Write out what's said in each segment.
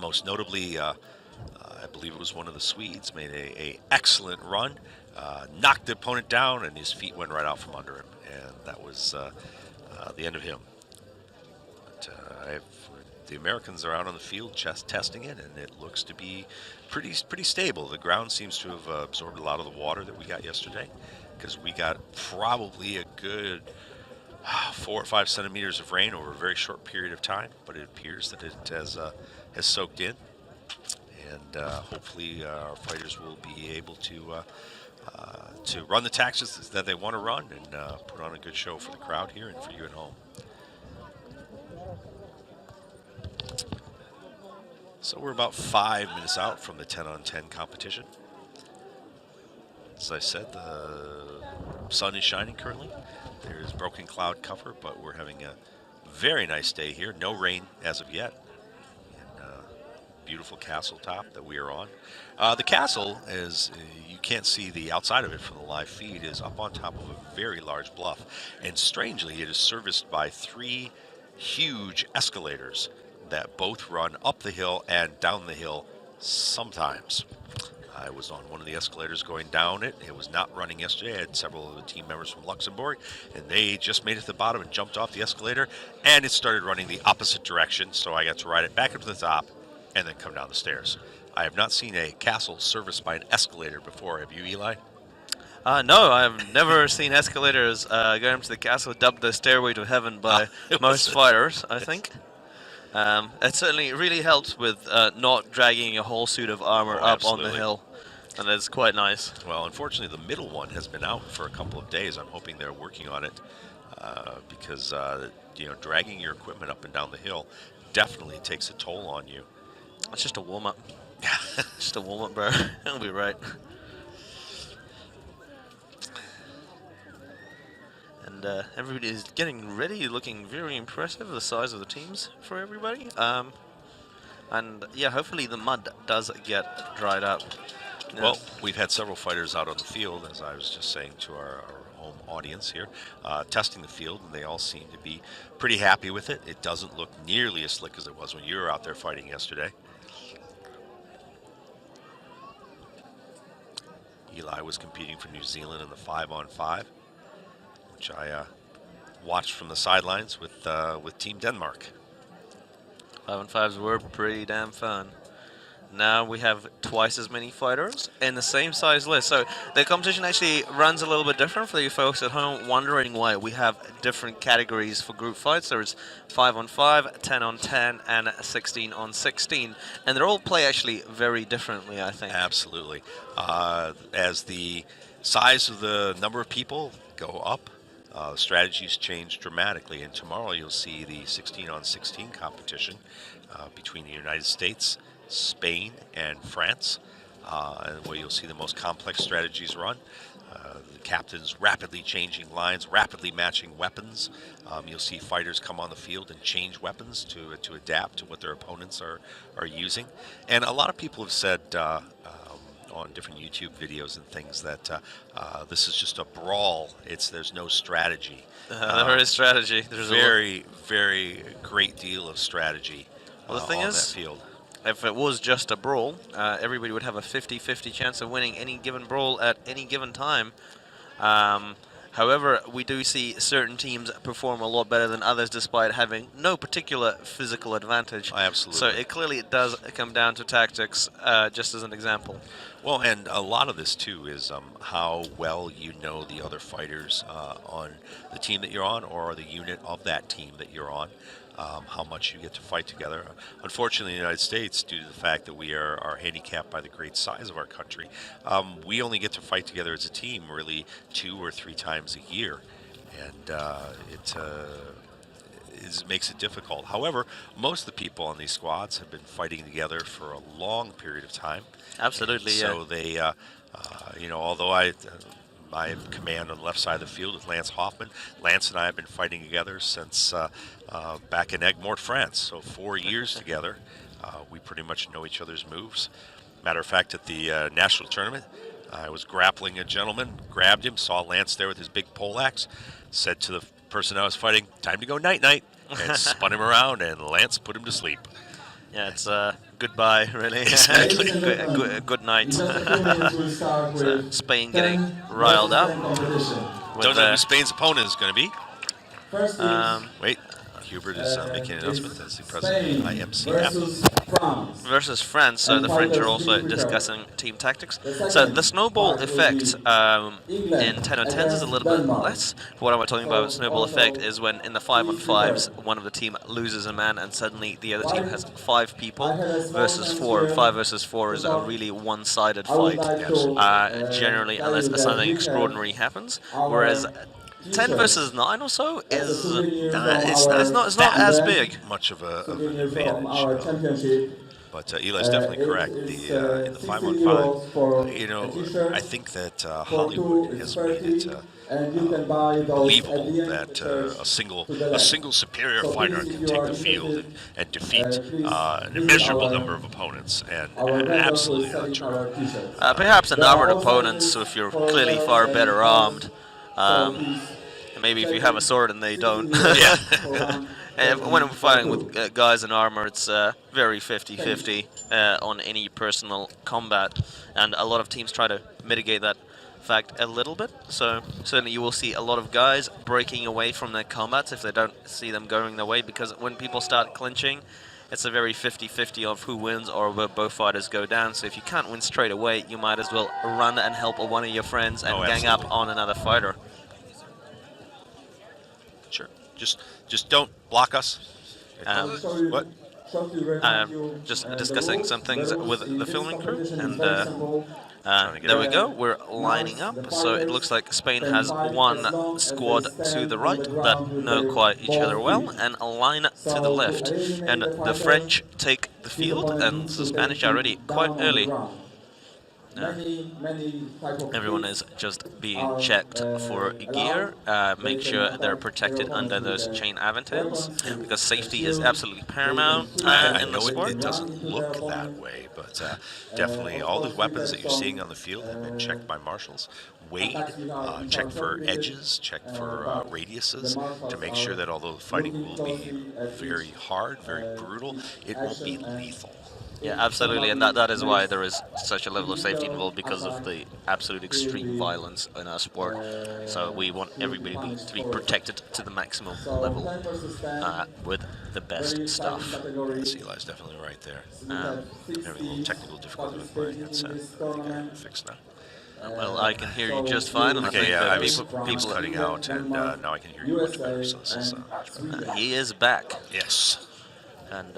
Most notably, I believe it was one of the Swedes made a excellent run, knocked the opponent down, and his feet went right out from under him, and that was the end of him. But the Americans are out on the field just testing it, and it looks to be pretty stable. The ground seems to have absorbed a lot of the water that we got yesterday, because we got probably a good 4 or 5 centimeters of rain over a very short period of time, but it appears that it has soaked in, and hopefully our fighters will be able to run the taxes that they want to run and put on a good show for the crowd here and for you at home. So we're about 5 minutes out from the 10-on-10 competition. As I said, the sun is shining currently. There's broken cloud cover, but we're having a very nice day here. No rain as of yet. And beautiful castle top that we are on. The castle is, you can't see the outside of it from the live feed, is up on top of a very large bluff. And strangely, it is serviced by 3 huge escalators that both run up the hill and down the hill sometimes. I was on one of the escalators going down it. It was not running yesterday. I had several of the team members from Luxembourg, and they just made it to the bottom and jumped off the escalator, and it started running the opposite direction, so I got to ride it back up to the top and then come down the stairs. I have not seen a castle serviced by an escalator before. Have you, Eli? No, I've never seen escalators going up to the castle, dubbed the Stairway to Heaven by most fighters, I think. It certainly really helps with not dragging a whole suit of armor up on the hill, and it's quite nice. Well, unfortunately, the middle one has been out for a couple of days. I'm hoping they're working on it because dragging your equipment up and down the hill definitely takes a toll on you. It's just a warm-up. Just a warm-up, bro. It'll be right. And everybody is getting ready, looking very impressive, the size of the teams for everybody. And yeah, hopefully the mud does get dried up. Well, we've had several fighters out on the field, as I was just saying to our home audience here, testing the field, and they all seem to be pretty happy with it. It doesn't look nearly as slick as it was when you were out there fighting yesterday. Eli was competing for New Zealand in the 5-on-5, which I watched from the sidelines with Team Denmark. 5-on-5s were pretty damn fun. Now we have twice as many fighters in the same size list. So the competition actually runs a little bit different for you folks at home wondering why we have different categories for group fights. There's 5-on-5, 10-on-10, and 16-on-16. And they all play actually very differently, I think. Absolutely. As the size of the number of people go up, strategies change dramatically. And tomorrow you'll see the 16-on-16 competition between the United States, Spain, and France, where you'll see the most complex strategies run. The captains rapidly changing lines, rapidly matching weapons. You'll see fighters come on the field and change weapons to adapt to what their opponents are using. And a lot of people have said on different YouTube videos and things that this is just a brawl. There's no strategy. There is strategy. There's very, very great deal of strategy the thing on is, that field. If it was just a brawl, everybody would have a 50-50 chance of winning any given brawl at any given time. However, we do see certain teams perform a lot better than others despite having no particular physical advantage. Absolutely. So it clearly does come down to tactics, just as an example. Well, and a lot of this, too, is how well you know the other fighters on the team that you're on or the unit of that team that you're on. How much you get to fight together. Unfortunately, in the United States, due to the fact that we are handicapped by the great size of our country, we only get to fight together as a team really 2 or 3 times a year, and it makes it difficult. However, most of the people on these squads have been fighting together for a long period of time. Absolutely, yeah. So they, although I have command on the left side of the field with Lance Hoffman. Lance and I have been fighting together since back in Aigues Mortes, France. So 4 years together. We pretty much know each other's moves. Matter of fact, at the national tournament, I was grappling a gentleman, grabbed him, saw Lance there with his big poleaxe, said to the person I was fighting, "Time to go night-night," and spun him around, and Lance put him to sleep. Yeah, it's goodbye, really. Exactly. Good night. In just a few minutes, we'll start So with Spain 10 getting riled up. versus 10 competition. With Don't know who Spain's opponent is going to be. First is Wait, Hubert is making an announcement as the Spain president of the IMCF. versus France. versus France, so the French are also discussing team tactics. So the snowball effect in 10 on 10s is a little bit less. What I'm talking about with snowball effect is when in the 5-on-5s, one of the team loses a man and suddenly the other team has 5 people versus 4. 5 versus 4 is a really one-sided fight, generally, unless something extraordinary happens. Whereas 10 versus 9 or so is it's not as big. Much of an From our advantage. championship. But Eli's definitely correct. The in the 5-on-5, you know, I think that Hollywood has made it and you can buy those believable at the end, that to a single superior fighter can take the field and defeat an immeasurable number of opponents, and absolutely not true. Perhaps an armored opponent, so if you're clearly far better armed, maybe if you have a sword and they don't. Yeah. And when we're fighting with guys in armor, it's very 50-50 on any personal combat, and a lot of teams try to mitigate that fact a little bit. So certainly you will see a lot of guys breaking away from their combats if they don't see them going their way, because when people start clinching, it's a very 50-50 of who wins or where both fighters go down. So if you can't win straight away, you might as well run and help one of your friends and gang up on another fighter. Sure. Just don't block us. What? Just discussing some things with the filming crew, and there we go. We're lining up, so it looks like Spain has one squad to the right that know quite each other well, and a line to the left. And the French take the field, and the Spanish are ready quite early. Everyone is just being checked for gear. Make sure they're protected under those chain aventails, because safety is absolutely paramount I in the know sport. it doesn't look that way, but definitely all the weapons that you're seeing on the field have been checked by marshals, weighed, checked for edges, checked for radiuses, to make sure that although the fighting will be very hard, very brutal, it won't be lethal. Yeah, absolutely, and that is why there is such a level of safety involved, because of the absolute extreme violence in our sport. So we want everybody to be protected to the maximum level with the best stuff. Yes, Eli's definitely right there. Having a little technical difficulty with my headset. I think I have it fixed now. Well, I can hear you just fine, and I Okay, think yeah, that I was people cutting out, and now I can hear you much better, so this is much better. he is back, Yes, and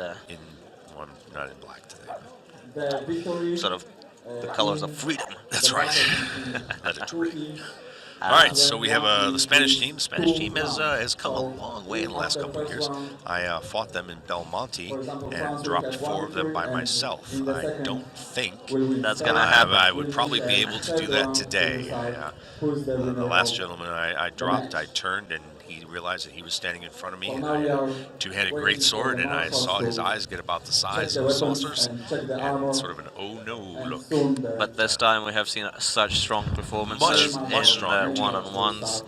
not in black today. sort of the colors of freedom. That's right. Let it ring. All right, so we have the Spanish team. The Spanish team has come a long way in the last couple of years. I fought them in Belmonte and dropped 4 of them by myself. I don't think That's gonna happen. I would probably be able to do that today. The last gentleman I dropped, I turned and he realized that he was standing in front of me, and I had a two-handed greatsword, and I saw his eyes get about the size of saucers, and sort of an oh no look. But this time we have seen such strong performances Much in stronger the one-on-ones,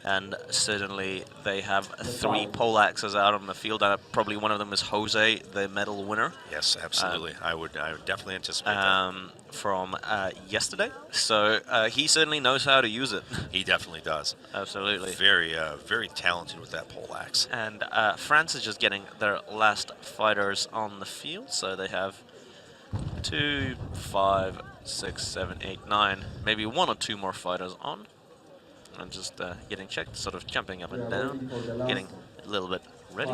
and certainly they have 3 poleaxes out on the field. Probably one of them is Jose, the medal winner. Yes, absolutely. I would definitely anticipate that. From yesterday. So he certainly knows how to use it. He definitely does. Absolutely. Very talented with that poleaxe. And France is just getting their last fighters on the field. So they have 2, 5, 6, 7, 8, 9, maybe 1 or 2 more fighters on. And just getting checked, sort of jumping up and down, getting a little bit ready.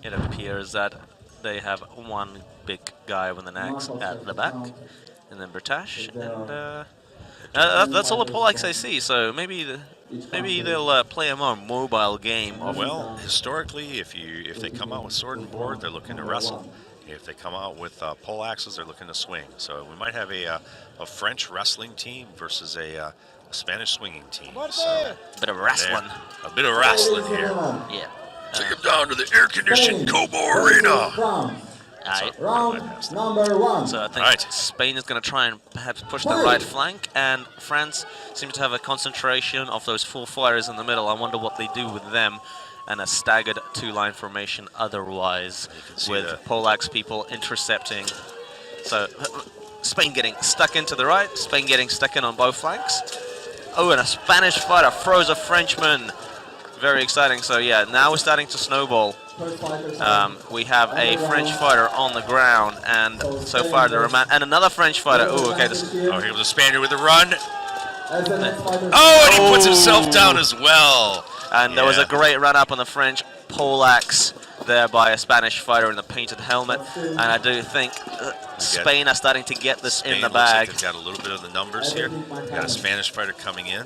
It appears that they have one big guy with an axe at the back, and then Bertash, and that's all the poleaxe I see. So maybe they'll play a more mobile game. Well, historically, if they come out with sword and board, they're looking to wrestle. If they come out with poleaxes, they're looking to swing. So we might have a French wrestling team versus a Spanish swinging team. So bit of wrestling. a bit of wrestling here. Yeah. Take them down to the air-conditioned Cobo Arena. Round number 1. So I think Spain is going to try and perhaps push the right flank, and France seems to have a concentration of those 4 fighters in the middle. I wonder what they do with them. and a staggered two-line formation otherwise, can see with the- Polak's people intercepting. So Spain getting stuck into the right, Spain getting stuck in on both flanks. Oh, and a Spanish fighter throws a Frenchman. Very exciting. So yeah, now we're starting to snowball. We have a French fighter on the ground, and so far the and another French fighter. Oh, okay. This, Oh, here comes the Spaniard with the run. As the next fighter Oh, and he puts himself down as well. and there was Yeah. a great run up on the French Polacks there by a Spanish fighter in the painted helmet, and I do think Spain are starting to get this Spain in the looks like bag. they've got a little bit of the numbers here. Got a Spanish fighter coming in.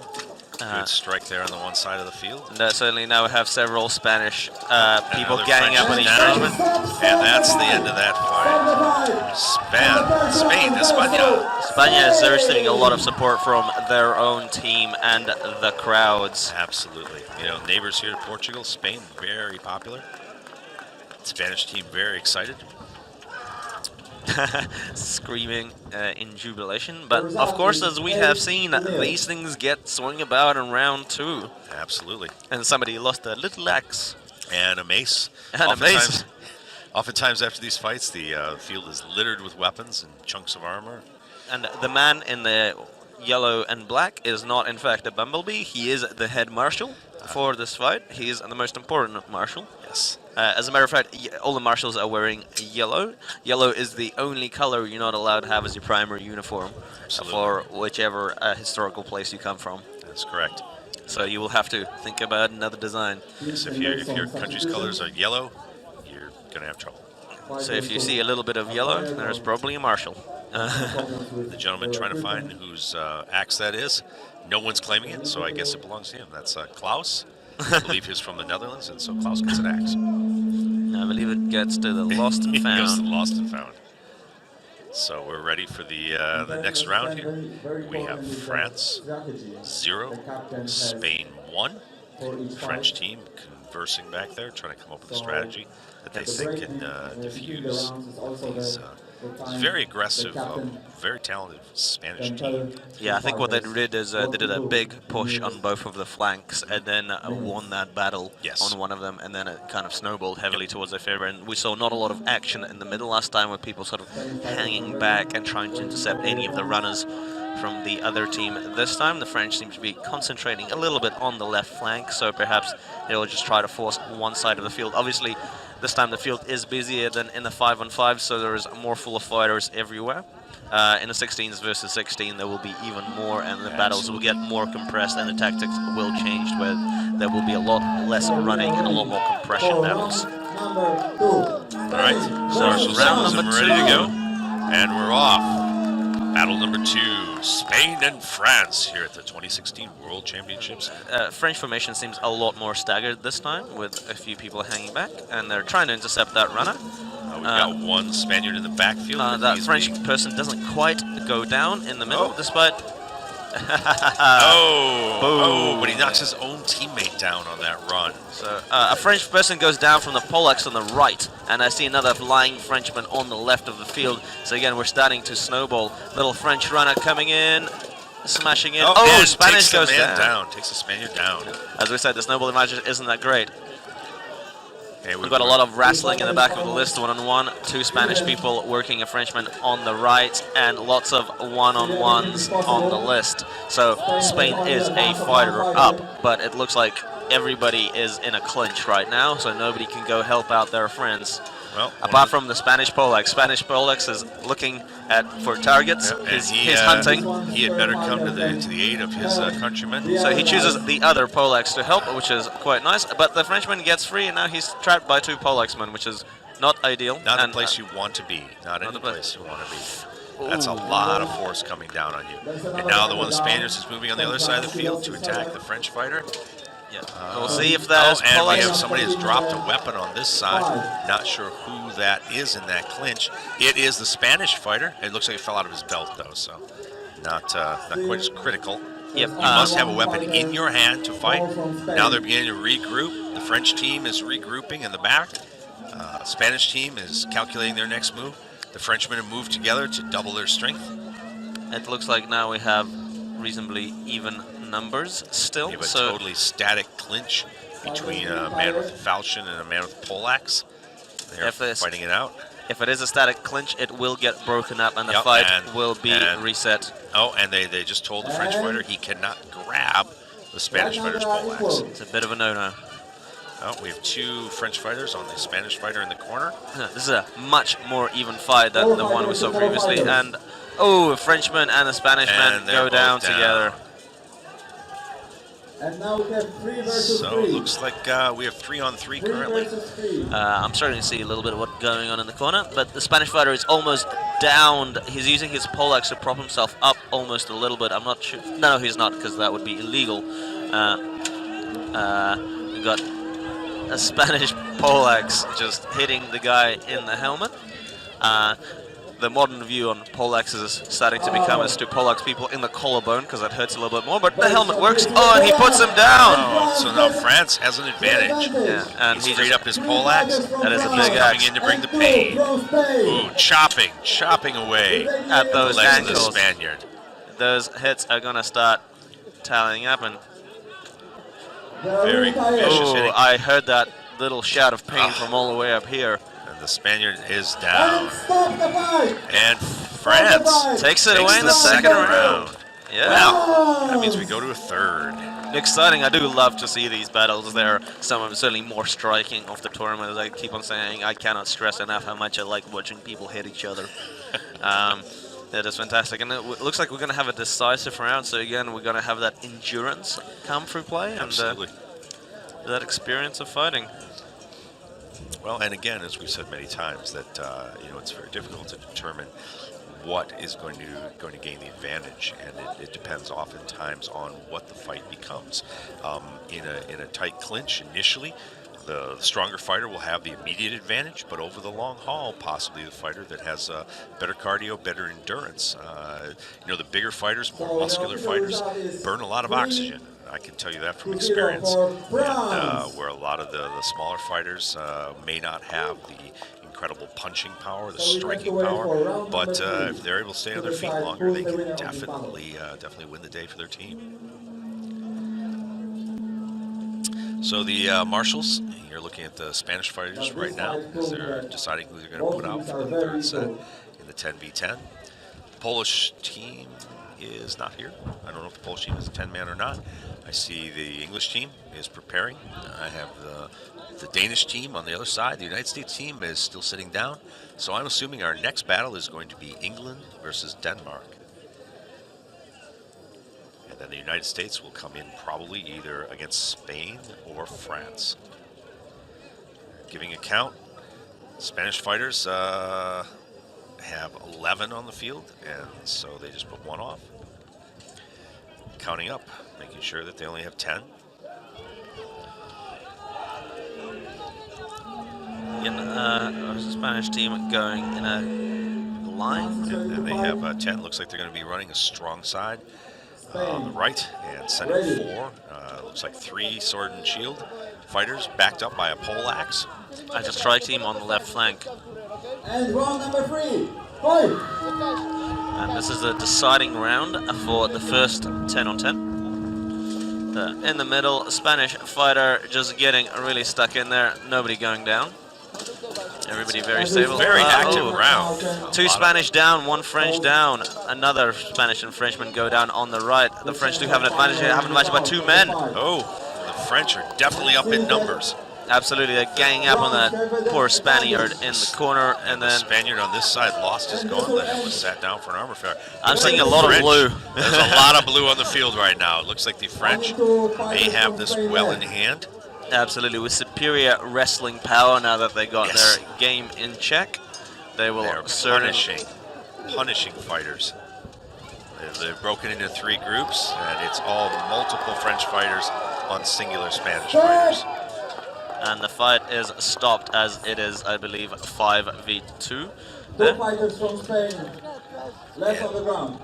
Good strike there on the one side of the field. And certainly now we have several Spanish people Another ganging up on French each down, other. and that's the end of that fight. Spain, España. España is receiving a lot of support from their own team and the crowds. Absolutely. You know, neighbors here to Portugal, Spain, very popular. Spanish team very excited. Screaming in jubilation. But of course, as we have seen, these things get swung about in round 2. Absolutely. And somebody lost a little axe. And a mace. And a mace. Oftentimes after these fights, the field is littered with weapons and chunks of armor. And the man in the yellow and black is not, in fact, a bumblebee. He is the head marshal for this fight. He is the most important marshal. Yes. As a matter of fact, all the marshals are wearing yellow. Yellow is the only color you're not allowed to have as your primary uniform for whichever historical place you come from. That's correct. So you will have to think about another design. So if your country's colors are yellow, you're going to have trouble. So if you see a little bit of yellow, there's probably a marshal. The gentleman trying to find whose axe that is, no one's claiming it, so I guess it belongs to him. That's Klaus. I believe he's from the Netherlands, and so Klaus gets an axe. I believe it gets to the lost and He goes to found. lost and found. So we're ready for the next round here. We have France 0, Spain 1. French team conversing back there, trying to come up with a strategy that they think can diffuse these very aggressive, very talented Spanish team. Yeah, I think what they did is they did a big push on both of the flanks and then won that battle Yes. on one of them, and then it kind of snowballed heavily towards their favor. And we saw not a lot of action in the middle last time with people sort of hanging back and trying to intercept any of the runners from the other team. This time, the French seem to be concentrating a little bit on the left flank, so perhaps they'll just try to force one side of the field. Obviously, this time the field is busier than in the 5-on-5, so there is more full of fighters everywhere. In the 16s versus 16, there will be even more, and the battles will get more compressed, and the tactics will change, where there will be a lot less running and a lot more compression battles. All right, So Marshall's round and number we're ready to 2. go, and we're off. Battle number 2, Spain and France here at the 2016 World Championships. French formation seems a lot more staggered this time, with a few people hanging back, and they're trying to intercept that runner. We've got one Spaniard in the backfield. but That he's French being- person doesn't quite go down in the middle, Oh. despite... Oh, but he knocks his own teammate down on that run. So a French person goes down from the Polacks on the right, and I see another flying Frenchman on the left of the field. So again, we're starting to snowball. Little French runner coming in, smashing in. Oh, and Spanish takes the goes man down. Takes the Spaniard down. As we said, the snowball advantage isn't that great. Okay, We've got a lot of wrestling in the back of the list, one-on-one. 2 Spanish people working a Frenchman on the right, and lots of one-on-ones on the list. So Spain is a fighter up, but it looks like everybody is in a clinch right now, so nobody can go help out their friends. Well, Apart from the Spanish Polacks. Spanish Polacks is looking for targets. and He's hunting. He had better come to the aid of his countrymen. So he chooses the other Polacks to help, which is quite nice. But the Frenchman gets free, and now he's trapped by 2 Polacksmen, which is not ideal. Not and, the place you want to be. Not any the place. place you want to be. That's a lot of force coming down on you. And now the one of the Spaniards is moving on the other side of the field to attack the French fighter. Yeah. We'll see if there's and we Polacks. have somebody has dropped a weapon on this side. Not sure who that is in that clinch. It is the Spanish fighter. It looks like it fell out of his belt though, so not quite as critical. Yep. You must have a weapon in your hand to fight. Now they're beginning to regroup. The French team is regrouping in the back. Spanish team is calculating their next move. The Frenchmen have moved together to double their strength. It looks like now we have reasonably even numbers still. We have a So totally static clinch between a man with a falchion and a man with a poleaxe. They're If this- fighting it out. If it is a static clinch, it will get broken up and the Yep, fight and- will be and- reset. Oh, and they just told the French fighter he cannot grab the Spanish fighter's poleaxe. It's a bit of a no-no. Oh, we have 2 French fighters on the Spanish fighter in the corner. This is a much more even fight than the one we saw previously. And oh, a Frenchman and a Spanish man And they're go down both down. together. And now we have 3 versus So 3. it looks like we have 3 on 3 3 currently. versus 3. I'm starting to see a little bit of what's going on in the corner, but the Spanish fighter is almost downed. He's using his poleaxe to prop himself up almost a little bit. I'm not sure. No, he's not, because that would be illegal. We got a Spanish poleaxe just hitting the guy in the helmet. The modern view on poleaxes is starting to become as to poleaxe people in the collarbone, because that hurts a little bit more, but the helmet works. Oh, and he puts him down! Oh, so now France has an advantage. Yeah, and He's he freed just up his poleaxe. That is a He's big coming axe. in to bring the pain. Ooh, chopping away At the those legs of the ankles. Spaniard. Those hits are gonna start tallying up, and Very vicious oh, hitting. I heard that little shout of pain from all the way up here. And the Spaniard is down. Stop the fight! And France Takes it away in the second round. Yeah, Well, that means we go to a third. exciting. I do love to see these battles. They're some of certainly more striking of the tournament. As I keep on saying, I cannot stress enough how much I like watching people hit each other. That is fantastic, and it looks like we're going to have a decisive round. So again, we're going to have that endurance come through play and Absolutely. that experience of fighting. Well, and again, as we've said many times, that it's very difficult to determine what is going to gain the advantage, and it depends oftentimes on what the fight becomes. In a tight clinch initially, the stronger fighter will have the immediate advantage, but over the long haul, possibly the fighter that has better cardio, better endurance. The bigger fighters, more muscular fighters, burn a lot of oxygen. I can tell you that from experience. And, where a lot of the smaller fighters may not have the incredible punching power, the striking power, but if they're able to stay on their feet longer, they can definitely win the day for their team. So the marshals, you're looking at the Spanish fighters right now as they're deciding who they're going to put out for the third set in the 10v10. The Polish team is not here. I don't know if the Polish team is a 10-man or not. I see the English team is preparing. I have the Danish team on the other side. The United States team is still sitting down. So I'm assuming our next battle is going to be England versus Denmark. And then the United States will come in probably either against Spain or France. Giving a count, Spanish fighters have 11 on the field, and so they just put 1 off. Counting up, making sure that they only have 10. There's a Spanish team going in a line. And they have 10. Looks like they're going to be running a strong side on the right and sending 4. Looks like 3 sword and shield fighters backed up by a poleaxe. As a strike team on the left flank. And round number 3. Fight! And this is a deciding round for the first 10 on 10. In the middle, Spanish fighter just getting really stuck in there. Nobody going down. Everybody very stable. Very active Oh. round. 2 Spanish down, 1 French down. Another Spanish and Frenchman go down on the right. The French do have an advantage here, have an advantage by 2 men. Oh, the French are definitely up in numbers. Absolutely, they're ganging up on that poor Spaniard in the corner, and The then Spaniard on this side lost his gauntlet and was sat down for an armor failure. I'm Looks seeing like a the lot of French- blue. There's a lot of blue on the field right now. It looks like the French may have this well in hand. absolutely with superior wrestling power now that they got Yes. their game in check. They will They're certainly punishing fighters. They've broken into 3 groups, and it's all multiple French fighters on singular Spanish fighters. and the fight is stopped as it is, I believe, 5v2. 2 There. fighters from Spain. Left on the ground.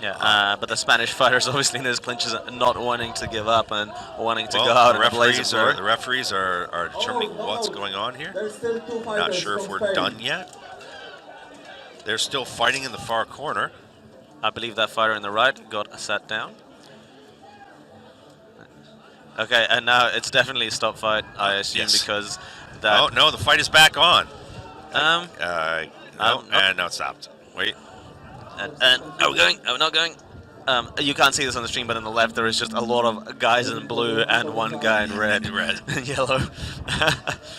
Yeah, but the Spanish fighters obviously in those clinches are not wanting to give up and wanting to Well, go out the in a blaze of glory. referees are determining what's going on here. There's still 2 fighters Not sure if from we're Spain. done yet. They're still fighting in the far corner. I believe that fighter in the right got sat down. Okay, and now it's definitely a stop fight, I assume, Yes. because that. Oh no, the fight is back on. Um, No, no. and now it stopped. Wait. and are we going? Are we not going? You can't see this on the stream, but on the left there is just a lot of guys in blue and one guy in red. Red. And yellow.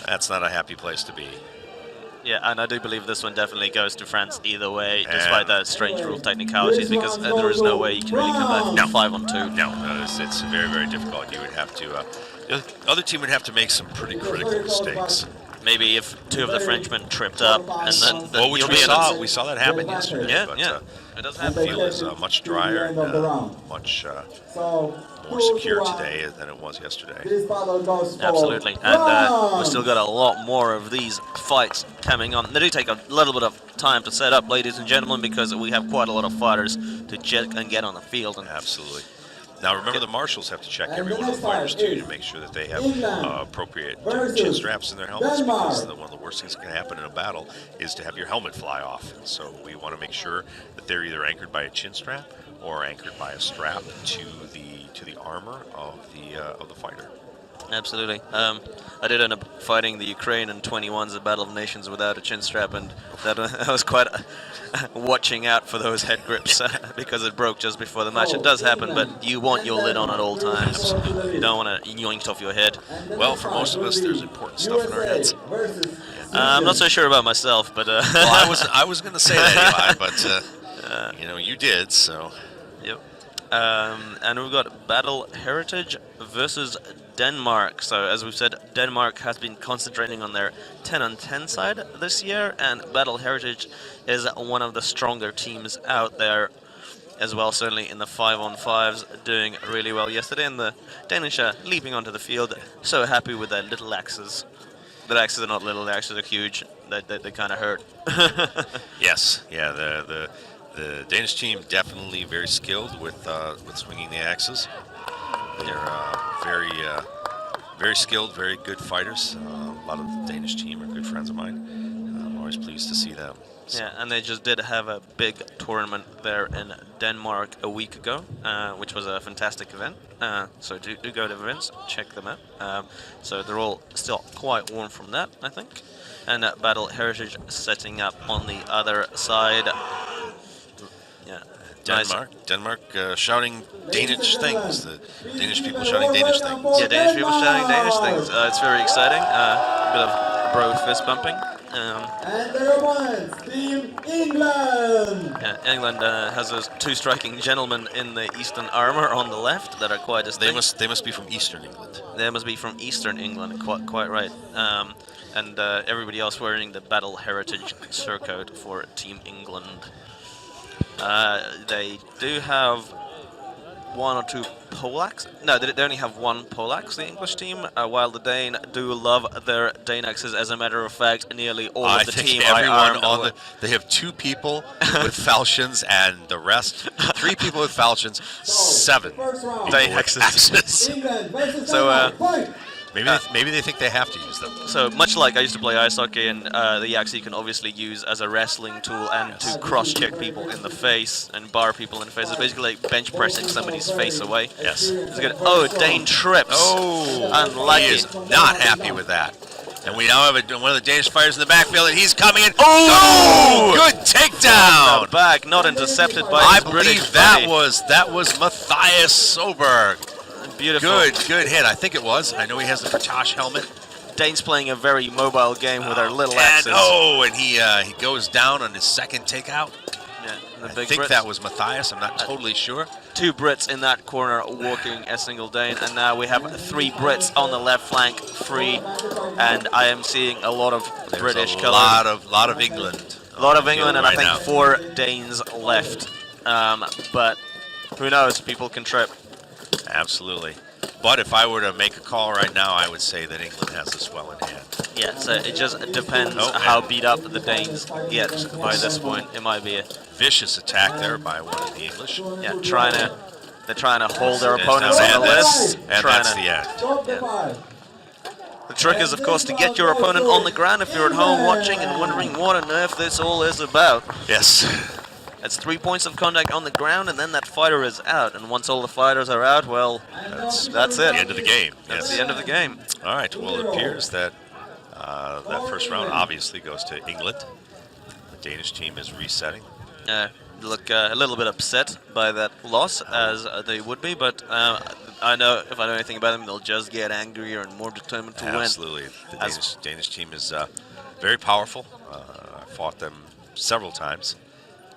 That's not a happy place to be. Yeah, and I do believe this one definitely goes to France either way, despite And- that strange rule of technicalities, because there is no way you can really come back from 5-on-2. No, it's very, very difficult. You would have to. The other team would have to make some pretty critical mistakes. Maybe if two of the Frenchmen tripped up, and then Well, which you'll we be in saw. a- We saw that happen yesterday. Yeah, but, yeah, it does the happen. field is much drier and much So, more secure today than it was yesterday. This battle goes for Absolutely, and we've round. still got a lot more of these fights coming on. They do take a little bit of time to set up, ladies and gentlemen, because we have quite a lot of fighters to check and get on the field. And Absolutely. Now remember, the marshals have to check And every the one of the next fighters fight too is to make sure that they have England appropriate versus chin straps in their helmets, because Denmark. one of the worst things that can happen in a battle is to have your helmet fly off. And so we want to make sure that they're either anchored by a chin strap or anchored by a strap to the armor of the fighter. Absolutely. I did end up fighting the Ukraine in 21s, the Battle of Nations, without a chin strap, and that was quite watching out for those head grips because it broke just before the match. It does happen, but you want your lid on at all times. You don't want to yoinked off your head. Well, for most of us, there's important stuff in our heads. I'm not so sure about myself, but Well, I was going to say that, Eli, but you did. So Yep. And we've got Battle Heritage versus Denmark. So as we've said, Denmark has been concentrating on their 10-on-10 side this year, and Battle Heritage is one of the stronger teams out there as well, certainly in the 5-on-5s, doing really well yesterday. And the Danish are leaping onto the field, so happy with their little axes. The axes are not little, the axes are huge. They kind of hurt. yes, yeah, the Danish team definitely very skilled with swinging the axes. They're very skilled, very good fighters. A lot of the Danish team are good friends of mine. I'm always pleased to see them. So, Yeah, and they just did have a big tournament there in Denmark a week ago, which was a fantastic event. So do go to events, check them out. So they're all still quite warm from that, I think. And Battle Heritage setting up on the other side. Yeah, Denmark shouting Danish things. The Danish people shouting Danish things. Yeah, Danish people shouting Danish things. It's very exciting. A bit of bro fist bumping. And their opponents, Team England. Yeah, England has those two striking gentlemen in the Eastern armor on the left that are quite distinct. They must be from Eastern England. They must be from Eastern England, quite right. And everybody else wearing the Battle Heritage surcoat for Team England. They do have one or two Polacks. No, they only have one Polacks, the English team, while the Dane do love their Daneaxes. As a matter of fact, nearly all I of the think team everyone are on they have 2 people with falchions, and the rest 3 people with falchions, 7 First round. people with Daneaxes. axes. England versus So, Denmark. Fight. Maybe they think they have to use them. So much like I used to play ice hockey, and the axe you can obviously use as a wrestling tool and to cross-check people in the face and bar people in the face. It's basically like bench pressing somebody's face away. Yes. It's good. Oh, Dane trips. Oh, Unlucky. he is not happy with that. And we now have one of the Danish fighters in the backfield, and he's coming in. Oh, good takedown. Back, not intercepted by I his British believe that buddy. was Matthias Soberg. Beautiful. Good hit. I think it was. I know he has the Pratosh helmet. Dane's playing a very mobile game with our little and, axes. and he goes down on his second takeout. Yeah, the I big think Brits. that was Matthias. I'm not totally sure. 2 Brits in that corner walking a single Dane, and now we have 3 Brits on the left flank free, and I am seeing a lot of There's British a colours. lot of England. A lot of England, and I right think now. 4 Danes left. But who knows? People can trip. Absolutely. But if I were to make a call right now, I would say that England has this well in hand. Yeah, so it just depends Oh, how man. beat up the Danes get by this point. It might be Vicious attack there by one of the English. they're trying to hold their opponents And on the that's- list. And trying that's to- the end. Stop the fight. The trick is, of course, to get your opponent on the ground if you're at home watching and wondering what on earth this all is about. Yes. It's 3 points of contact on the ground, and then that fighter is out. And once all the fighters are out, well, that's The it. end of the game. That's Yes. the end of the game. All right. Well, it appears that that first round obviously goes to England. The Danish team is resetting. Look a little bit upset by that loss, as they would be, but I know if I know anything about them, they'll just get angrier and more determined to win. Absolutely. The Danish team is very powerful. I fought them several times,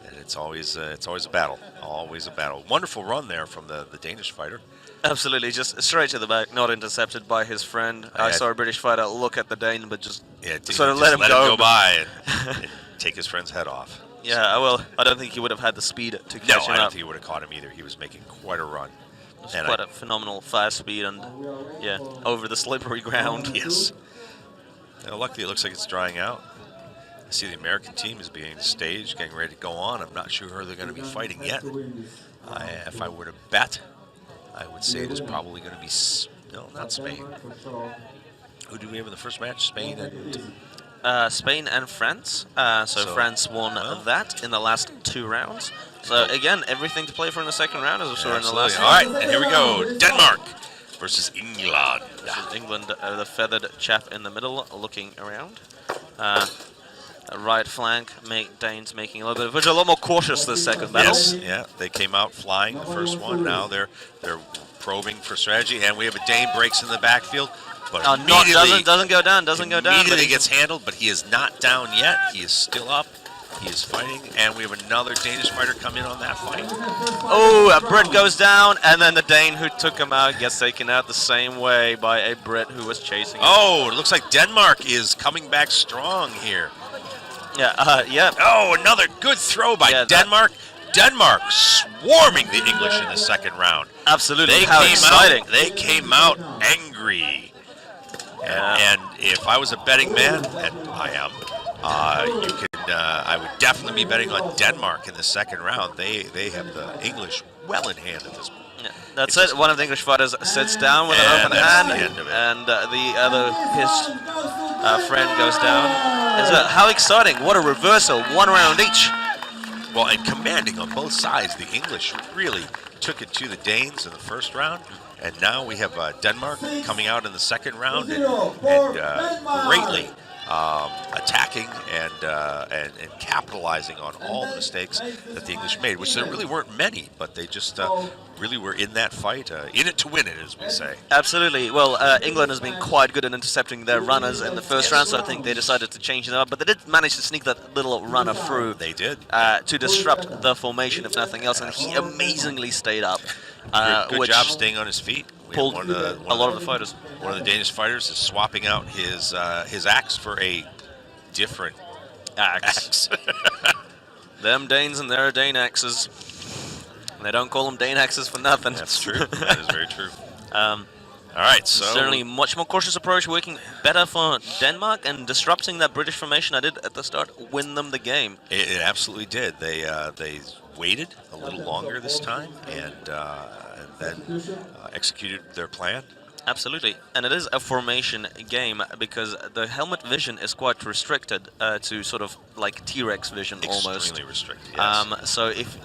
and it's always a battle. Always a battle. Wonderful run there from the Danish fighter. Absolutely, just straight to the back, not intercepted by his friend. I saw a British fighter look at the Dane, but just sort of just let him go. by and take his friend's head off. Yeah, well, I don't think he would have had the speed to No, catch him I don't up. think he would have caught him either. He was making quite a run. It's And quite a phenomenal fast speed and, yeah, over the slippery ground. Yes. Now, luckily, it looks like it's drying out. I see the American team is being staged, getting ready to go on. I'm not sure who they're going to be fighting yet. If I were to bet, I would say it is probably going to be, no, not Spain. Who do we have in the first match? Spain and... Spain and France. So France won well. that in the last 2 rounds. So again, everything to play for in the second round, as we saw in the last. All right, and here we go. Denmark versus England. England, the feathered chap in the middle, looking around. Right flank, Danes making a little bit of, which are a lot more cautious this second battle. Yes, yeah, they came out flying the first one. Now they're probing for strategy, and we have a Dane breaks in the backfield, but Doesn't go down. Doesn't go down. Immediately But gets handled, but he is not down yet. He is still up. He is fighting, and we have another Danish fighter come in on that fight. oh, a Brit goes down, and then the Dane who took him out gets taken out the same way by a Brit who was chasing him. Oh, it looks like Denmark is coming back strong here. Yeah. Oh, another good throw by Denmark. Denmark swarming the English in the second round. Absolutely. How exciting. They came out angry. And if I was a betting man, and I am, I would definitely be betting on Denmark in the second round. They have the English well in hand at this point. Yeah, that's it. One of the English fighters sits down with an And open that's hand, the end of it. and the other, his friend goes down. How exciting. What a reversal. 1 round each. Well, and commanding on both sides, the English really took it to the Danes in the first round. And now we have Denmark coming out in the second round and greatly attacking and capitalizing on all the mistakes that the English made, which there really weren't many, but they just really were in that fight, in it to win it, as we say. Absolutely. Well, England has been quite good at intercepting their runners in the first round, so I think they decided to change them up. But they did manage to sneak that little runner through. They did. To disrupt the formation, if nothing else, and he amazingly stayed up. Good which job staying on his feet. Pulled a lot of the fighters. One of the Danish fighters is swapping out his axe for a different axe. Them Danes and their Dane axes. And they don't call them Dane axes for nothing. That's true. That is very true. All right, so certainly much more cautious approach, working better for Denmark and disrupting that British formation I did at the start, win them the game. It absolutely did. They waited a little longer this time and then executed their plan. Absolutely, and it is a formation game because the helmet vision is quite restricted to sort of like T-Rex vision almost. Extremely restricted, yes. So if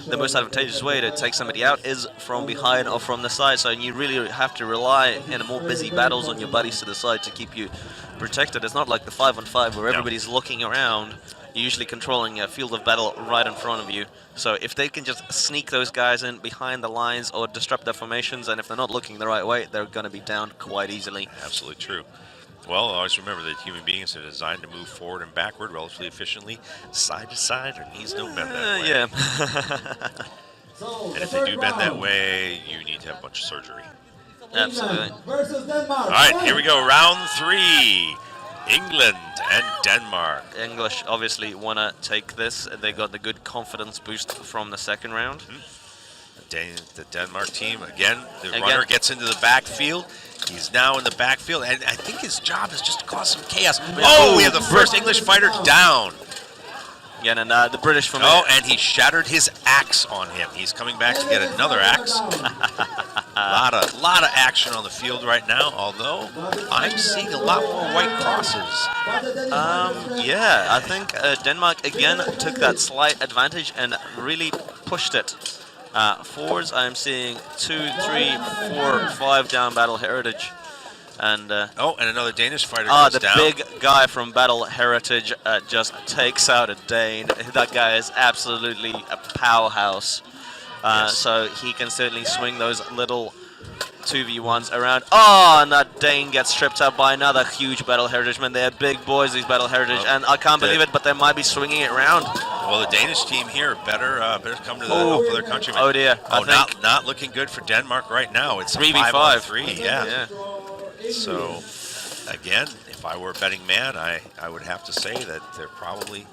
the most advantageous way to take somebody out is from behind or from the side, so you really have to rely in more busy battles on your buddies to the side to keep you protected. It's not like the 5-on-5 where everybody's looking around. You're usually controlling a field of battle right in front of you. So if they can just sneak those guys in behind the lines or disrupt their formations, and if they're not looking the right way, they're going to be down quite easily. Absolutely true. Well, always remember that human beings are designed to move forward and backward relatively efficiently, side to side. Their knees don't bend that way. Yeah. And if they do bend that way, you need to have a bunch of surgery. Absolutely. Versus Denmark. All right, here we go. Round 3. England and Denmark. English obviously want to take this. They got the good confidence boost from the second round. The Denmark team, again, runner gets into the backfield. He's now in the backfield, and I think his job is just to cause some chaos. Oh, we have the first English fighter down. Again, and the British from Oh, and he shattered his axe on him. He's coming back to get another axe. Lot of action on the field right now, although I'm seeing a lot more white crosses. Yeah, I think Denmark again took that slight advantage and really pushed it. Forwards, I'm seeing 2, 3, 4, 5 down Battle Heritage. And Oh, and another Danish fighter goes the down. big guy from Battle Heritage just takes out a Dane. That guy is absolutely a powerhouse. Yes. So he can certainly swing those little 2v1s around. Oh, and that Dane gets stripped out by another huge Battle Heritage man. They're big boys, these Battle Heritage, Oh, and I can't the- believe it, but they might be swinging it around. Well, the Danish team here better come to the help of their countrymen. Oh dear. I Oh, think not looking good for Denmark right now. It's a 3v5. 5-on-3. Yeah. Yeah. So, again, if I were a betting man, I would have to say that they're probably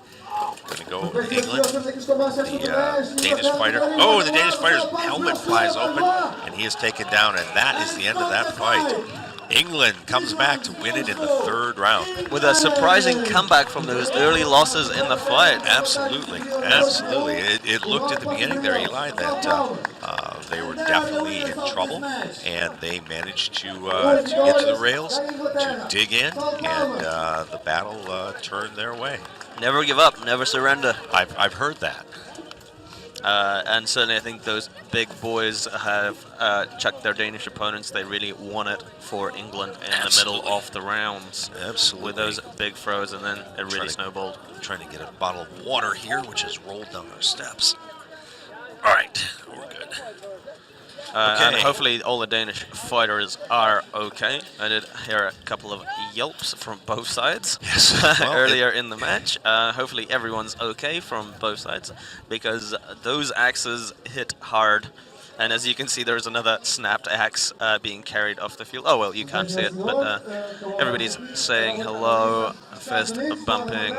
going to go with England. The Danish fighter. Oh, the Danish fighter's helmet flies open, and he is taken down, and that is the end of that fight. England comes back to win it in the third round. With a surprising comeback from those early losses in the fight. Absolutely, absolutely. It looked at the beginning there, Eli, that they were definitely in trouble, and they managed to get to the rails, to dig in, and the battle turned their way. Never give up, never surrender. I've heard that. And certainly I think those big boys have chucked their Danish opponents. They really won it for England in the middle of the rounds. Absolutely. With those big throws, and then it really snowballed. I'm trying to get a bottle of water here, which has rolled down our steps. All right, we're good. And Okay. hopefully all the Danish fighters are okay. I did hear a couple of yelps from both sides Yes. Well, earlier in the match. Hopefully everyone's okay from both sides, because those axes hit hard. And as you can see, there's another snapped axe being carried off the field. Oh, well, you can't see it, but everybody's saying hello, fist bumping.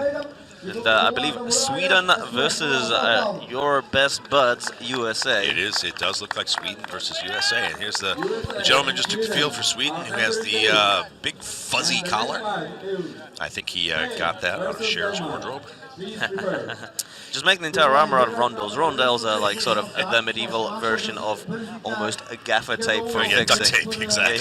And I believe Sweden versus your best buds, USA. It is. It does look like Sweden versus USA. And here's the gentleman just took the field for Sweden, who has the big fuzzy collar. I think he got that out of Cher's wardrobe. Just making the entire armor out of rondels. Rondels are like sort of the medieval version of almost a gaffer tape for Yeah, fixing. duct tape, exactly.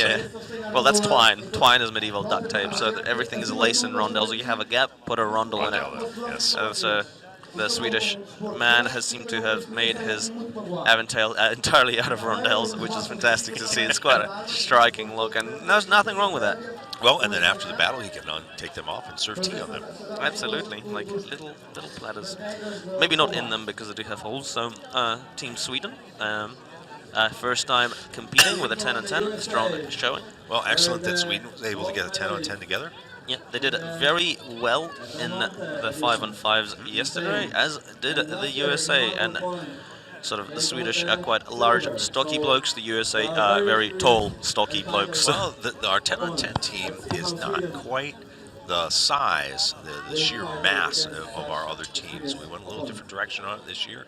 Yeah. Well, that's twine. Twine is medieval duct tape, so that everything is lace and rondels. You have a gap, put a rondel in it. Yes. So the Swedish man has seemed to have made his Aventail entirely out of rondels, which is fantastic to see. It's quite a striking look, and there's nothing wrong with that. Well, and then after the battle, he can take them off and serve tea on them. Absolutely, like little platters. Maybe not in them because they do have holes. So, Team Sweden, first time competing with a 10 on 10, strong showing. Well, excellent that Sweden was able to get a 10 on 10 together. Yeah, they did very well in the 5 on 5s yesterday, as did the USA. And sort of the Swedish are quite large, stocky blokes. The USA are very tall, stocky blokes. Well, our 10 on 10 team is not quite the size, the sheer mass of our other teams. We went a little different direction on it this year.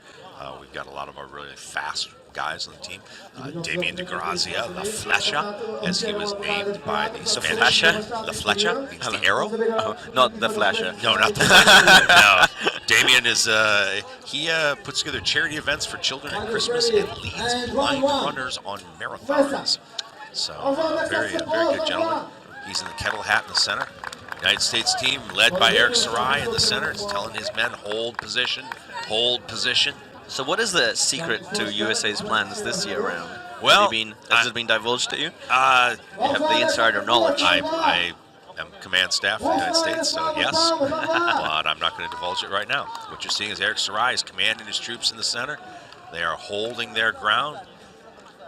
We've got a lot of our really fast guys on the team. Damien de Grazia, La Flecha, as he was named by the Spanish. Flecha? La Flecha means the arrow. Oh, not the flasher. No, not the Flecha. No. Damien is, he puts together charity events for children at Christmas and leads blind runners on marathons. So, very good gentleman. He's in the kettle hat in the center. United States team led by Eric Sarai in the center. He's telling his men, hold position, hold position. So what is the secret to USA's plans this year round? Well, has it been divulged to you? You Uh, have the insider knowledge. I am command staff of the United States, so yes, but I'm not going to divulge it right now. What you're seeing is Eric Sarai is commanding his troops in the center. They are holding their ground.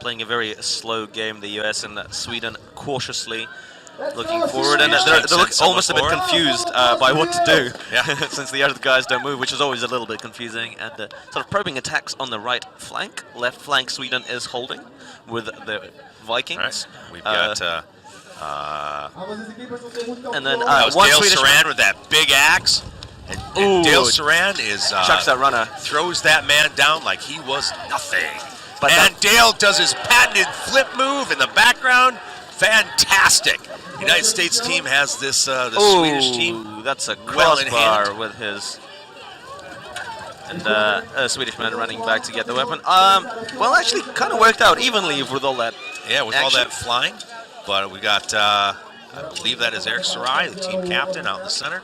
Playing a very slow game, the US and Sweden cautiously looking forward, and they look almost a bit confused by what to do, Yeah. since the other guys don't move, which is always a little bit confusing. And sort of probing attacks on the right flank. Left flank Sweden is holding with the Vikings. All right. We've got and then that was one Dale Swedish Saran with that big axe. And Ooh. Dale Saran is chucks that runner. throws that man down like he was nothing. But and Dale does his patented flip move in the background. Fantastic. United States team has this Swedish team. That's a well in crossbar hand. with his. And a Swedish man running back to get the weapon. Well, actually, kind of worked out evenly with all that Yeah, with all action. that flying. But we got, I believe that is Eric Sarai, the team captain, out in the center,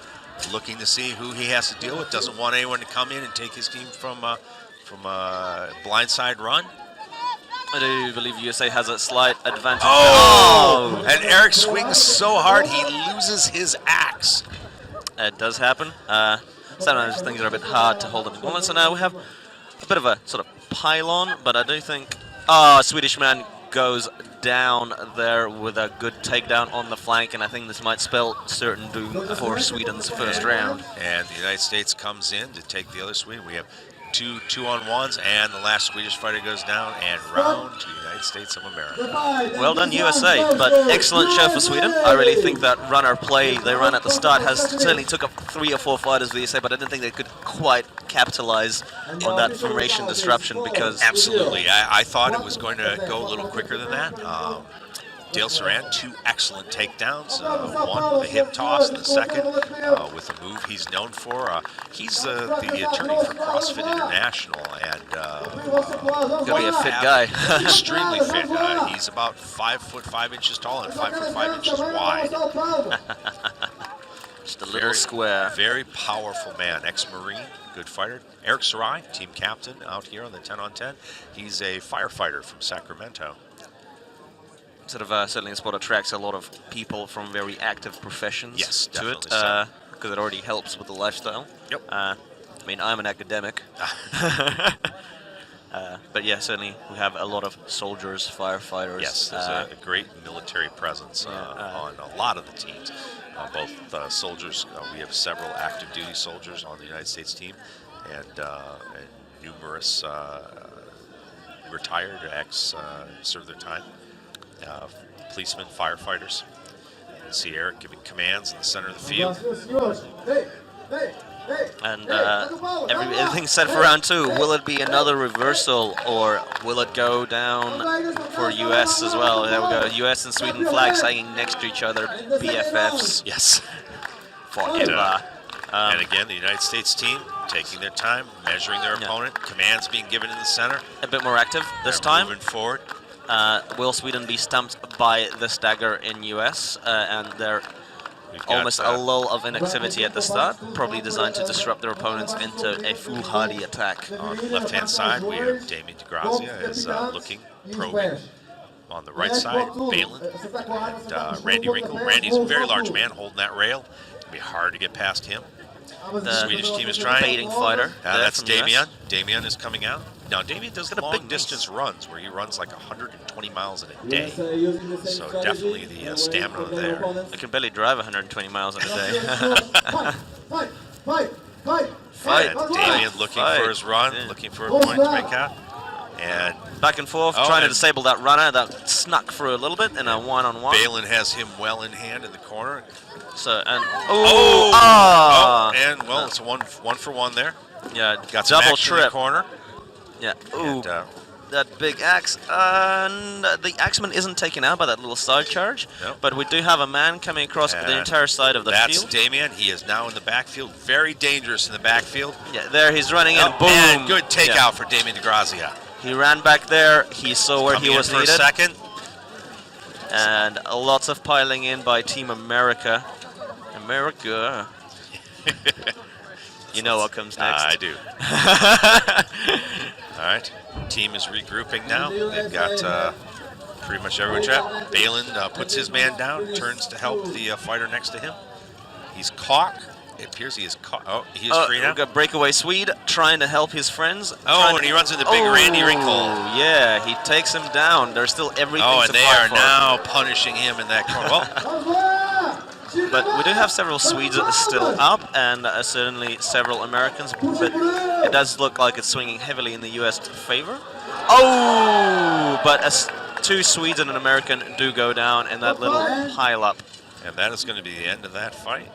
looking to see who he has to deal with. Doesn't want anyone to come in and take his team from a blindside run. I do believe USA has a slight advantage. Oh! And Eric swings so hard he loses his axe. It does happen. Sometimes things are a bit hard to hold up. So now we have a bit of a sort of pylon, but I do think... Swedish man goes down there with a good takedown on the flank, and I think this might spell certain doom for Sweden's first round. And the United States comes in to take the other Sweden. We have two 2-on-1s, and the last Swedish fighter goes down, and round to the United States of America. Well done, USA, but excellent show for Sweden. I really think that runner play they ran at the start has certainly took up 3 or 4 fighters for USA, but I didn't think they could quite capitalize on that formation disruption because... Absolutely. I thought it was going to go a little quicker than that. Dale Saran, 2 excellent takedowns, one with a hip toss, and the second with a move he's known for. He's the attorney for CrossFit International, and Gonna be a fit guy. extremely fit. He's about 5 foot 5 inches tall and 5 foot 5 inches wide. Just a little square. Very powerful man, ex-Marine, good fighter. Eric Sarai, team captain out here on the 10-on-10. He's a firefighter from Sacramento. Sort of certainly a sport attracts a lot of people from very active professions Yes, to it, definitely so. because it already helps with the lifestyle. Yep. I mean, I'm an academic. But yeah, certainly we have a lot of soldiers, firefighters. Yes, there's a great military presence on a lot of the teams. Both soldiers, we have several active duty soldiers on the United States team, and numerous retired serve their time. Policemen, firefighters. You can see Eric giving commands in the center of the field. And everything's set for round 2. Will it be another reversal, or will it go down for US as well? There we go. US and Sweden flags hanging next to each other. BFFs Yes. forever. And again, the United States team taking their time, measuring their opponent. Commands being given in the center. A bit more active this They're time. moving forward. Will Sweden be stumped by the stagger in US? And they're We've got, almost a lull of inactivity at the start, probably designed to disrupt their opponents into a foolhardy attack. On the left-hand side, we have Damien DeGrazia is looking, probing. On the right side, Balin and Randy Wrinkle. Randy's a very large man holding that rail. It'll be hard to get past him. The Swedish team is trying. Baiting fighter. That's from US. Damien. Damien is coming out. Now, Damien does Got a big long-distance runs where he runs like 120 miles in a day. So definitely the stamina there. I can barely drive 120 miles in a day. And Damien looking Fight. for his run, Yeah. looking for a point to make out. And Back and forth, Oh, trying to and- disable that runner that snuck through a little bit in a one-on-one. Balin has him well in hand in the corner. So, and And well, it's a one for one there. yeah, Got some double action in the trip. corner. Yeah, ooh, And, that big axe. And the axeman isn't taken out by that little side charge, Nope. but we do have a man coming across the And entire side of the that's field. Damien. He is now in the backfield. Very dangerous in the backfield. Yeah, there he's running in. Boom. And good takeout Yeah. for Damien DeGrazia. He ran back there. He saw where Coming he in was for a needed. second. And lots of piling in by Team America. America. You know what comes next. I do. All right. Team is regrouping now. They've got pretty much everyone trapped. Balin puts his man down, turns to help the fighter next to him. He's caught. It appears he is caught. Oh, he is free now. We've got breakaway Swede trying to help his friends. Oh, and he runs into big Randy Wrinkle. Oh, yeah, he takes him down. There's still everything Oh, to and they fight are for. now punishing him in that corner. Well, But we do have several Swedes still up, and certainly several Americans. But it does look like it's swinging heavily in the U.S. favor. Oh, but two Swedes and an American do go down in that little pile-up. and that is going to be the end of that fight.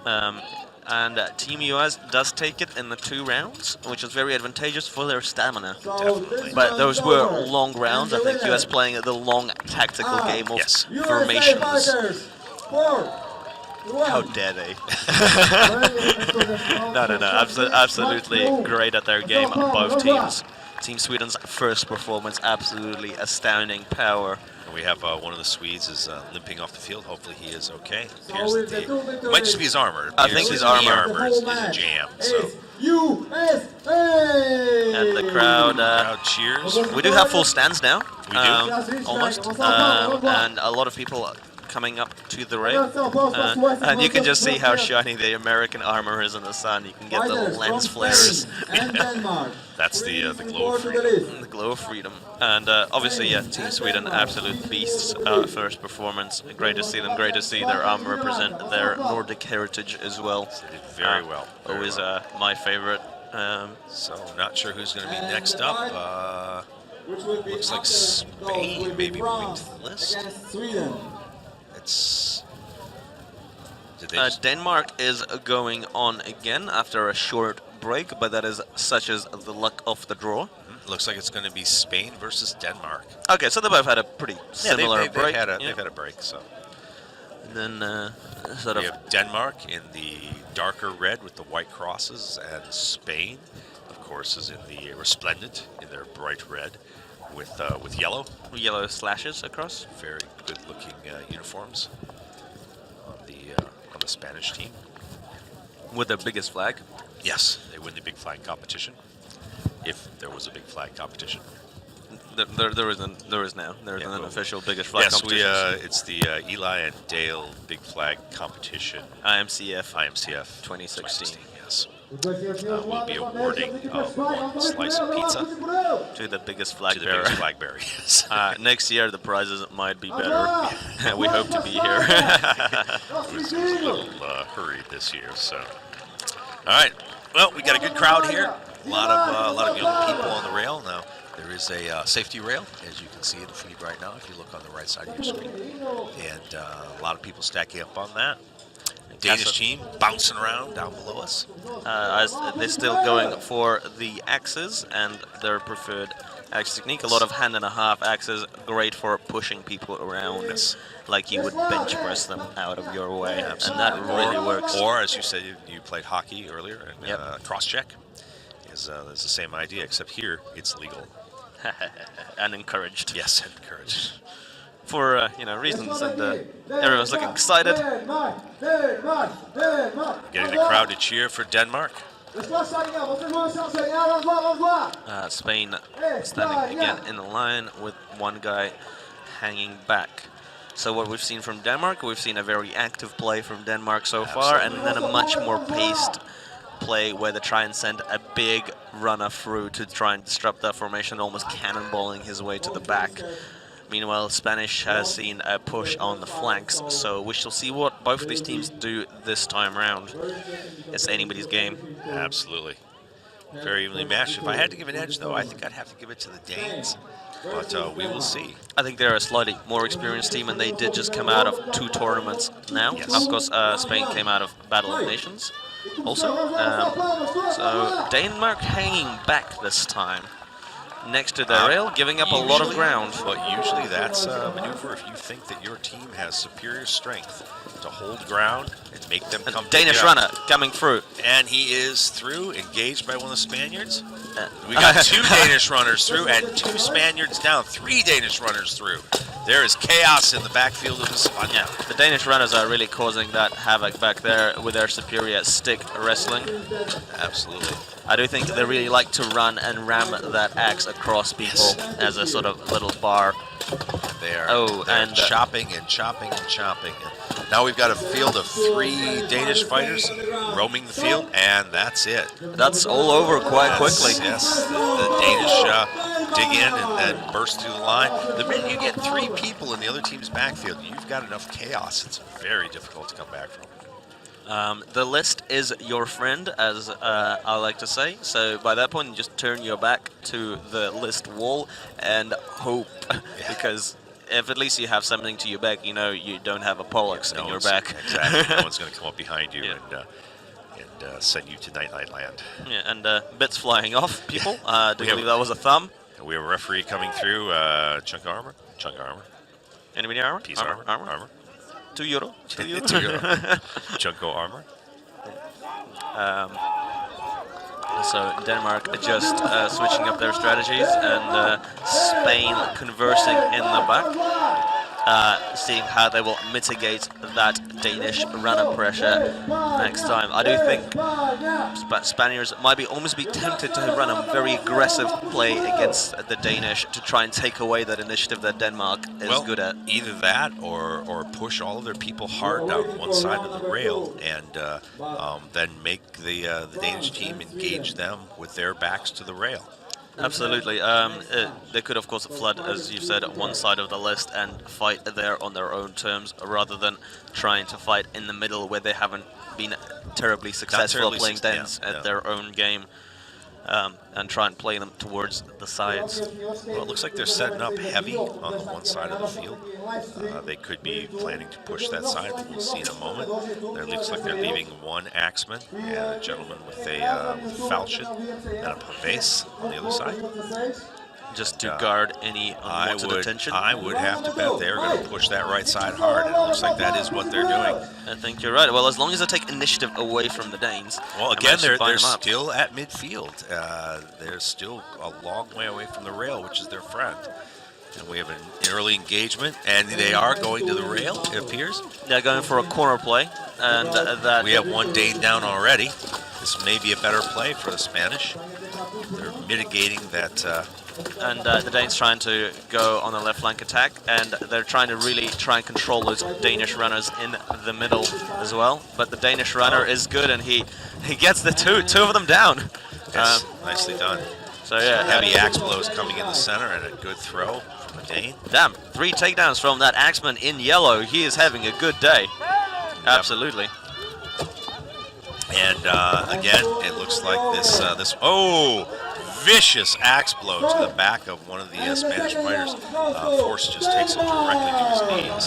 And Team US does take it in the 2 rounds, which is very advantageous for their stamina. Definitely. But those were long rounds. I think US playing the long tactical game of Yes. formations. How dare they? No. Absolutely great at their game, both teams. Team Sweden's first performance, absolutely astounding power. We have one of the Swedes is limping off the field. Hopefully he is okay. So Appears with that the two it victories, might just be his armor. It I think appears his the armor. is a jam. So It's USA! And the crowd. crowd cheers. We do have full stands now. We do. Almost. And a lot of people coming up to the rail. And you can just see how shiny the American armor is in the sun. You can get the Fighters lens from flares. Spain and Denmark. That's the Please glow of report to the freedom. list. The glow of freedom. And obviously, yeah, Team Sweden, absolute beasts. First performance. Great to see them. Great to see their armor represent their Nordic heritage as well. They did very well. Very Always well. my favorite. So not sure who's going to be next up. Which will be Looks like after Spain those will may be be moving France to the list. against Sweden. It's. Did they just, Denmark is going on again after a short break, but that is such as the luck of the draw. looks like it's going to be Spain versus Denmark. Okay, so they both had a pretty similar they've break. had a, yeah. they've had a break. So And then sort we of have Denmark in the darker red with the white crosses, and Spain, of course, is in the resplendent in their bright red with yellow. yellow slashes across. Very good-looking uniforms on the Spanish team. With their biggest flag. Yes, they win the big flag competition. If there was a big flag competition. There isn't. There is now. There isn't Yeah, an well, official biggest flag Yes, competition. it's the Eli and Dale big flag competition. IMCF IMCF 2016. Yes. We'll be awarding one slice of pizza To the biggest flag to the bearer. biggest flag bearer. Yes. Next year the prizes might be better. We hope to be here. It was a little hurried this year. So, all right. Well, we got a good crowd here. A lot of young people on the rail now. There is a safety rail, as you can see in the feed right now, if you look on the right side of your screen. And a lot of people stacking up on that. Danish team bouncing around down below us. As they're still going for the axes and their preferred axe technique. A lot of hand and a half axes, great for pushing people around, Yes. like you would bench press them out of your way, and that really works. Or, as you said, you played hockey earlier, and Yep. cross check is the same idea, except here it's legal. And encouraged. Yes, encouraged. For reasons, and everyone's looking excited. Getting the crowd to cheer for Denmark. Spain standing again in the line with one guy hanging back. So what we've seen from Denmark, we've seen a very active play from Denmark so far, and then a much more paced play where they try and send a big runner through to try and disrupt that formation, almost cannonballing his way to the back. Meanwhile, Spanish has seen a push on the flanks, so we shall see what both of these teams do this time around. It's anybody's game. Absolutely. Very evenly matched. If I had to give an edge, though, I think I'd have to give it to the Danes. But we will see. I think they're a slightly more experienced team, and they did just come out of 2 tournaments now. Yes. Of course, Spain came out of Battle of Nations also. So Denmark hanging back this time. Next to the rail, giving up a lot of ground. But usually that's a maneuver if you think that your team has superior strength to hold ground and make them come. Danish pick it up. runner coming through. And he is through, engaged by one of the Spaniards. We got 2 Danish runners through and 2 Spaniards down. 3 Danish runners through. There is chaos in the backfield of the Spaniard. Yeah, the Danish runners are really causing that havoc back there with their superior stick wrestling. Absolutely. I do think they really like to run and ram that axe across people as a sort of little bar. They are and chopping and chopping and chopping. And now we've got a field of 3 Danish fighters roaming the field, and that's it. That's all over quite quickly. Yes, the Danish dig in and then burst through the line. The minute you get 3 people in the other team's backfield, you've got enough chaos. It's very difficult to come back from. The list is your friend, as I like to say. So by that point, you just turn your back to the list wall and hope, because if at least you have something to your back, you know you don't have a Pollux in your back. Exactly. No one's going to come up behind you Yeah. and send you to Night Land. Yeah, and bits flying off people. Do We you have- believe that was a thumb? We have a referee coming through. Chunk of armor. Chunk of armor. Enemy armor? Piece of armor. Armor. €2. €2. €2. Chunko armor. So Denmark just switching up their strategies, and Spain conversing in the back, seeing how they will mitigate that Danish runner pressure next time. I do think Spaniards might almost be tempted to run a very aggressive play against the Danish to try and take away that initiative that Denmark is good at. Either that or push all of their people hard down one side of the rail and then make the Danish team engage them with their backs to the rail. Absolutely. They could, of course, flood, as you said, one side of the list and fight there on their own terms, rather than trying to fight in the middle where they haven't been terribly successful at playing Danes at their own game, and try and play them towards the sides. Well, it looks like they're setting up heavy on the one side of the field. They could be planning to push that side. We'll see in a moment. It looks like they're leaving one axeman, a gentleman with a falchion and a pavese on the other side. Just to guard any unwanted attention. I would have to bet they're going to push that right side hard, and it looks like that is what they're doing. I think you're right. Well, as long as they take initiative away from the Danes. Well, again, they're still at midfield. They're still a long way away from the rail, which is their friend. And we have an early engagement, and they are going to the rail, it appears. They're going for a corner play, and that... We have one Dane down already. This may be a better play for the Spanish. They're mitigating that... and the Danes trying to go on the left flank attack, and they're trying to really try and control those Danish runners in the middle as well. But the Danish runner is good, and he gets the two of them down. Yes, nicely done. So yeah, heavy axe blows coming in the center, and a good throw from the Dane. Damn, 3 takedowns from that axeman in yellow. He is having a good day. Absolutely. And again, it looks like this vicious axe blow to the back of one of the Spanish fighters. Force just takes him directly to his knees.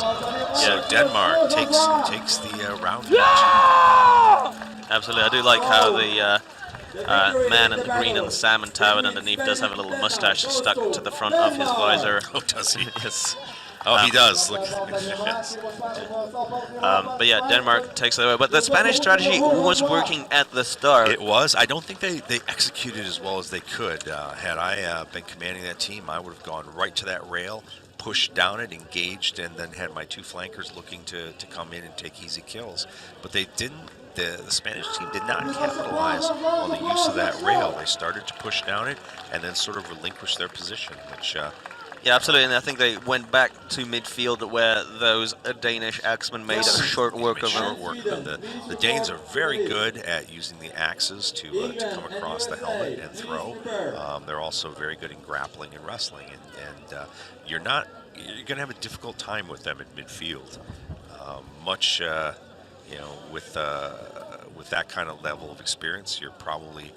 So Denmark takes the round. Absolutely, I do like how the man in the green and the salmon tabard underneath does have a little mustache stuck to the front of his visor. Oh, does he? Yes. Oh, he does. Look. Yes. But yeah, Denmark takes it away. But the Spanish strategy was working at the start. It was. I don't think they executed as well as they could. Had I been commanding that team, I would have gone right to that rail, pushed down it, engaged, and then had my 2 flankers looking to come in and take easy kills. But they didn't. The Spanish team did not capitalize on the use of that rail. They started to push down it and then sort of relinquish their position, which... yeah, absolutely, and I think they went back to midfield where those Danish axemen made short work of them. The Danes are very good at using the axes to come across the helmet and throw. They're also very good in grappling and wrestling, and you're going to have a difficult time with them at midfield. With that kind of level of experience, you're probably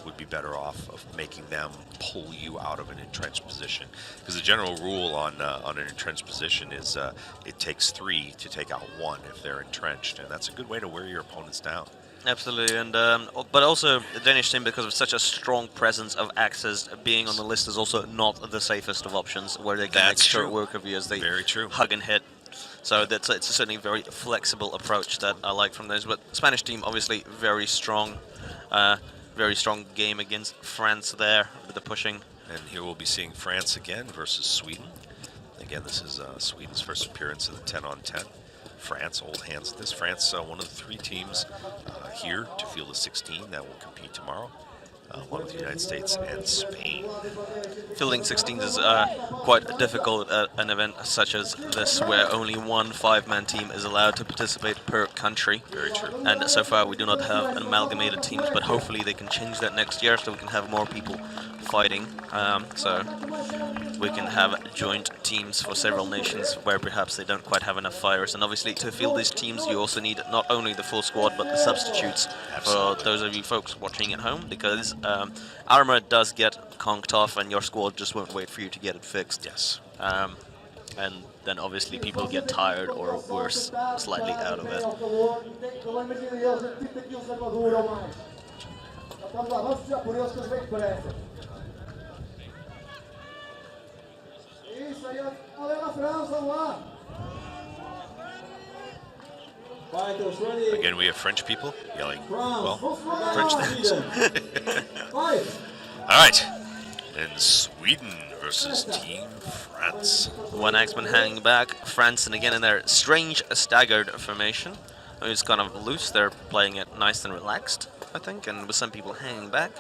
would be better off of making them pull you out of an entrenched position. Because the general rule on an entrenched position is it takes 3 to take out 1 if they're entrenched, and that's a good way to wear your opponents down. Absolutely, and but also the Danish team, because of such a strong presence of axes, being on the list is also not the safest of options, where they can make short work of you as they hug and hit. So it's certainly a very flexible approach that I like from those. But Spanish team, obviously, very strong game against France there with the pushing. And here we'll be seeing France again versus Sweden. Again, this is Sweden's first appearance in the 10-on-10. France, old hands at this. France, one of the 3 teams here to field the 16 that will compete tomorrow. One with the United States and Spain. Fielding 16s is quite difficult at an event such as this, where only one 5-man team is allowed to participate per country. Very true. And so far we do not have amalgamated teams, but hopefully they can change that next year so we can have more people fighting. So we can have joint teams for several nations where perhaps they don't quite have enough fighters. And obviously to field these teams you also need not only the full squad but the substitutes. Absolutely. For those of you folks watching at home, because armor does get conked off and your squad just won't wait for you to get it fixed. Yes. And then obviously people get tired or worse, slightly out of it. Fighters ready. Again, we have French people yelling, Round. well, French things. Fight. All right. And Sweden versus Team France. One X-Men hanging back. France, and again in their strange staggered formation. It's kind of loose. They're playing it nice and relaxed, I think, and with some people hanging back.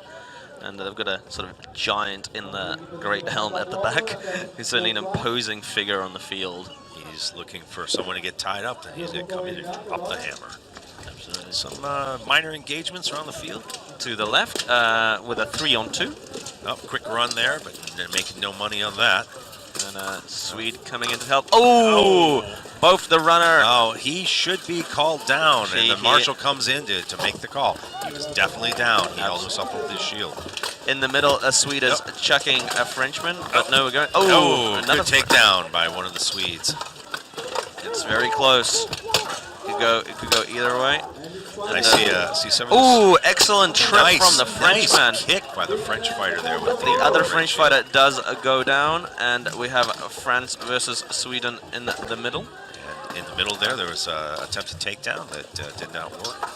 And they've got a sort of giant in the great helm at the back. He's certainly an imposing figure on the field. He's looking for someone to get tied up, and he's going to come in and drop the hammer. Absolutely. Some minor engagements around the field. To the left with a 3-on-2. Oh, quick run there, but making no money on that. And Swede coming in to help. Oh! Both the runner. Oh, he should be called down, and the He- marshal comes in to make the call. He was definitely down. He held himself with his shield. In the middle, Swede is chucking a Frenchman, but no, we're going. Oh, Oh, good another takedown by one of the Swedes. It's very close. It could go either way. And I see some of this Ooh, excellent trip nice, from the Frenchman. nice kick by the French fighter there. With The other French fighter does go down, and we have France versus Sweden in the middle. And in the middle there was an attempted takedown that did not work.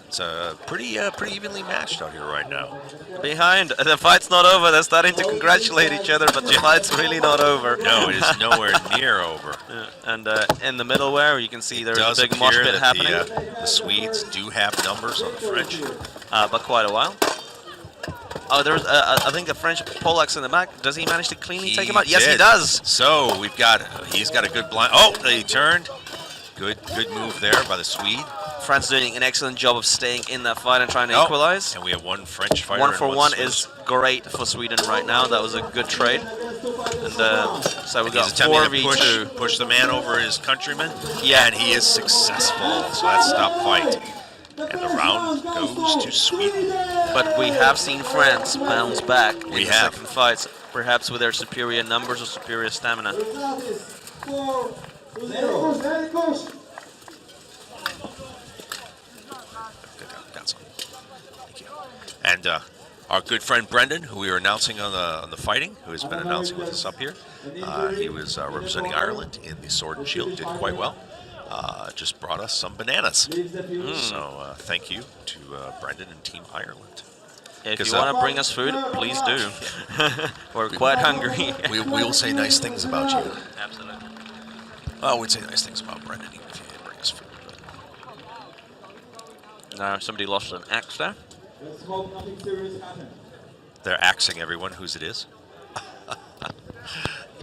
It's pretty evenly matched out here right now. Behind, the fight's not over. They're starting to congratulate each other, but the fight's really not over. No, it is nowhere near over. Yeah, and in the middle where you can see there's It does a big mosh appear pit that happening, the Swedes do have numbers on the French. but quite a while. Oh, there's I think the French Polacks in the back. Does he manage to cleanly take him out? Yes, he did. does. So he's got a good blind. Oh, he turned. Good move there by the Swede. France doing an excellent job of staying in that fight and trying to Oh, equalize. And we have one French fighter. 1 for and 1 Swiss. is great for Sweden right now. That was a good trade. And so we And got he's attempting 4v2. to push the man over his countryman. Yeah. And he is successful. So that's stop fight. And the round goes to Sweden. But we have seen France bounce back in We the have. second fights, perhaps with their superior numbers or superior stamina. Result is 4-0. Got some. Thank you. And our good friend Brendan, who we were announcing on the fighting, who has been announcing with us up here, he was representing Ireland in the Sword and Shield, did quite well. Just brought us some bananas. So thank you to Brendan and Team Ireland. If 'Cause, you want to bring us food, please do. We're quite hungry. We will say nice things about you. Absolutely. Well, we'd say nice things about Brendan even if you didn't bring us food. Now somebody lost an axe there. Let's hope nothing serious happens. They're axing everyone whose it is.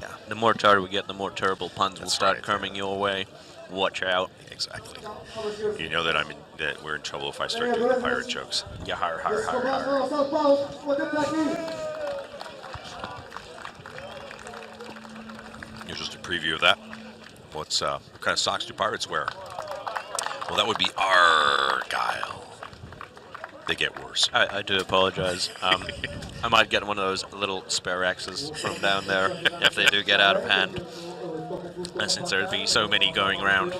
Yeah. The more tired we get, the more terrible puns will That's start right. coming your way. Watch out. Exactly. You know that that we're in trouble if I start doing the pirate jokes. Yeah, har, har, har, har. Here's just a preview of that. What kind of socks do pirates wear? Well, that would be Argyle. They get worse. I do apologize. I might get one of those little spare axes from down there if they do get out of hand. Since there'd be so many going around.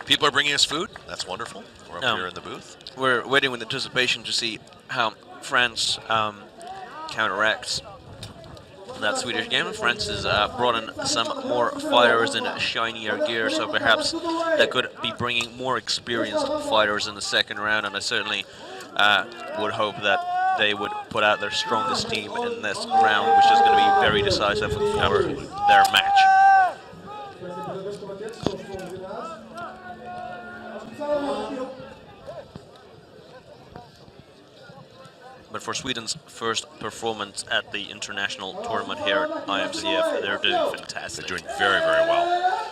People are bringing us food. That's wonderful. We're up here in the booth. We're waiting with anticipation to see how France counteracts that Swedish game. France has brought in some more fighters in shinier gear, so perhaps they could be bringing more experienced fighters in the second round, and I certainly would hope that they would put out their strongest team in this round, which is going to be very decisive for their match. But for Sweden's first performance at the international tournament here at IMCF, they're doing fantastic. They're doing very, very well,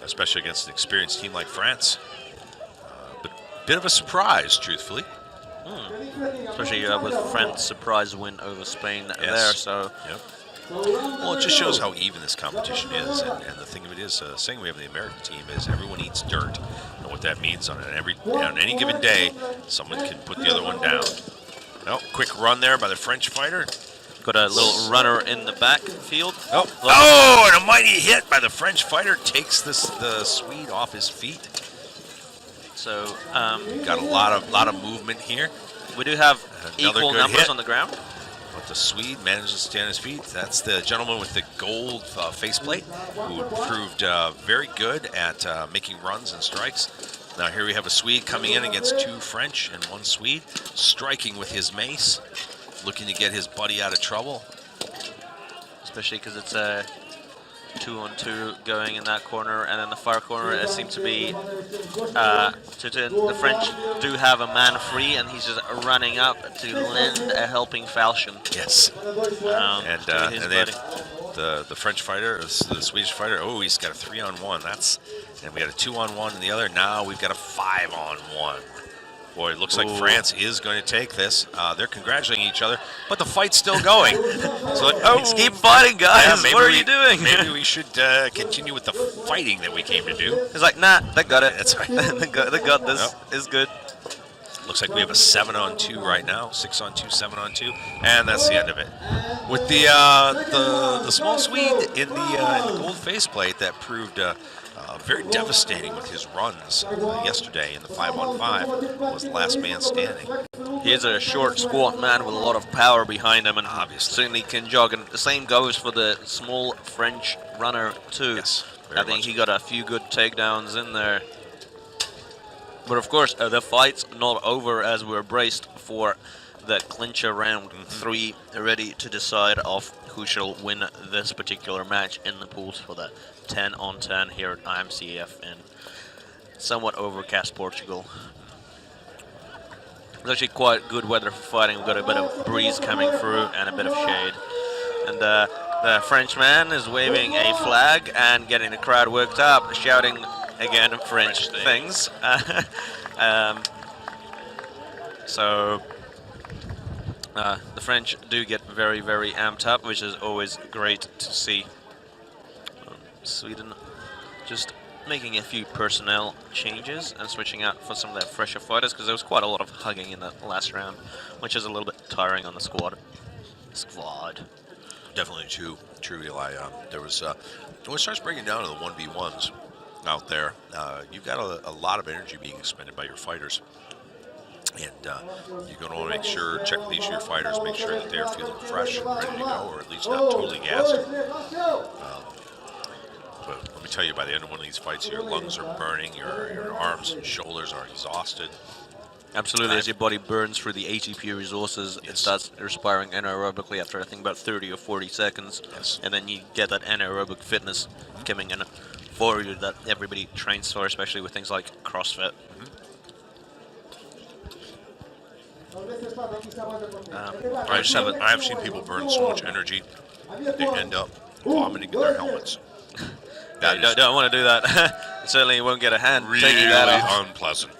especially against an experienced team like France. But a bit of a surprise, truthfully. Especially with France's surprise win over Spain there. So, Yep. Well, it just shows how even this competition is, and the thing of it is, saying we have the American team is everyone eats dirt, and what that means on any given day, someone can put the other one down. Oh, quick run there by the French fighter. got a little runner in the backfield. Oh, and a mighty hit by the French fighter takes the Swede off his feet. So Got a lot of movement here. we do have Another equal good numbers hit. on the ground. But the Swede manages to stay on his feet. That's the gentleman with the gold faceplate who proved very good at making runs and strikes. Now here we have a Swede coming in against 2 French and 1 Swede, striking with his mace, looking to get his buddy out of trouble. Especially because it's a 2-on-2 going in that corner, and in the far corner it seems to be the French do have a man free, and he's just running up to lend a helping falchion. Yes. And And they have the French fighter, the Swedish fighter. Oh, he's got a 3-on-1. And we got a 2-on-1 in the other. Now we've got a 5-on-1. Boy, it looks like France is going to take this. They're congratulating each other, but the fight's still going. So like, Let's keep fighting, guys. maybe What are you doing? Maybe we should continue with the fighting that we came to do. He's like, nah, they got it. That's right. they got this. Yep. It's good. Looks like we have a 7-on-2 right now, 6-on-2, 7-on-2, and that's the end of it. With the small Swede in the gold faceplate that proved very devastating with his runs yesterday in the 5-on-5, was the last man standing. He's a short, squat man with a lot of power behind him, and Obviously. certainly can jog. And the same goes for the small French runner too. Yes, very I think much. he got a few good takedowns in there. But of course, the fight's not over, as we're braced for the clincher round 3, ready to decide of who shall win this particular match in the pools for the 10-on-10 here at IMCF in somewhat overcast Portugal. It's actually quite good weather for fighting. We've got a bit of breeze coming through and a bit of shade. And the Frenchman is waving a flag and getting the crowd worked up, shouting again French things. So the French do get very, very amped up, which is always great to see. Sweden just making a few personnel changes and switching out for some of their fresher fighters, because there was quite a lot of hugging in the last round, which is a little bit tiring on the squad. Definitely true, Eli. There was when it starts breaking down to the 1v1s out there, you've got a lot of energy being expended by your fighters. And you're going to want to make sure, check with each of your fighters, make sure that they're feeling fresh and ready to go, or at least not totally gassed. But let me tell you, by the end of one of these fights, your lungs are burning, your arms and shoulders are exhausted. Absolutely, as your body burns through the ATP resources, it Yes. starts respiring anaerobically after I think about 30 or 40 seconds. Yes. And then you get that anaerobic fitness coming in for you that everybody trains for, especially with things like CrossFit. I've seen people burn so much energy that they end up vomiting in their helmets. That is Don't want to do that. Certainly won't get a hand really taking that off. unpleasant.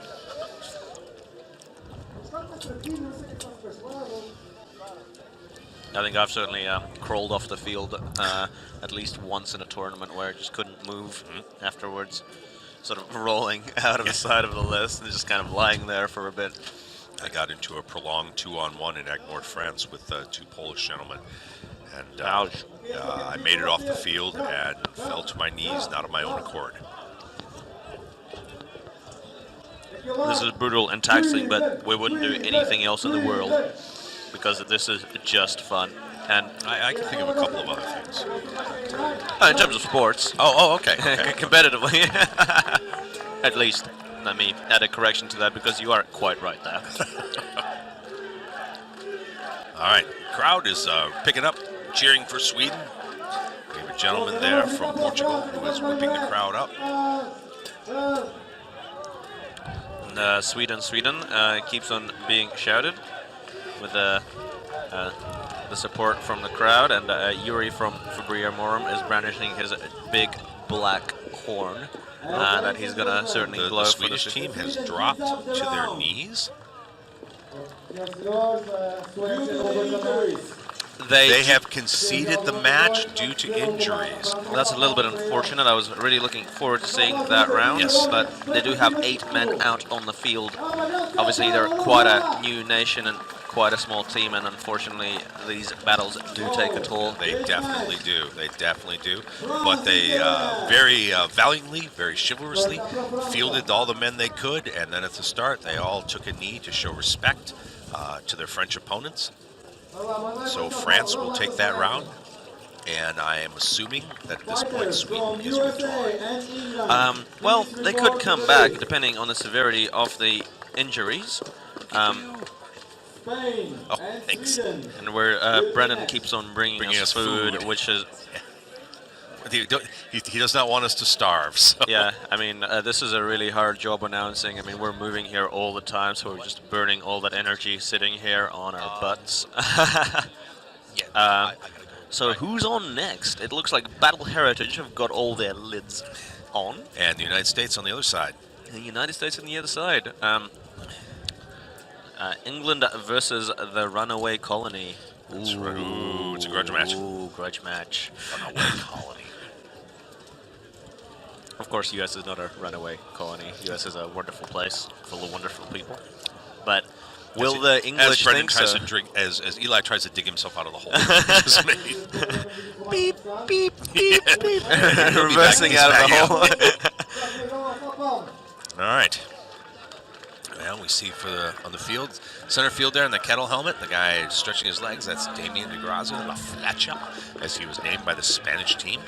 I think I've certainly crawled off the field at least once in a tournament where I just couldn't move afterwards, sort of rolling out of the side of the list and just kind of lying there for a bit. I got into a prolonged 2-on-1 in Egmont, France with 2 Polish gentlemen. And Ouch. I made it off the field and fell to my knees, not of my own accord. This is brutal and taxing, but we wouldn't do anything else in the world because this is just fun. And I can think of a couple of other things. in terms of sports, Okay. competitively, at least, let me add a correction to that because you are quite right there. All right, crowd is picking up, cheering for Sweden. We have a gentleman there from Portugal who is whipping the crowd up. And, Sweden keeps on being shouted with the support from the crowd, and Yuri from Fabria Morum is brandishing his big black horn that he's gonna certainly blow The for the Swedish team has dropped to their knees. They have conceded the match due to injuries. That's a little bit unfortunate. I was really looking forward to seeing that round. Yes. But they do have 8 men out on the field. Obviously, they're quite a new nation and quite a small team, and unfortunately, these battles do take a toll. They definitely do. They definitely do. But they very valiantly, very chivalrously fielded all the men they could, and then at the start, they all took a knee to show respect to their French opponents. So France will take that round, and I am assuming that at this point Sweden is withdrawing. Well, they could come back depending on the severity of the injuries. Spain Oh, and thanks. Sweden. And where Brendan keeps on bringing us food, which is, He does not want us to starve. So. yeah, I mean, this is a really hard job announcing. I mean, we're moving here all the time, so we're just burning all that energy sitting here on our butts. Yeah, Uh, I gotta go. So who's on next? It looks like Battle Heritage have got all their lids on. And the United States on the other side. The United States on the other side. England versus the Runaway Colony. That's right. Ooh, it's a grudge match. Ooh, grudge match. Runaway colony. Of course, U.S. is not a runaway colony. U.S. is a wonderful place full of wonderful people. But will the English as Brendan think tries so? to drink, as Eli tries to dig himself out of the hole he just made. Beep, beep, beep, beep. He'll be Reversing back- out of he's the back hole. All right. Well, we see on the field, center field there in the kettle helmet, the guy stretching his legs. That's Damian DeGrazia, La Flecha, as he was named by the Spanish team.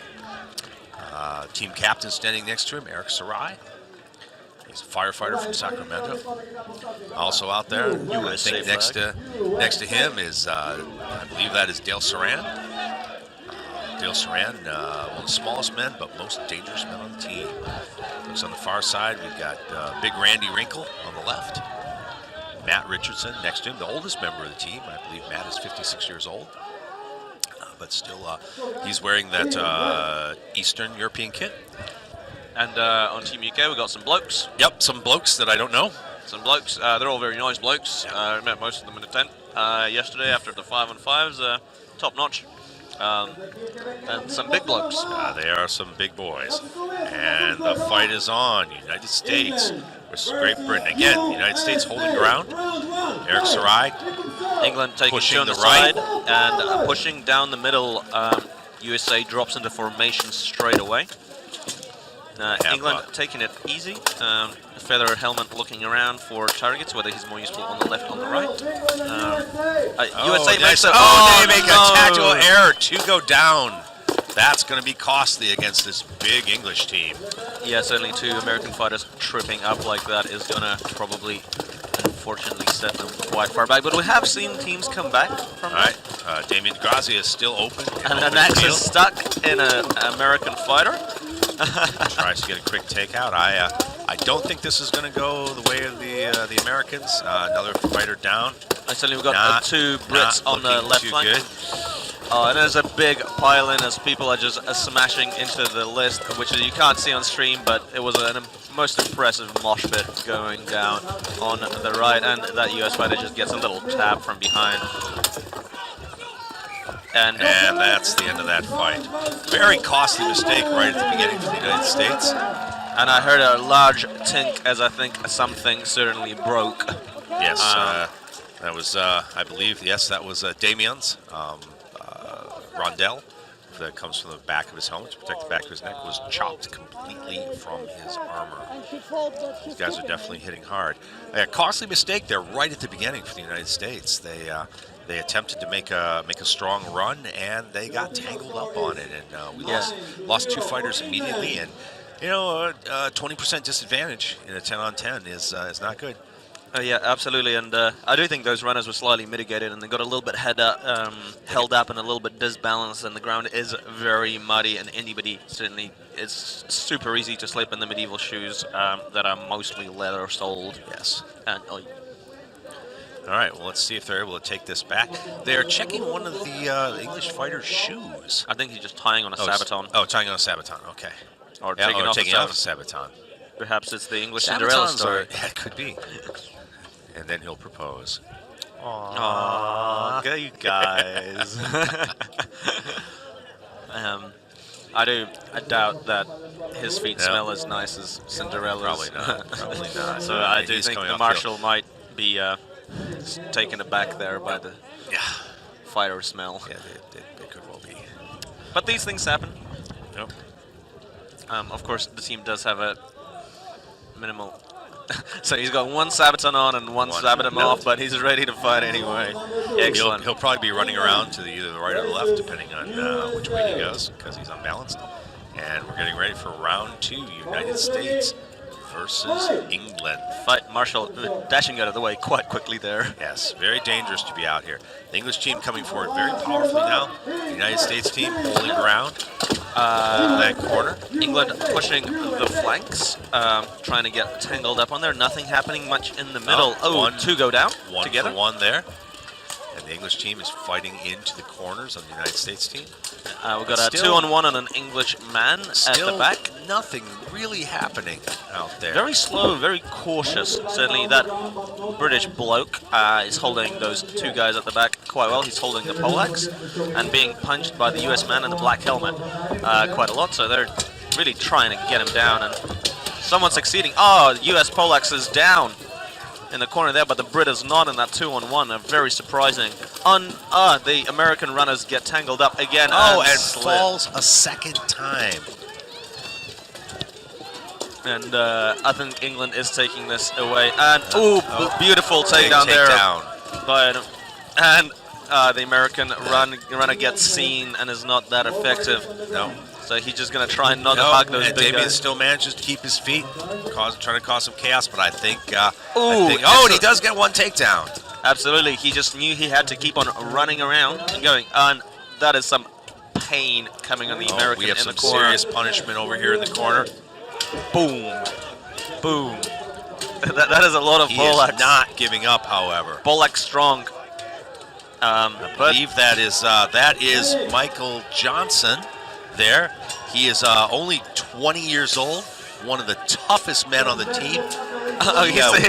Team captain standing next to him, Eric Sarai. He's a firefighter from Sacramento. Also out there, I USA think next to him is, I believe that is Dale Saran. Dale Saran, one of the smallest men, but most dangerous men on the team. Looks on the far side, we've got Big Randy Wrinkle on the left. Matt Richardson next to him, the oldest member of the team. I believe Matt is 56 years old. But still, he's wearing that Eastern European kit. And on Team UK, we got some blokes. Yep, some blokes that I don't know. Some blokes. They're all very nice blokes. I met most of them in the tent yesterday after the 5-on-5s. Top notch. And some big blokes. They are some big boys. And the fight is on. United States versus Great Britain. Again, the United States holding ground. Eric Sarai. England taking Pushing two on the the right. side and pushing down the middle. USA drops into formation straight away. England taking it easy. Feather Helmet looking around for targets, whether he's more useful on the left or on the right. USA makes it. they make no. a tactical error. 2 go down. That's going to be costly against this big English team. Yeah, certainly 2 American fighters tripping up like that is going to probably, unfortunately, set them quite far back. But we have seen teams come back from All right, Damian DeGrazia is still open. and an axe is stuck in an American fighter. Tries to get a quick takeout. I don't think this is going to go the way of the Americans. Another fighter down. I certainly we've got 2 Brits on the left flank. Good. And there's a big pile-in as people are just smashing into the list, which you can't see on stream, but it was a most impressive mosh pit going down on the right, and that US fighter just gets a little tap from behind. And that's the end of that fight. Very costly mistake right at the beginning for the United States. And I heard a large tink as I think something certainly broke. Yes, that was, I believe, that was Damian's rondelle that comes from the back of his helmet to protect the back of his neck was chopped completely from his armor. These guys are definitely hitting hard. A costly mistake there right at the beginning for the United States. They attempted to make a strong run and they got tangled up on it, and we lost 2 fighters immediately. And 20% disadvantage in a 10-on-10 is not good. Yeah, absolutely, and I do think those runners were slightly mitigated, and they got a little bit held up and a little bit disbalanced, and the ground is very muddy, and anybody certainly, it's super easy to slip in the medieval shoes that are mostly leather-soled. Yes. And, All right, well, let's see if they're able to take this back. They're checking one of the English fighter's shoes. I think he's just tying on a sabaton. Oh, tying on a sabaton, okay. Or Yeah, taking off a a sabaton. Perhaps it's the English Cinderella Sabatons story. yeah, it could be. And then he'll propose. Aww, you guys. I doubt that his feet smell as nice as Cinderella's. Probably not. Probably not. So I do He's think coming the uphill. marshal might be He's taken aback there by the Yeah. fire smell. Yeah, they could well be. But these things happen. Yep. Of course, the team does have a minimal. So he's got one Sabaton on and one Sabaton off, but he's ready to fight anyway. Excellent. He'll probably be running around to either the right or the left, depending on which way he goes, because he's unbalanced. And we're getting ready for round 2, United States versus England. Fight Marshall dashing out of the way quite quickly there. Yes, very dangerous to be out here. The English team coming forward very powerfully now. The United States team holding ground in that corner. England pushing the flanks, trying to get tangled up on there. Nothing happening much in the middle. Two go down One together. for one there. And the English team is fighting into the corners of the United States team. We've got a 2-on-1 on an English man at the back. Nothing really happening out there. Very slow, very cautious. Certainly that British bloke is holding those two guys at the back quite well. He's holding the poleaxe and being punched by the US man in the black helmet quite a lot. So they're really trying to get him down, and someone's succeeding. Oh, the US poleaxe is down in the corner there, but the Brit is not in that 2-on-1. Very surprising. The American runners get tangled up again. And slip. falls a second time. And I think England is taking this away. And beautiful takedown Big there. takedown. And the American runner gets seen and is not that effective. No. So he's just going to try and not hug those and big Damien guys. still manages to keep his feet, trying to cause some chaos, but I think, Ooh, and he does get one takedown. Absolutely. He just knew he had to keep on running around and going. And that is some pain coming on the American We have in some the corner. serious punishment over here in the corner. Boom. Boom. that is a lot of He poleaxe. is not giving up, however. Poleaxe strong. I believe that is Michael Johnson there. He is only 20 years old, one of the toughest men on the team.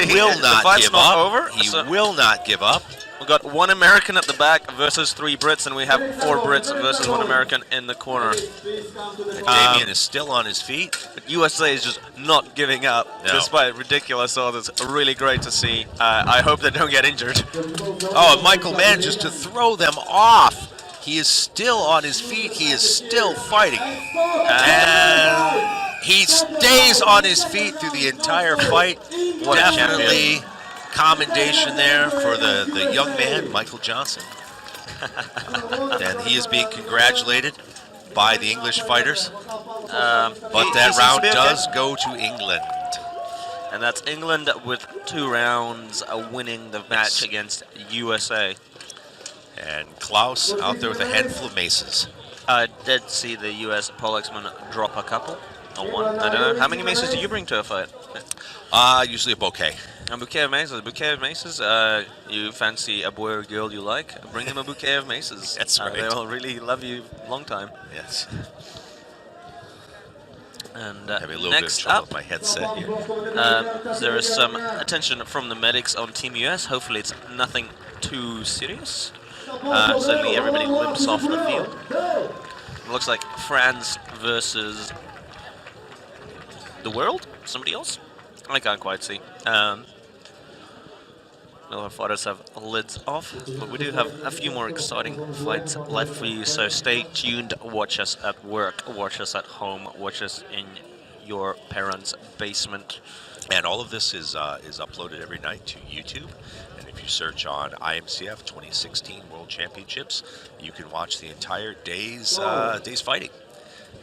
He will not give up. Over? He will not give up. We've got one American at the back versus 3 Brits, and we have 4 Brits versus 1 American in the corner. And Damien is still on his feet. But USA is just not giving up, No. despite ridiculous odds. It's really great to see. I hope they don't get injured. Oh, and Michael manages to throw them off. He is still on his feet. He is still fighting. And he stays on his feet through the entire fight. What a Definitely commendation there for the young man, Michael Johnson. And he is being congratulated by the English fighters. But that round does go to England. And that's England with 2 rounds winning the match against USA. And Klaus out there with a handful of maces. I did see the US poleaxeman drop a couple. Or one. I don't know. How many maces do you bring to a fight? Usually a bouquet. A bouquet of maces. A bouquet of maces. You fancy a boy or girl you like? Bring him a bouquet of maces. That's right. They'll really love you long time. Yes. And Having a little next bit of trouble up, with my headset here. there is some attention from the medics on Team US. Hopefully, it's nothing too serious. Certainly, everybody limps off the field. It looks like France versus the world. Somebody else? I can't quite see. All our fighters have lids off, but we do have a few more exciting fights left for you, so stay tuned. Watch us at work, watch us at home, watch us in your parents' basement. And all of this is uploaded every night to YouTube. And if you search on IMCF 2016 World Championships, you can watch the entire day's fighting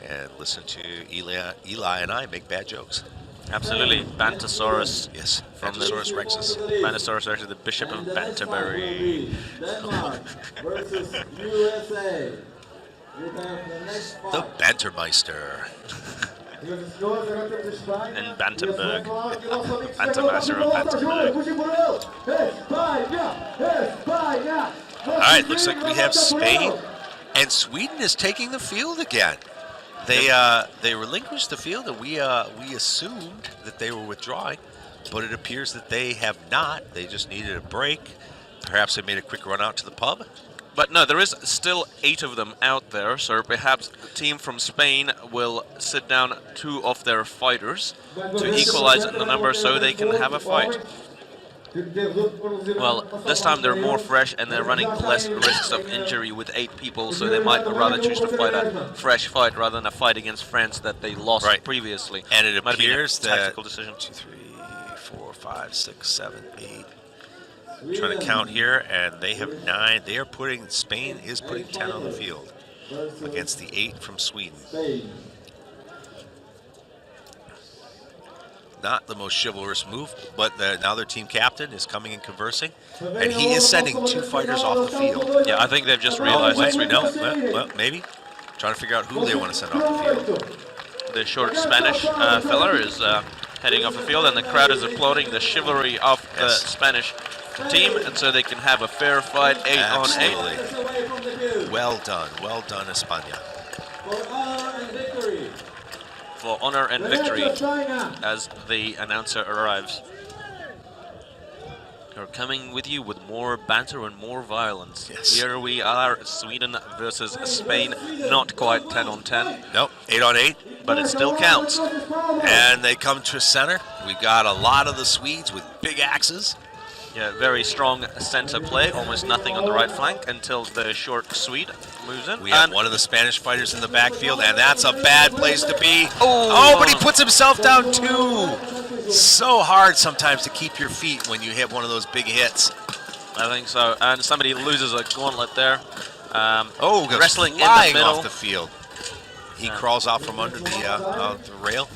and listen to Eli and I make bad jokes. Absolutely. Bantosaurus. Yes, From the- Bantosaurus Rexus. Bantosaurus actually the Bishop of Banterbury. Denmark versus USA. Prepare for the next The fight. Bantermeister. In Banterberg. Bantermaster of Banterberg. All right, looks like we have Spain, and Sweden is taking the field again. They relinquished the field, and we assumed that they were withdrawing, but it appears that they have not. They just needed a break. Perhaps they made a quick run out to the pub. But no, there is still 8 of them out there, so perhaps the team from Spain will sit down 2 of their fighters to equalize the number so they can have a fight. Well, this time they're more fresh and they're running less risks of injury with 8 people, so they might rather choose to fight a fresh fight rather than a fight against friends that they lost Right. previously. And it Might have been a appears that tactical decision. 2, 3, 4, 5, 6, 7, 8. Trying to count here, and they have 9. They are putting Spain is putting 10 on the field against the 8 from Sweden. Not the most chivalrous move, but now their team captain is coming and conversing, and he is sending 2 fighters off the field. Yeah, I think they've just realized Wait, it's no, well, maybe trying to figure out who they want to send off the field. the short Spanish fella is heading off the field, and the crowd is applauding the chivalry of the Yes. Spanish team, and so they can have a fair fight, 8 on 8. Absolutely. Well done, España. For honor and victory, as the announcer arrives. We're coming with you with more banter and more violence. Yes. Here we are, Sweden versus Spain. Not quite 10 on 10, Nope, 8 on 8. but it still counts. And they come to center. We've got a lot of the Swedes with big axes. Yeah, very strong center play, almost nothing on the right flank until the short Swede moves in. We have And one of the Spanish fighters in the backfield, and that's a bad place to be. Oh. But he puts himself down too. So hard sometimes to keep your feet when you hit one of those big hits. I think so. And somebody loses a gauntlet there. Goes Wrestling in the flying middle. off the field. He crawls out from under the rail.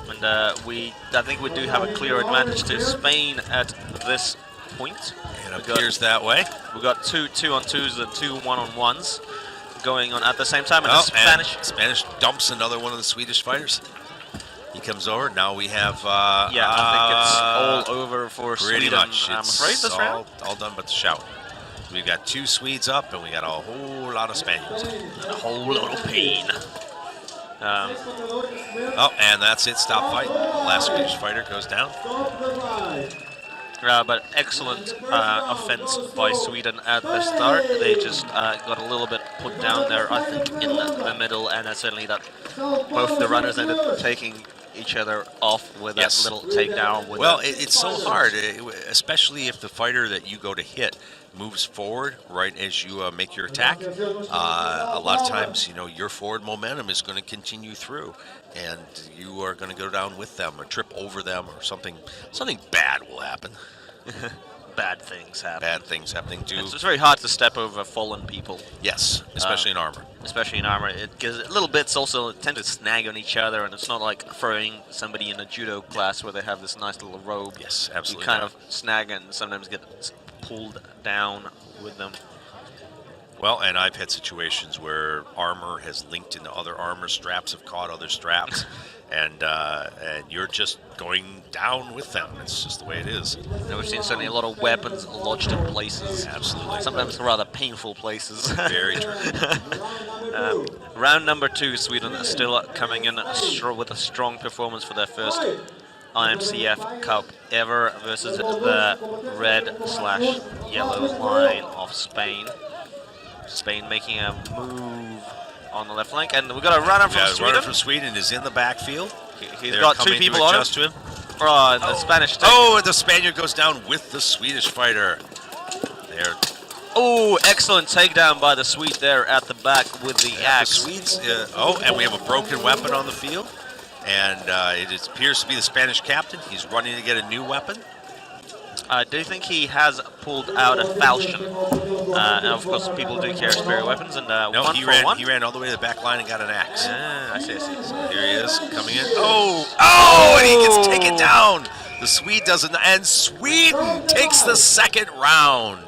And I think we do have a clear advantage to Spain at this point. It appears that way. We got 2 2-on-2s and 2 1-on-1s going on at the same time. And the Spanish. And Spanish dumps another one of the Swedish fighters. He comes over. Now we have. I think it's all over for Pretty Sweden. much. I'm It's afraid this round. all done but the shout. We've got 2 Swedes up, and we got a whole lot of Spaniards. A whole lot of pain. And that's it. Stop fight. Last Swedish fighter goes down. But excellent offense by Sweden at the start. They just got a little bit put down there, I think, in the middle, and certainly that both the runners ended up taking each other off with Yes. that little takedown. It's so hard, especially if the fighter that you go to hit moves forward right as you make your attack. A lot of times, your forward momentum is going to continue through, and you are going to go down with them or trip over them, or something bad will happen. Bad things happen. Bad things happening too. It's very hard to step over fallen people, Yes, especially in armor. especially in armor. It gives little bits also tend to snag on each other, and it's not like throwing somebody in a judo class where they have this nice little robe. Yes, You absolutely. kind not. of snag and sometimes get pulled down with them. Well, and I've had situations where armor has linked into other armor, straps have caught other straps, and you're just going down with them. It's just the way it is. And we've seen certainly a lot of weapons lodged in places. Absolutely. Sometimes rather painful places. Very true. Round number 2, Sweden is still coming in with a strong performance for their first IMCF Cup ever versus the red/yellow line of Spain. Spain making a move on the left flank, and we've got a runner from The Sweden. runner from Sweden is in the backfield. He's They're got 2 coming people to on him. adjust to him. Oh, and the Spanish. The Spaniard goes down with the Swedish fighter. There. Oh, excellent takedown by the Swede there at the back with the The axe. Swedes. And we have a broken weapon on the field. And it appears to be the Spanish captain. He's running to get a new weapon. I do think he has pulled out a falchion. And of course, people do carry spare weapons. And No, 1 he for ran. 1. He ran all the way to the back line and got an axe. I see. Here he is coming in. And he gets taken down. The Swede doesn't, and Sweden takes the second round.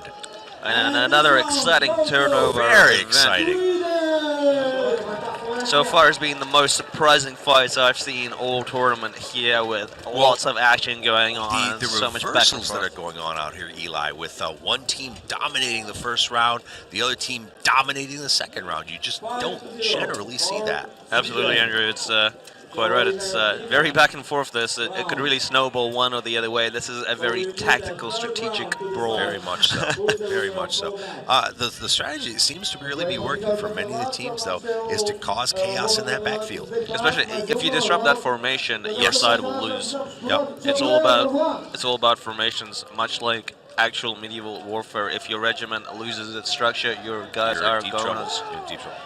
And another exciting turnover. Very event. exciting. So far, it's been the most surprising fights I've seen all tournament here, with lots of action going on. The so much back and reversals that forth. are going on out here, Eli, with one team dominating the first round, the other team dominating the second round. You just don't generally see that. Absolutely, Andrew. It's quite right. It's very back and forth. This it could really snowball one or the other way. This is a very tactical, strategic brawl. Very much so. Very much so. The strategy seems to really be working for many of the teams, though, is to cause chaos in that backfield. Especially if you disrupt that formation, your side will lose. Yep. It's all about formations, much like actual medieval warfare. If your regiment loses its structure, your guys You're are in deep trouble. goners. You're in deep trouble.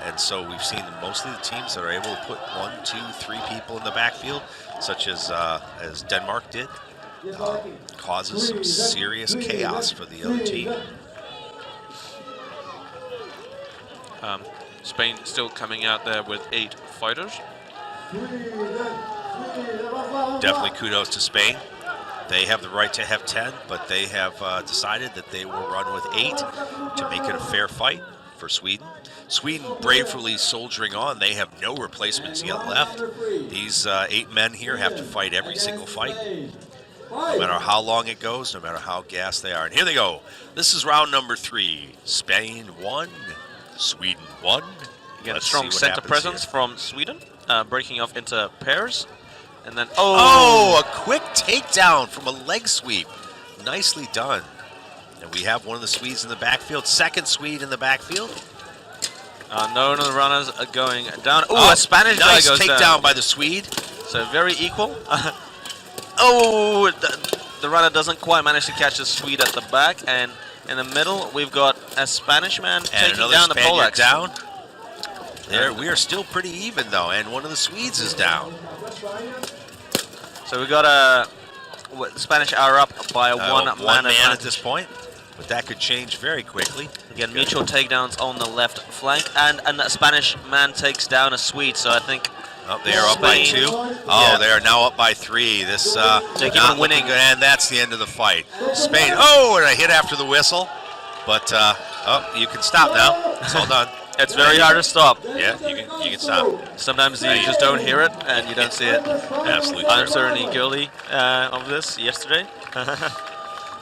And so we've seen mostly the teams that are able to put 1, 2, 3 people in the backfield, such as Denmark did, causes some serious chaos for the other team. Spain still coming out there with 8 fighters. Definitely kudos to Spain. They have the right to have 10, but they have decided that they will run with 8 to make it a fair fight for Sweden. Sweden bravely soldiering on. They have no replacements yet left. These 8 men here have to fight every single fight, no matter how long it goes, no matter how gassed they are. And here they go. This is round number 3. Spain 1, Sweden 1. Again, Let's strong see what center happens presence here. from Sweden, breaking off into pairs. And then, Oh, a quick takedown from a leg sweep. Nicely done. And we have one of the Swedes in the backfield. Second Swede in the backfield. none of the runners are going down. Oh, a Spanish guy nice goes takedown down. by the Swede. So very equal. Oh, the runner doesn't quite manage to catch the Swede at the back. And in the middle, we've got a Spanish man And taking another down the Spaniard poleaxe. down. There, we are still pretty even though, and one of the Swedes is down. So we got the Spanish are up by a One one-man man at advantage. this point, but that could change very quickly. Again, mutual takedowns on the left flank, and a Spanish man takes down a Swede. So I think Oh, they are up by Spain. 2. Oh, Yeah. they are now up by 3. This They keep not on winning. looking good, and that's the end of the fight. Spain. Oh, and a hit after the whistle, but oh, you can stop now. It's all done. it's very hard to stop. Yeah, you can stop. Sometimes you just don't hear it and you don't see it. Absolutely. I'm true. certainly guilty of this yesterday.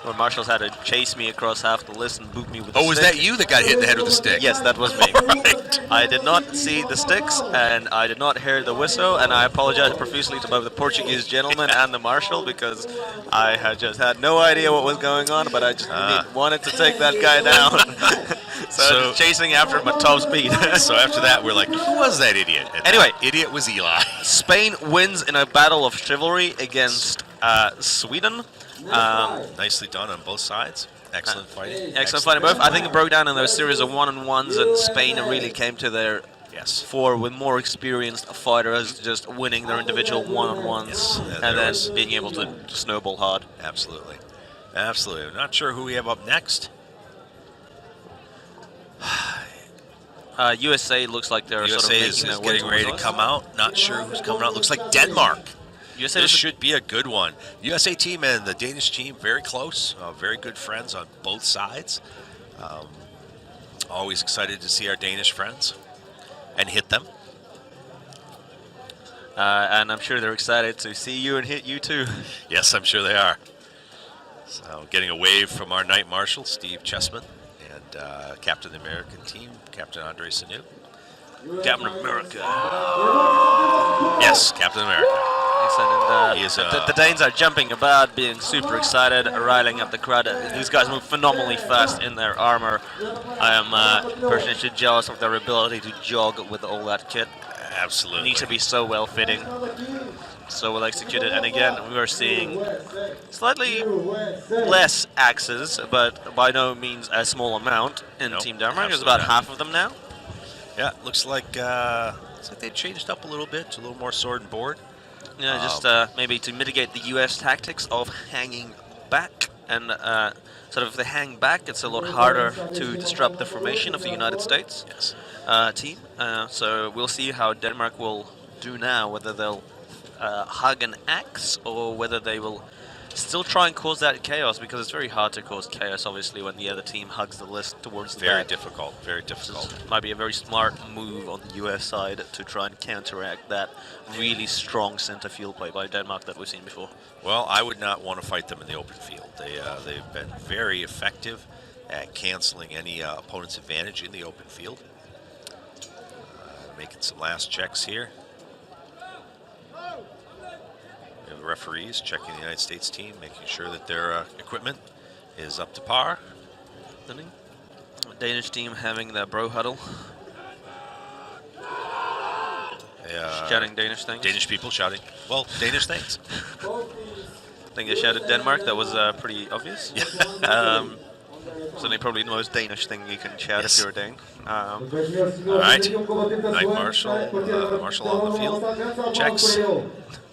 Where marshals had to chase me across half the list and boot me with a Oh, was stick. that you that got hit in the head with a stick? Yes, that was me. Right. I did not see the sticks, and I did not hear the whistle, and I apologize profusely to both the Portuguese gentleman and the marshal because I had just had no idea what was going on, but I just wanted to take that guy down. so I was chasing after him at top speed. So after that, we're like, who was that idiot? And Anyway. that idiot was Eli. Spain wins in a battle of chivalry against Sweden. Nicely done on both sides. Excellent fighting. Excellent fighting both. I think it broke down in those series of one-on-ones, and Spain really came to their Yes. fore with more experienced fighters, just winning their individual one-on-ones, Yes, and there then was- being able to snowball hard. Absolutely. Absolutely. I'm not sure who we have up next. USA looks like they're USA sort of is making their way getting ready to towards come out. Not sure who's coming out. Looks like Denmark. USA This was should be a good one. USA team and the Danish team, very close. Very good friends on both sides. Always excited to see our Danish friends and hit them. and I'm sure they're excited to see you and hit you too. Yes, I'm sure they are. So getting a wave from our Knight Marshal, Steve Chessman, and Captain of the American team, Captain Andre Sanu. Captain America. Yes, Captain America. Excellent. And, He is, the Danes are jumping about, being super excited, riling up the crowd. These guys move phenomenally fast in their armor. I am personally jealous of their ability to jog with all that kit. Absolutely. Need to be so well fitting, so well executed. And again, we are seeing slightly less axes, but by no means a small amount in Nope, Team Denmark. There's absolutely about not. half of them now. Yeah, looks like they changed up a little bit to a little more sword and board. Yeah, just maybe to mitigate the U.S. tactics of hanging back. And sort of if they hang back, it's a lot harder to disrupt the formation of the United States Yes. team. So we'll see how Denmark will do now, whether they'll hug an axe or whether they will still try and cause that chaos, because it's very hard to cause chaos, obviously, when the other team hugs the list towards the Very back. difficult. Very difficult. Might be a very smart move on the US side to try and counteract that really strong center field play by Denmark that we've seen before. Well, I would not want to fight them in the open field. They've been very effective at canceling any opponent's advantage in the open field. making some last checks here. We have the referees checking the United States team, making sure that their equipment is up to par. Danish team having their bro huddle. Shouting Danish things. Danish people shouting, well, Danish things. I think they shouted Denmark. That was pretty obvious. Certainly probably the most Danish thing you can shout if you're a Dane. All right, Knight Marshal, Marshal on the field, checks.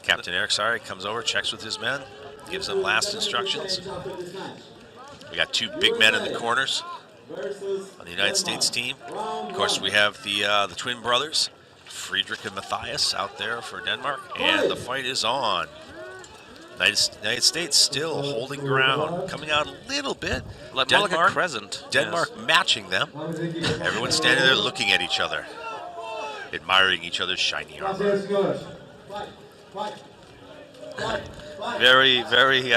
Captain Eric Sari comes over, checks with his men, gives them last instructions. We got two big men in the corners on the United States team. Of course, we have the twin brothers, Friedrich and Matthias, out there for Denmark, and the fight is on. United States still holding ground, coming out a little bit. More like a crescent. Denmark matching them. Everyone's standing there looking at each other, admiring each other's shiny armor. Very, very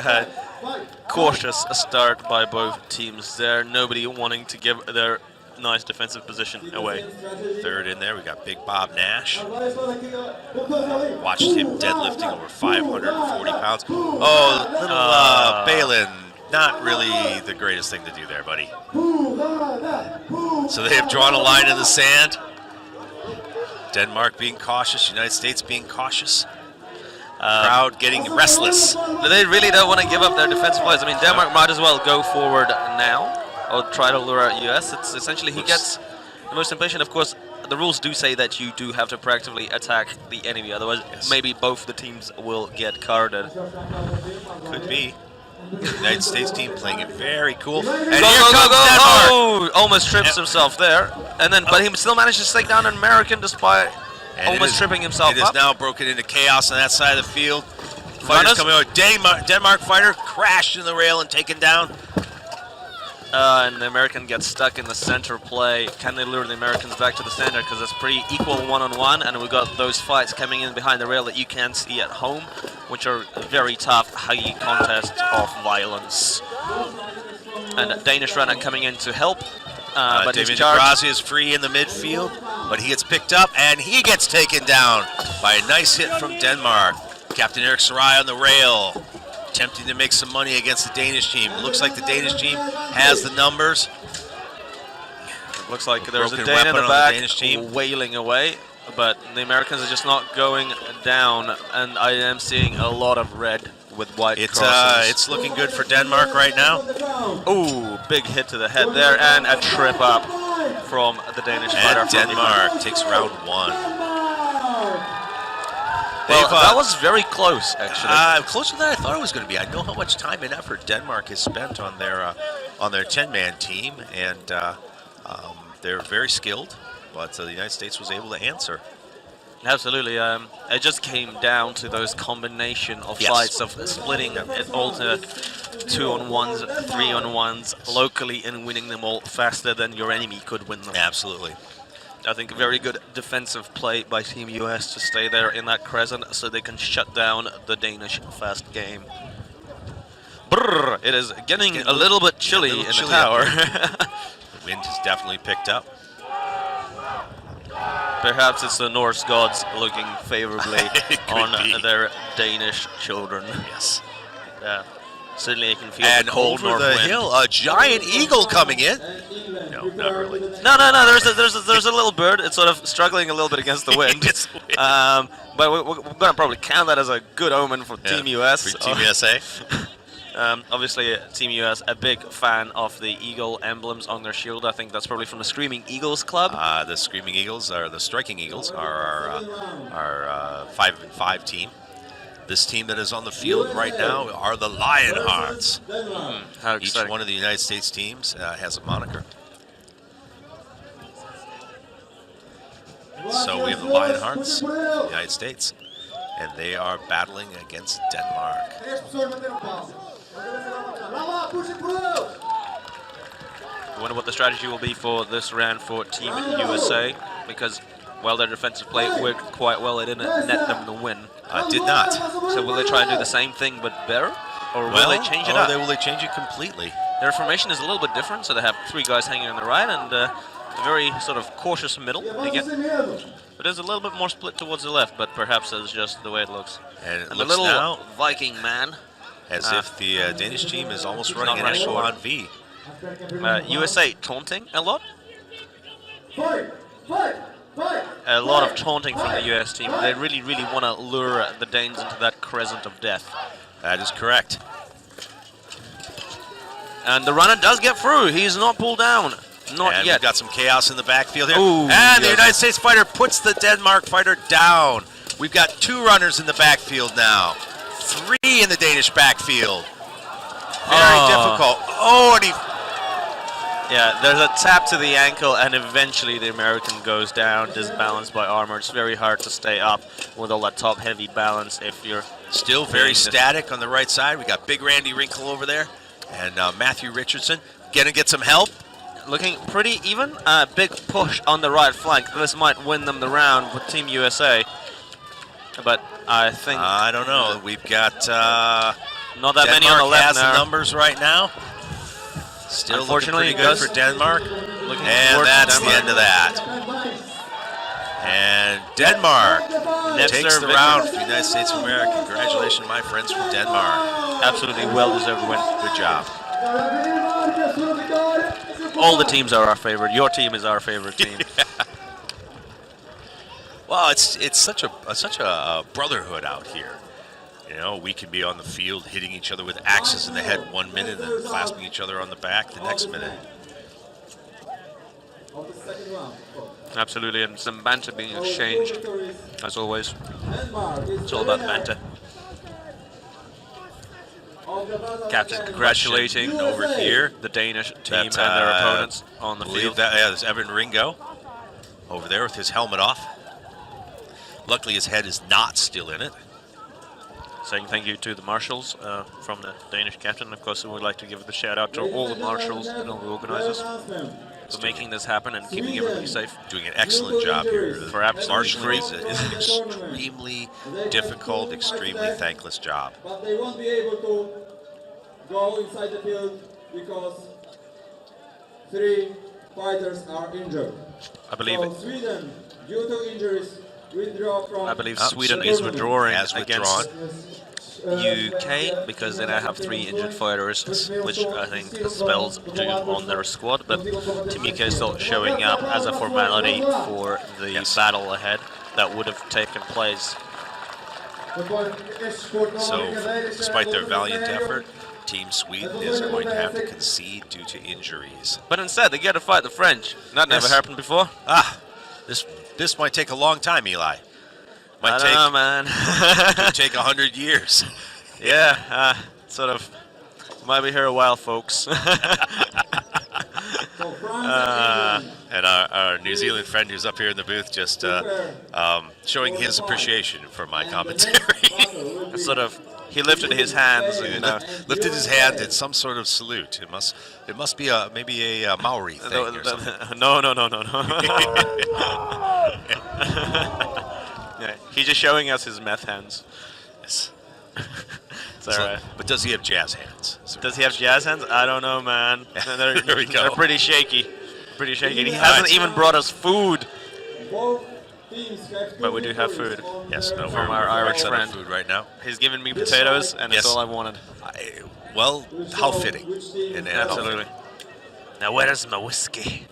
cautious start by both teams there. Nobody wanting to give their nice defensive position away. Third in there, we got Big Bob Nash. Watched him deadlifting over 540 pounds. Oh, little Balin, not really the greatest thing to do there, buddy. So they have drawn a line in the sand. Denmark being cautious, United States being cautious. Crowd getting restless. They really don't want to give up their defensive players. I mean, Denmark might as well go forward now or try to lure out US. It's essentially he gets the most impatient. Of course, the rules do say that you do have to proactively attack the enemy. Otherwise, maybe both the teams will get carded. Could be. United States team playing it very cool. And Go, here go, comes go, go. Denmark. Oh, almost trips himself there. And then, but he still managed to take down an American despite And almost tripping himself It is up. now broken into chaos on that side of the field. Fighters coming over. Denmark fighter crashed in the rail and taken down. And the American gets stuck in the center play. Can they lure the Americans back to the center? Because it's pretty equal one-on-one, and we've got those fights coming in behind the rail that you can see at home, which are very tough, high contests of violence. And a Danish runner coming in to help. But David he's charged. Degrazi is free in the midfield, but he gets picked up, and he gets taken down by a nice hit from Denmark. Captain Eric Sarai on the rail, attempting to make some money against the Danish team. Looks like the Danish team has the numbers. Looks like there's a Broken Dane in weapon the on back the Danish team. wailing away, but the Americans are just not going down, and I am seeing a lot of red with white crosses. It's looking good for Denmark right now. Ooh, big hit to the head there, and a trip up from the Danish fighter. And Denmark takes round one. Well, that was very close, actually. Closer than I thought it was going to be. I know how much time and effort Denmark has spent on their 10-man team, and they're very skilled. But the United States was able to answer. Absolutely. It just came down to those combination of fights of splitting it all to 2-on-1s, 3-on-1s locally and winning them all faster than your enemy could win them. Absolutely. I think a very good defensive play by Team US to stay there in that crescent so they can shut down the Danish fast game. Brrr, it is getting a little bit chilly in the tower. The wind has definitely picked up. Perhaps it's the Norse gods looking favorably on be. their Danish children. Yes. Yeah. Certainly you can feel And the cold over north the wind. hill, a giant eagle coming in. No, not really. No. There's a little bird. It's sort of struggling a little bit against the wind. Against the wind. But we're going to probably count that as a good omen for Team US. For Team USA. Obviously, Team US a big fan of the eagle emblems on their shield. I think that's probably from the Screaming Eagles Club. The Screaming Eagles, or the Striking Eagles, are our 5-5 team. This team that is on the field right now are the Lionhearts. How Each exciting. one of the United States teams has a moniker. So we have the Lionhearts, the United States, and they are battling against Denmark. I wonder what the strategy will be for this round for Team USA, because while their defensive play worked quite well, it didn't net them the win. Did not. So will they try and do the same thing but better? Or will Well, they change it or up? will they change it completely? Their formation is a little bit different, so they have 3 guys hanging on the right and very sort of cautious middle again. But there's a little bit more split towards the left, but perhaps that's just the way it looks. And it And the looks little now Viking man, as if the Danish team is almost running an running echelon V. USA taunting a lot. Fight! Fight! Fight! A lot of taunting from the US team. They really, really want to lure the Danes into that crescent of death. That is correct. And the runner does get through. He's not pulled down. Not And yet. we've got some chaos in the backfield here. Ooh, and the yes. United States fighter puts the Denmark fighter down. We've got 2 runners in the backfield now. 3 in the Danish backfield. Very difficult. Oh, and he... Yeah, there's a tap to the ankle, and eventually the American goes down, disbalanced by armor. It's very hard to stay up with all that top-heavy balance if you're Still very static on the right side. We got Big Randy Wrinkle over there. And Matthew Richardson gonna get some help. looking pretty even. Big push on the right flank. This might win them the round with Team USA. But I think... I don't know. We've got not that many on the left has now. the numbers right now. Still looking Unfortunately, pretty it good goes- for Denmark. Looking And towards that's the Denmark. end of that. And Denmark Net takes serve the victory. round for the United States of America. Congratulations, my friends from Denmark. Absolutely well-deserved win. Good job. All the teams are our favorite. Your team is our favorite team. Well, it's such a brotherhood out here. You know, we can be on the field hitting each other with axes in the head 1 minute and then clasping each other on the back the next minute. Absolutely, and some banter being exchanged, as always. It's all about the banter. Captain congratulating over here. the Danish team That, and their opponents on the I believe field. that is Evan Ringo over there with his helmet off. Luckily, his head is not still in it. Saying thank you to the marshals from the Danish captain. Of course, we would like to give the shout out to all the marshals and all the organizers for making this happen and keeping everybody safe. Doing an excellent job here. For absolutely Marshalling free. is an extremely difficult, extremely thankless job. But they won't be able to go inside the field because 3 fighters are injured. I believe So Sweden, due to injuries, withdraw from. I believe Oh, Sweden Sweden is withdrawing has against withdrawn. UK because they now have 3 injured fighters, which I think spells doom on their squad. But Team UK is still showing up as a formality for the battle ahead that would have taken place. So, despite their valiant effort, Team Sweden is going to have to concede due to injuries. But instead, they get to fight the French. That never Yes. happened before. This might take a long time, Eli. I Might don't know, man. could take 100 years. Yeah, sort of. Might be here a while, folks. So France And our New Zealand friend who's up here in the booth just showing his appreciation for my commentary. Sort of. He lifted his hands. You know. Lifted his hand in some sort of salute. It must be maybe a Maori thing or something. No. Yeah, he's just showing us his meth hands. Yes. It's all right. But does he have jazz hands? Does he have jazz hands? I don't know, man. They're, There we go. They're pretty shaky. Pretty shaky. And he hasn't even brought us food. both teams have But we do have food. Yes, no, From we're our Irish out of friend. food right now. He's given me potatoes, and Yes. it's all I wanted. Well, how fitting. And how Absolutely. Now, where is my whiskey?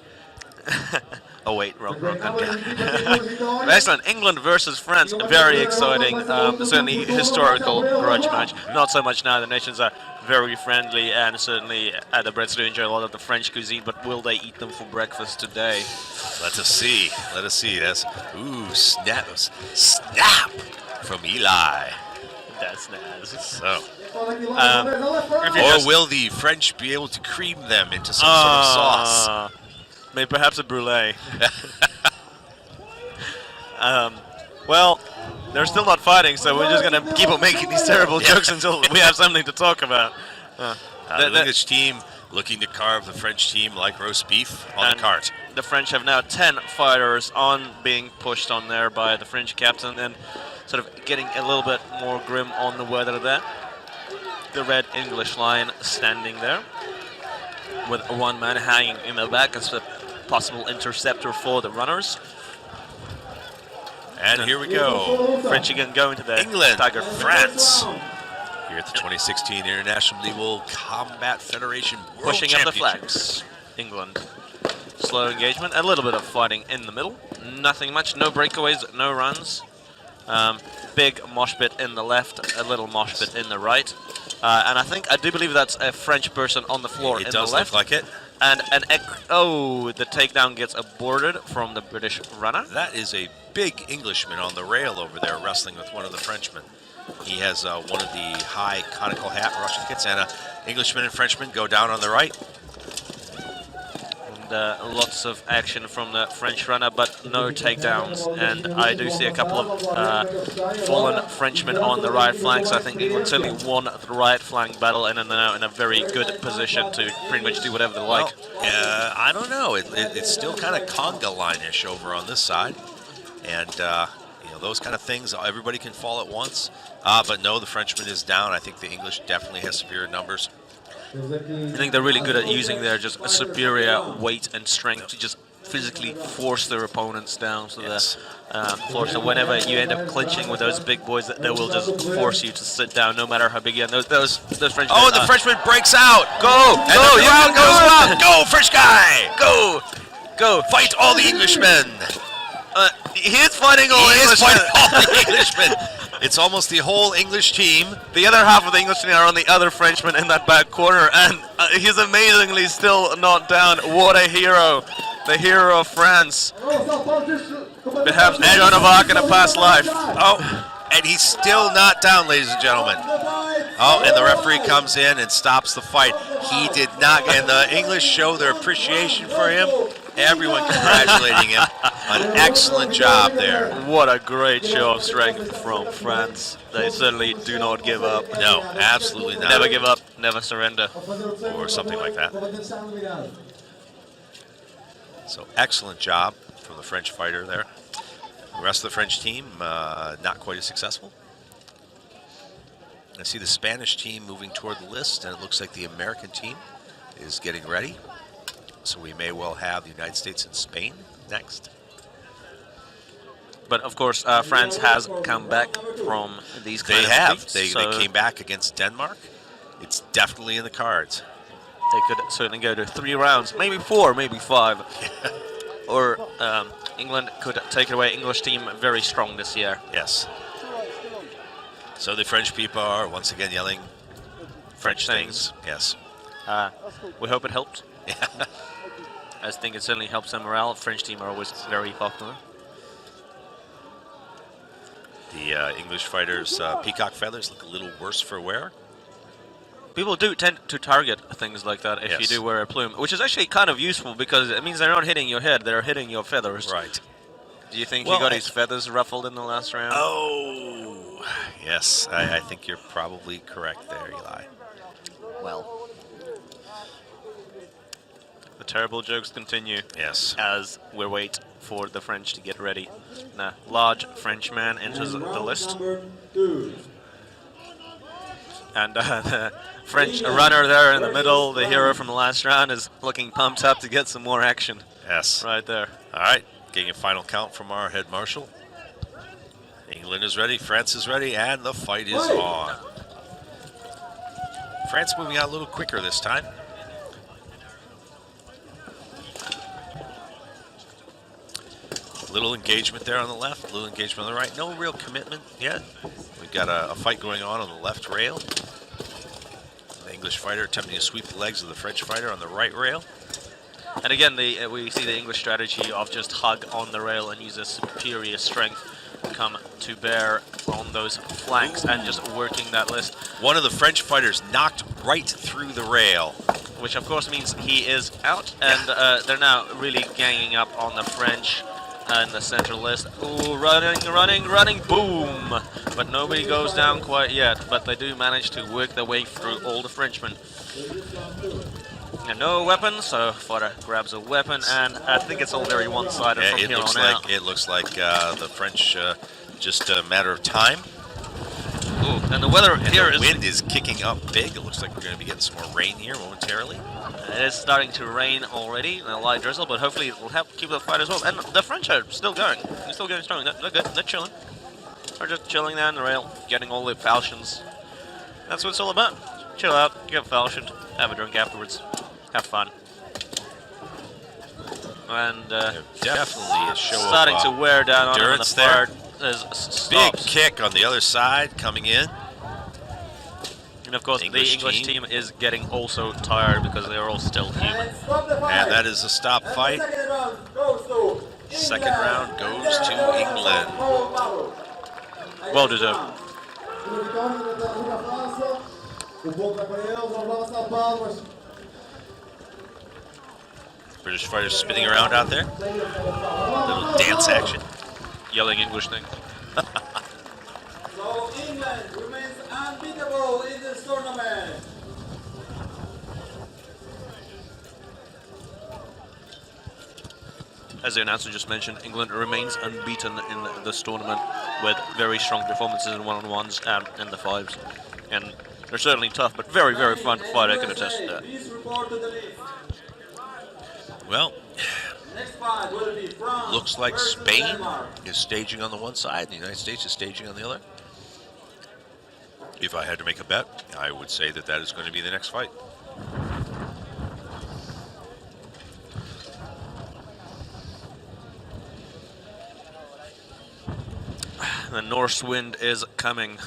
Oh, wait, wrong country. Excellent. England versus France. Very exciting. Certainly historical grudge match. Not so much now. The nations are very friendly, and certainly the Brits do enjoy a lot of the French cuisine, but will they eat them for breakfast today? Let us see. Let us see. That's snap from Eli. That's nice. So, If or will the French be able to cream them into some sort of sauce? Maybe perhaps a brulee. Well, they're still not fighting, so we're just going to keep on making these terrible jokes until we have something to talk about. The English team looking to carve the French team like roast beef on And the cart. The French have now 10 fighters on being pushed on there by the French captain, and sort of getting a little bit more grim on the weather there. The red English line standing there with one man hanging in the back as the possible interceptor for the runners. And here we go. French again going to the England, Tiger. France. Here at the 2016 International Medieval Combat Federation World Pushing up the Championships. flags. England. Slow engagement, a little bit of fighting in the middle. Nothing much, no breakaways, no runs. Big mosh pit in the left, a little mosh pit in the right. And I do believe that's a French person on the floor It in does the left. look like it. And the takedown gets aborted from the British runner. That is a big Englishman on the rail over there wrestling with one of the Frenchmen. He has one of the high conical hat Russian kits, and Englishman and Frenchman go down on the right. And lots of action from the French runner, but no takedowns. And I do see a couple of fallen Frenchmen on the right flank, so I think England certainly won the right flank battle and are now in a very good position to pretty much do whatever they like. Well, I don't know. It's still kind of conga line-ish over on this side. And, you know, those kind of things, everybody can fall at once. But no, the Frenchman is down. I think the English definitely has superior numbers. I think they're really good at using their just superior weight and strength to just physically force their opponents down to the floor. So whenever you end up clinching with those big boys, they will just force you to sit down, no matter how big you are. Those Frenchmen. Oh, and the Frenchman breaks out. Go! And Go! the crowd goes wild. Go, French guy! Go! Go! Fight all the Englishmen! He is fighting all He is Englishmen. fighting all the Englishmen! It's almost the whole English team. The other half of the Englishmen are on the other Frenchman in that back corner, and he's amazingly still not down. What a hero! The hero of France. Perhaps Joan of Arc in a past life. Oh, and he's still not down, ladies and gentlemen. Oh, and the referee comes in and stops the fight. He did not, and the English show their appreciation for him. Everyone congratulating him. An excellent job there. What a great show of strength from France. They certainly do not give up. No, absolutely not. Never give up, never surrender. Or something like that. So excellent job from the French fighter there. The rest of the French team, not quite as successful. I see the Spanish team moving toward the list, and it looks like the American team is getting ready. So we may well have the United States and Spain next. But of course, France has come back from these kind They of have. defeats, They so came back against Denmark. It's definitely in the cards. they could certainly go to 3 rounds, maybe 4, maybe 5. Or England could take it away. English team very strong this year. Yes. So the French people are once again yelling French things. Yes. We hope it helped. I think it certainly helps their morale. French team are always very popular. The English fighters' peacock feathers look a little worse for wear. People do tend to target things like that if you Yes. do wear a plume, which is actually kind of useful because it means they're not hitting your head, they're hitting your feathers. Right. Do you think Well, he got his feathers ruffled in the last round? Oh, yes. I think you're probably correct there, Eli. Well. The terrible jokes continue Yes. as we wait for the French to get ready. Now, large French man enters the list. Number 2. And the French runner there in the middle, the hero from the last round, is looking pumped up to get some more action Yes. right there. All right. Getting a final count from our head marshal. England is ready. France is ready. And the fight is on. France moving out a little quicker this time. Little engagement there on the left, little engagement on the right. No real commitment yet. We've got a fight going on the left rail. The English fighter attempting to sweep the legs of the French fighter on the right rail. And again, we see the English strategy of just hug on the rail and use a superior strength come to bear on those flanks and just working that list. One of the French fighters knocked right through the rail. Which of course means he is out, and they're now really ganging up on the French in the center list. Ooh, running, boom! But nobody goes down quite yet, but they do manage to work their way through all the Frenchmen. And no weapons, so fighter grabs a weapon, and I think it's all very one-sided from here on out. It looks like the French just a matter of time. Ooh, and the weather here The is wind is kicking up big. It looks like we're going to be getting some more rain here momentarily. it is starting to rain already, a light drizzle, but hopefully it will help keep the fight as well. And the French are still going. They're still going strong. They're good. They're chilling. They're just chilling there on the rail, getting all the falchions. That's what it's all about. Chill out, get falchioned, have a drink afterwards, have fun. And Definitely a show starting of to wear down on him, and endurance the there. fire is Big stops. kick on the other side coming in. And of course, English the English team. team is getting also tired because they are all still human. And stop the fight. And that is a stop And fight. the second round goes to Second England. round goes to England. Well deserved. British fighters spinning around out there. Little dance action. Yelling English thing. So England remains unbeatable in this tournament. As the announcer just mentioned, England remains unbeaten in this tournament with very strong performances in one-on-ones and in the fives. And they're certainly tough, but very, very fun to fight. I can attest to that. Please report to the list. Well, Next fight will be France looks like versus Spain Denmark. is staging on the one side, the United States is staging on the other. If I had to make a bet, I would say that that is going to be the next fight. The Norse wind is coming.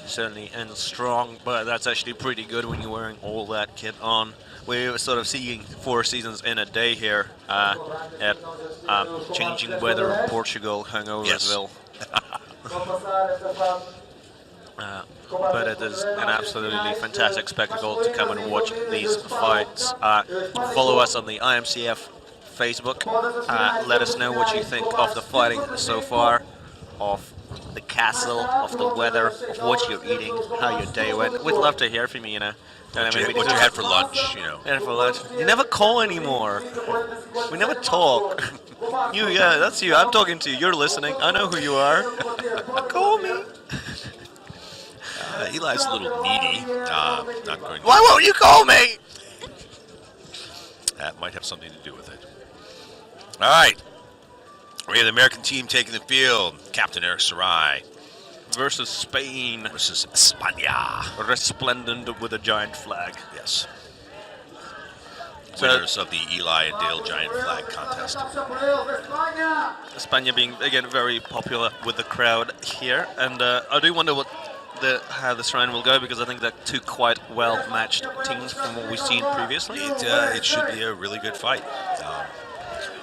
Certainly and strong, but that's actually pretty good when you're wearing all that kit on. We're sort of seeing 4 seasons in a day here at changing weather in Portugal, Hungoversville. But it is an absolutely fantastic spectacle to come and watch these fights. Follow us on the IMCF Facebook. Let us know what you think of the fighting so far, of the castle, of the weather, of what you're eating, how your day went. We'd love to hear from you, you know. What you had for lunch, you know. Yeah, for lunch. You never call anymore. We never talk. You, yeah, that's you. I'm talking to you. You're listening. I know who you are. Call me. Eli's a little needy. Not going to, Why won't you call me? that might have something to do with it. All right. We have the American team taking the field. Captain Eric Sarai Versus Spain. versus España. Resplendent with a giant flag. Yes. So- Winners of the Eli and Dale Giant Flag Contest. España being, again, very popular with the crowd here. And I do wonder how this round will go, because I think they're two quite well-matched teams from what we've seen previously. It should be a really good fight.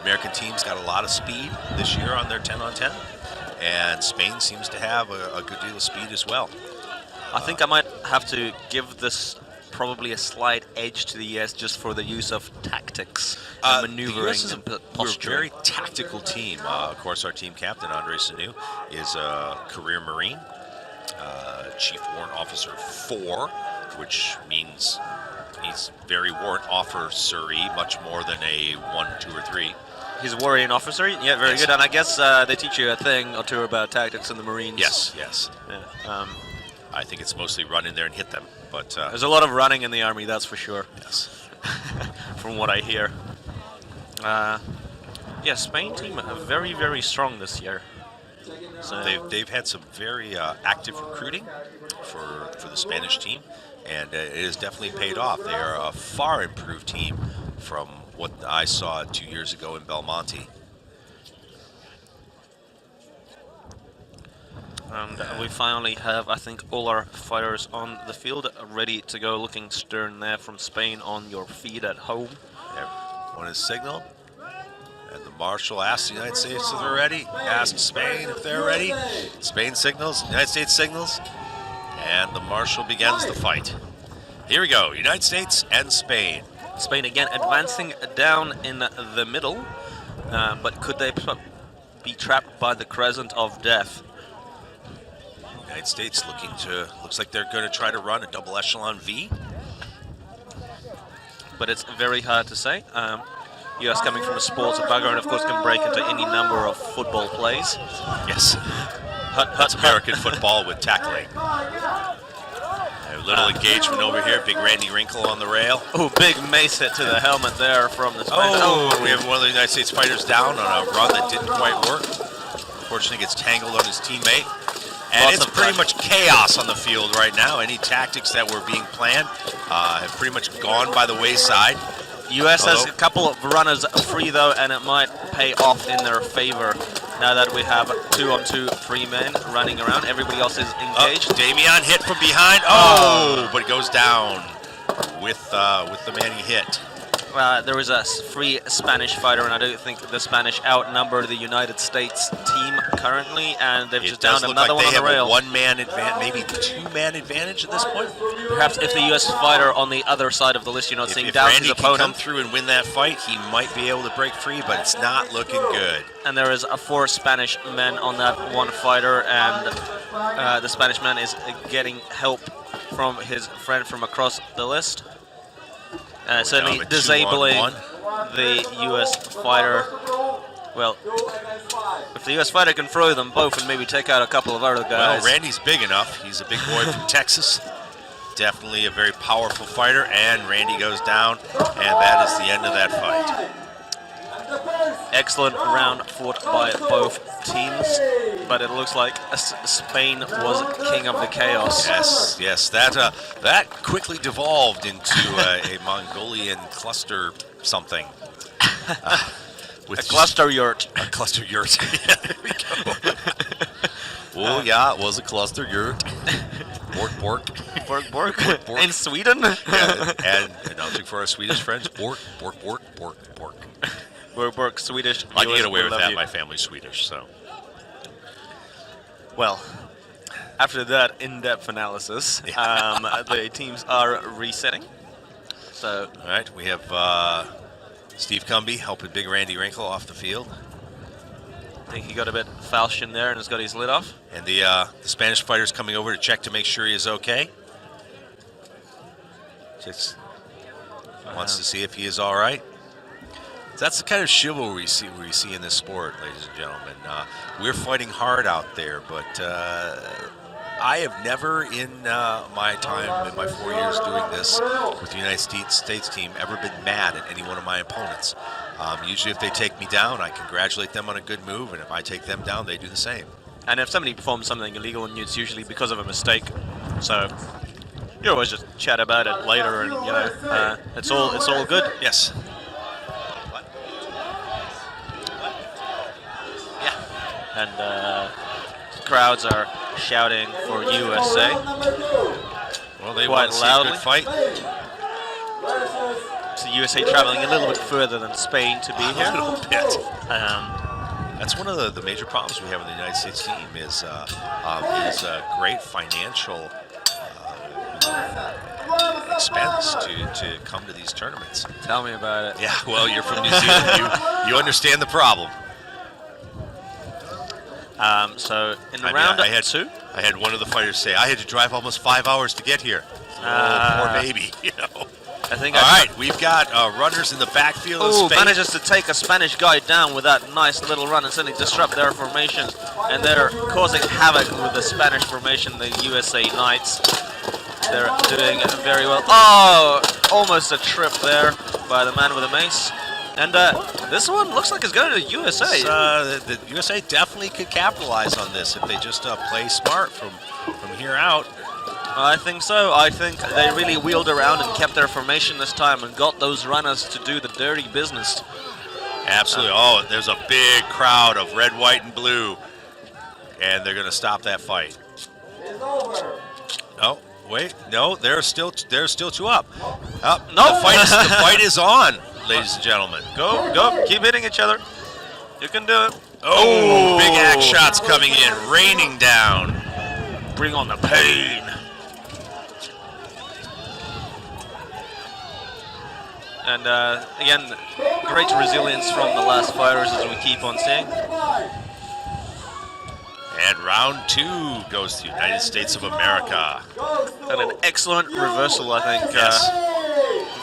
American team's got a lot of speed this year on their 10-on-10, and Spain seems to have a good deal of speed as well. I think I might have to give this probably a slight edge to the US just for the use of tactics and maneuvering The US is and we're a posturing. very tactical team. Of course, our team captain, Andre Sanu, is a career Marine, Chief Warrant Officer 4, which means he's very warrant officer-y, much more than a 1, 2, or 3. He's a warrior officer. Yeah, very Yes. good. And I guess they teach you a thing or two about tactics in the Marines. Yes, yes. Yeah. I think it's mostly run in there and hit them, but There's a lot of running in the army, that's for sure, yes. from what I hear. Yeah, Spain team are very, very strong this year. So They've had some very active recruiting for the Spanish team, and it has definitely paid off. They are a far improved team from what I saw 2 years ago in Belmonte. And we finally have, I think, all our fighters on the field ready to go, looking stern there from Spain on your feet at home. One is signaled, and the marshal asks the United States if they're ready, asks Spain if they're ready. Spain signals, United States signals, and the marshal begins the fight. Here we go, United States and Spain. Spain again advancing down in the middle, but could they be trapped by the crescent of death? United States looks like they're going to try to run a double echelon V. But it's very hard to say. US coming from a sports background, of course, can break into any number of football plays. Yes, Hut, that's American football with tackling. little engagement over here. Big Randy Wrinkle on the rail. Oh, big mace hit to the helmet there from the Spanish. We have one of the United States fighters down on a run that didn't quite work. Unfortunately, gets tangled on his teammate. And Lots it's of pretty pressure. much chaos on the field right now. Any tactics that were being planned have pretty much gone by the wayside. US has Hello? a couple of runners free though, and it might pay off in their favor now that we have 2-on-2 free men running around. Everybody else is engaged. Damian hit from behind. Oh, but it goes down with the man he hit. There is a free Spanish fighter, and I don't think the Spanish outnumber the United States team currently, and they've It just does downed look another like one they on the have a rail. one-man advantage, maybe two-man advantage at this point. Perhaps if the US fighter on the other side of the list, you're not seeing If down Randy his can come opponent. through and win that fight, he might be able to break free, but it's not looking good. And there is 4 Spanish men on that one fighter, and the Spanish man is getting help from his friend from across the list. Certainly Now a disabling 2-on-1. the US fighter. Well, if the US fighter can throw them both and maybe take out a couple of other guys. Well, Randy's big enough. He's a big boy from Texas. Definitely a very powerful fighter, and Randy goes down, and that is the end of that fight. Excellent round fought by both teams, but it looks like Spain was king of the chaos. Yes, that quickly devolved into a Mongolian cluster something. With A cluster yurt. A cluster yurt. Yeah, there we go. Oh yeah, it was a cluster yurt. Bork. Bork. In Sweden? Yeah, and announcing for our Swedish friends, bork. Bork, Swedish. I can US, get away we with love that. you. My family's Swedish, so. Well, after that in-depth analysis, the teams are resetting. So, All right, we have Steve Cumby helping Big Randy Wrinkle off the field. I think he got a bit falchion there and has got his lid off. And the Spanish fighter's coming over to check to make sure he is okay. Just wants to see if he is all right. That's the kind of chivalry we see in this sport, ladies and gentlemen. We're fighting hard out there, but I have never in my time, in my 4 years doing this with the United States team, ever been mad at any one of my opponents. Usually if they take me down, I congratulate them on a good move, and if I take them down, they do the same. And if somebody performs something illegal on you, it's usually because of a mistake. So, you always just chat about it later, and it's all good. Yes. And crowds are shouting for USA. Well, they Quite want to see a loudly. good fight. So USA traveling a little bit further than Spain to be A here. little bit. Um, That's one of the major problems we have in the United States team is great financial expense to come to these tournaments. tell me about it. Yeah, well, you're from New Zealand. You understand the problem. So in I mean, round I had 2, I had one of the fighters say, I had to drive almost 5 hours to get here. Oh, poor baby, you know. I think All right, we've got runners in the backfield of Spain. manages to take a Spanish guy down with that nice little run and suddenly disrupt their formations, and they're causing havoc with the Spanish formation, the USA Knights. They're doing very well. Oh, almost a trip there by the man with the mace. And this one looks like it's going to the USA. The USA definitely could capitalize on this if they just play smart from here out. I think so. I think they really wheeled around and kept their formation this time and got those runners to do the dirty business. Absolutely. Oh, there's a big crowd of red, white, and blue, and they're going to stop that fight. Oh, wait, no, there's still two up. No. The fight is on, ladies and gentlemen. Go, keep hitting each other. You can do it. Oh, big axe shots coming in, raining down. Bring on the pain. And again, great resilience from the last fighters as we keep on seeing. And round 2 goes to the United States of America. And an excellent reversal, I think. Yes.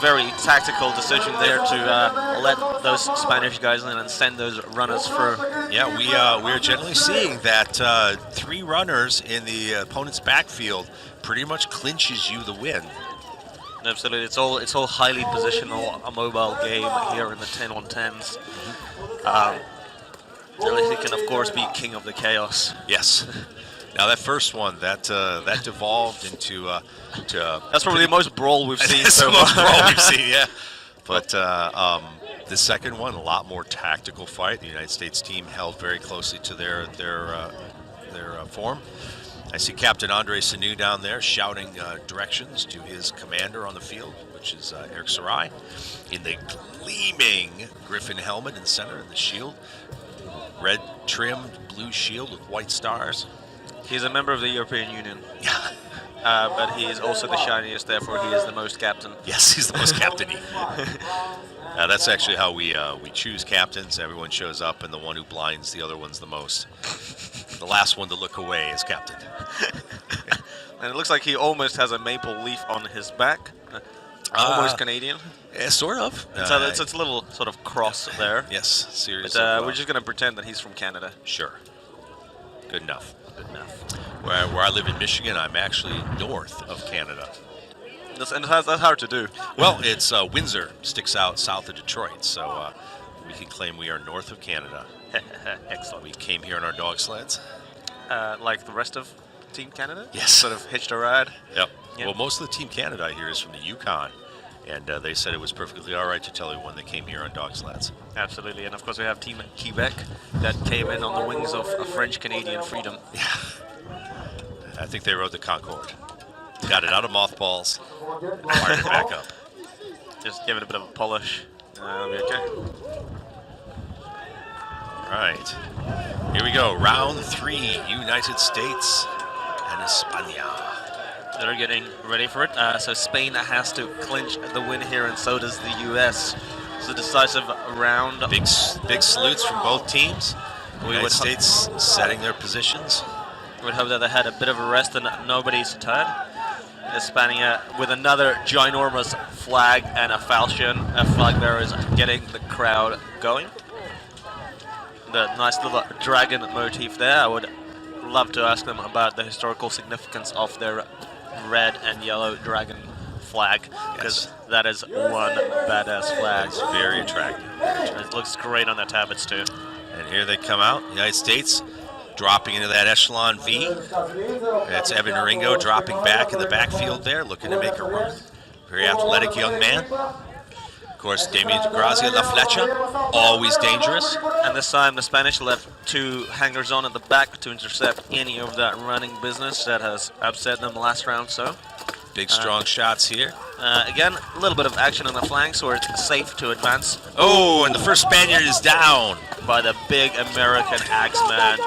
very tactical decision there to let those Spanish guys in and send those runners through. Yeah, we are generally seeing that 3 runners in the opponent's backfield pretty much clinches you the win. Absolutely, it's all highly positional, a mobile game here in the 10-on-10s. He can of course be king of the chaos. Yes. Now that first one, that devolved into That's probably the most brawl we've seen that's so the most far. brawl we've seen, yeah. But the second one, a lot more tactical fight. The United States team held very closely to their form. I see Captain Andre Sanu down there shouting directions to his commander on the field, which is Eric Sarai, in the gleaming Griffin helmet in the center and the shield. Red trimmed blue shield with white stars. He's a member of the European Union, Yeah. but he is also the shiniest, therefore he is the most captain. Yes, he's the most captain-y. That's actually how we choose captains. Everyone shows up, and the one who blinds the other ones the most. The last one to look away is captain. And it looks like he almost has a maple leaf on his back. Almost Canadian. Yeah, sort of. So it's a little sort of cross there. Yes, series But of, we're just going to pretend that he's from Canada. Sure. Good enough. Good enough. Where I live in Michigan, I'm actually north of Canada. That's hard to do. Well, it's Windsor sticks out south of Detroit, so we can claim we are north of Canada. Excellent. We came here on our dog sleds. Like the rest of Team Canada? Yes. Sort of hitched a ride? Yep. Yeah. Well, most of the Team Canada here is from the Yukon, and they said it was perfectly all right to tell everyone they came here on dog sleds. Absolutely. And of course we have Team Quebec that came in on the wings of French-Canadian freedom. Yeah. I think they rode the Concorde. Got it out of mothballs, fired it back up. Just give it a bit of a polish. That'll be okay. All right. Here we go. Round 3, United States and España. They're getting ready for it. So Spain has to clinch the win here, and so does the U.S. It's a decisive round. Big salutes from both teams. We United would States setting their positions. We would hope that they had a bit of a rest and nobody's tired. España with another ginormous flag and a falchion. A flag bearer is getting the crowd going. The nice little dragon motif there. I would love to ask them about the historical significance of their red and yellow dragon flag, because that is one badass flag. It's very attractive. It looks great on the tablets too. And here they come out. United States dropping into that echelon V. That's Evan Ringo dropping back in the backfield there, looking to make a run. Very athletic young man. Of course, Damien Grazia La Flecha, always dangerous. And this time the Spanish left 2 hangers on at the back to intercept any of that running business that has upset them last round. So Big strong shots here. again, a little bit of action on the flanks where it's safe to advance Oh, and the first Spaniard is down. by the big American Axeman.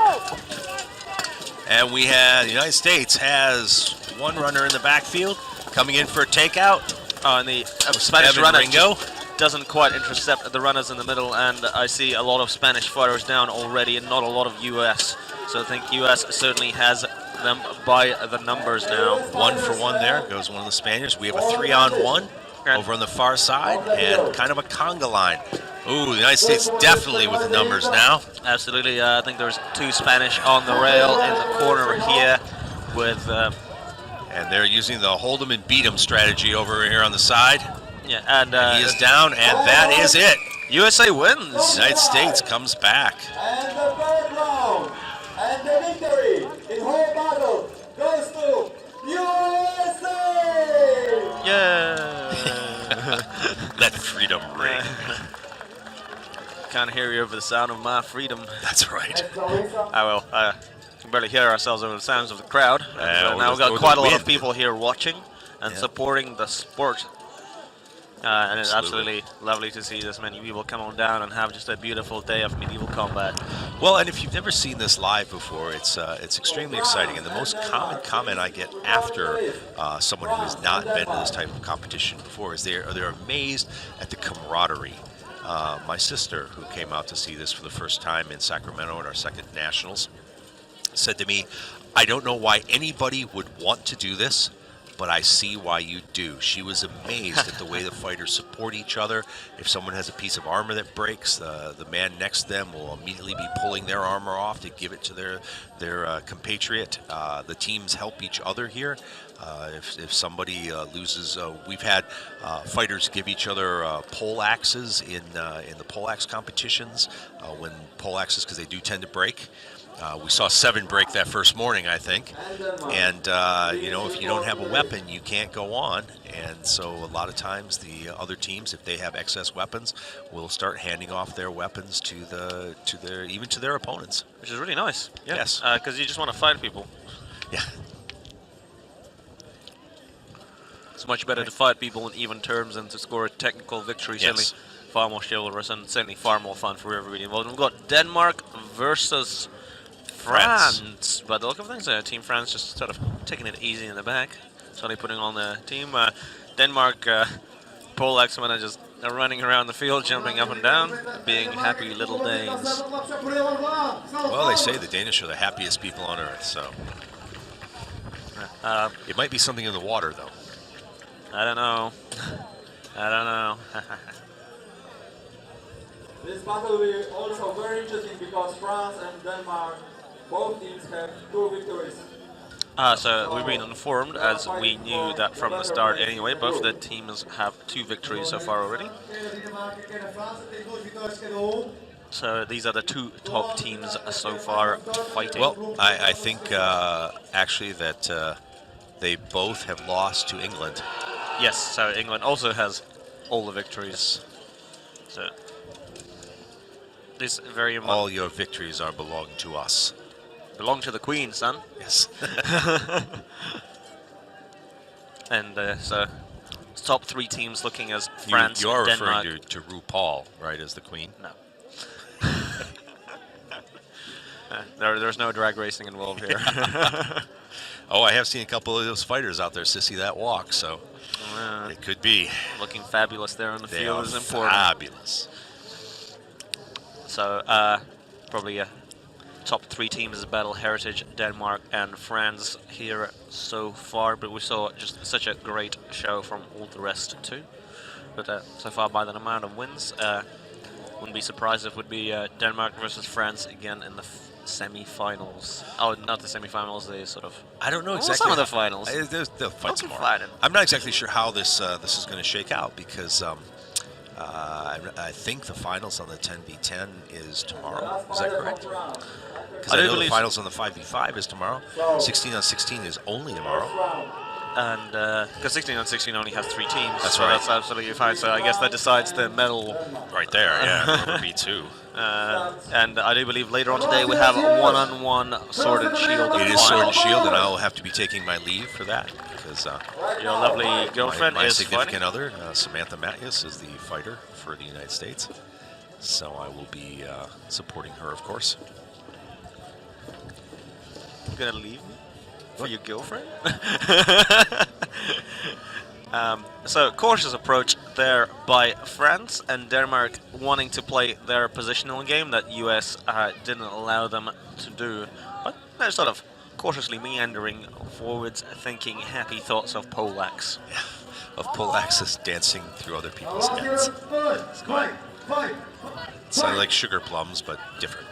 And we have, the United States has 1 runner in the backfield coming in for a takeout. And the Spanish Evan runner Ringo. just doesn't quite intercept the runners in the middle, and I see a lot of Spanish fighters down already and not a lot of US. So I think US certainly has them by the numbers now. 1 for 1 there goes one of the Spaniards. We have a 3-on-1 over on the far side and kind of a conga line. Ooh, the United States definitely with the numbers now. Absolutely, I think there's 2 Spanish on the rail in the corner here with, And they're using the hold 'em and beat 'em strategy over here on the side. yeah, and He is down, and that is it. USA wins. United States comes back. And the third round, and the victory in whole battle goes to USA! Yeah. Let freedom ring. Can't hear you over the sound of my freedom. That's right. I will. Can barely hear ourselves over the sounds of the crowd. So well, now we've or got the quite a lot of wind. people here watching and Yeah. supporting the sport. And it's Absolutely. absolutely lovely to see this many people come on down and have just a beautiful day of medieval combat. Well, and if you've never seen this live before, it's extremely exciting. And the most common comment I get after someone who has not been to this type of competition before is they're amazed at the camaraderie. My sister, who came out to see this for the first time in Sacramento at our second nationals, said to me, "I don't know why anybody would want to do this, but I see why you do. She was amazed at the way the fighters support each other. If someone has a piece of armor that breaks, the man next to them will immediately be pulling their armor off to give it to their compatriot. The teams help each other here. If somebody loses, we've had fighters give each other pole axes in the pole axe competitions when pole axes, because they do tend to break. We saw 7 break that first morning, I think. And, if you don't have a weapon, you can't go on. And so a lot of times the other teams, if they have excess weapons, will start handing off their weapons to their opponents. Which is really nice. Yeah. Yes. Because you just want to fight people. Yeah. It's much better to fight people in even terms than to score a technical victory. Yes. Certainly far more chivalrous and certainly far more fun for everybody involved. We've got Denmark versus France. By the look of things, Team France just sort of taking it easy in the back. Suddenly putting on the team. Denmark, pole axemen are just running around the field, jumping up and down, being happy little Danes. Well, they say the Danish are the happiest people on earth, so. It might be something in the water, though. I don't know. I don't know. This battle will be also very interesting because France and Denmark, both teams have 2 victories. So we've been informed, as we knew that from the start anyway. Both the teams have 2 victories so far already. So these are the 2 top teams so far fighting. Well, I think actually that they both have lost to England. Yes, so England also has all the victories. So this very much All your victories are belong to us. belong to the Queen, son. Yes. And so top 3 teams looking as France, You're Denmark. referring to RuPaul, right, as the queen? No. There's no drag racing involved here. Oh, I have seen a couple of those fighters out there, sissy, that walk, so it could be. Looking fabulous there on the They field are is important. fabulous. So probably top 3 teams is Battle Heritage, Denmark and France here so far, but we saw just such a great show from all the rest too. But so far by the amount of wins, wouldn't be surprised if it would be Denmark versus France again in the semi-finals. Oh, not the semi-finals, the sort of... I don't know Well, exactly. some of the finals. They'll fight They'll be tomorrow. fighting. I'm not exactly sure how this is going to shake out because I think the finals on the 10v10 is tomorrow. Is that correct? Because I I do know the believe finals on the 5v5 is tomorrow. 16 on 16 is only tomorrow. And because 16 on 16 only has 3 teams, That's so right. that's absolutely fine. So I guess that decides the medal. Right there, yeah. Number B2. And I do believe later on today we have a one-on-one sword and shield. It is sword and shield, and I will have to be taking my leave for that because Your lovely girlfriend my is significant fighting. other, Samantha Matthews, is the fighter for the United States. So I will be supporting her, of course. You're gonna leave me for your girlfriend? So cautious approach there by France, and Denmark wanting to play their positional game that US didn't allow them to do. But they're sort of cautiously meandering forwards, thinking happy thoughts of poleaxe. Yeah, of pole axis dancing through other people's heads. Sound like sugar plums, but different.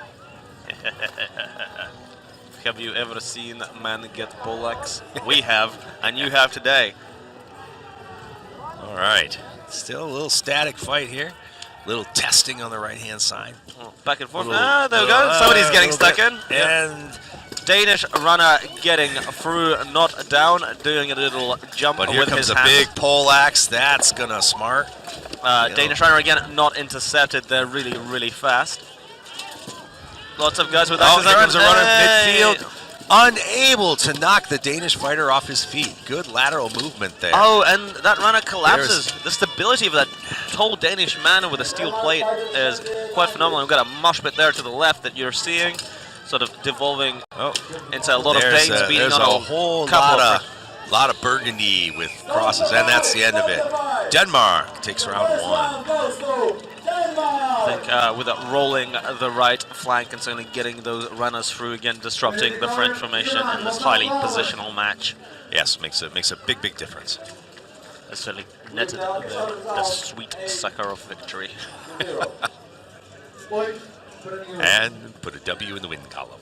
Have you ever seen a man get poleaxe? We have, and you have today. All right, still a little static fight here. Little testing on the right-hand side. Back and forth. Little- There we go. Somebody's getting little stuck bit. in. And Danish runner getting through, not down, doing a little jump but here with comes his a hand. big pole axe. That's gonna smart. Danish runner again not intercepted. They're really, really fast. Lots of guys with Oh, axes. here comes a runner Hey! midfield, unable to knock the Danish fighter off his feet. Good lateral movement there. Oh, and that runner collapses. The stability of that tall Danish man with a steel plate is quite phenomenal. We've got a mosh pit there to the left that you're seeing, sort of devolving Oh, into a lot of Danes beating there's on a whole lot of burgundy with crosses, and that's the end of it. Denmark takes round 1. I think with rolling the right flank and certainly getting those runners through again, disrupting the French formation in this highly positional match. Yes, makes a big difference. Has certainly netted the sweet Sakharov victory. 0. Point for the new. And put a W in the win column.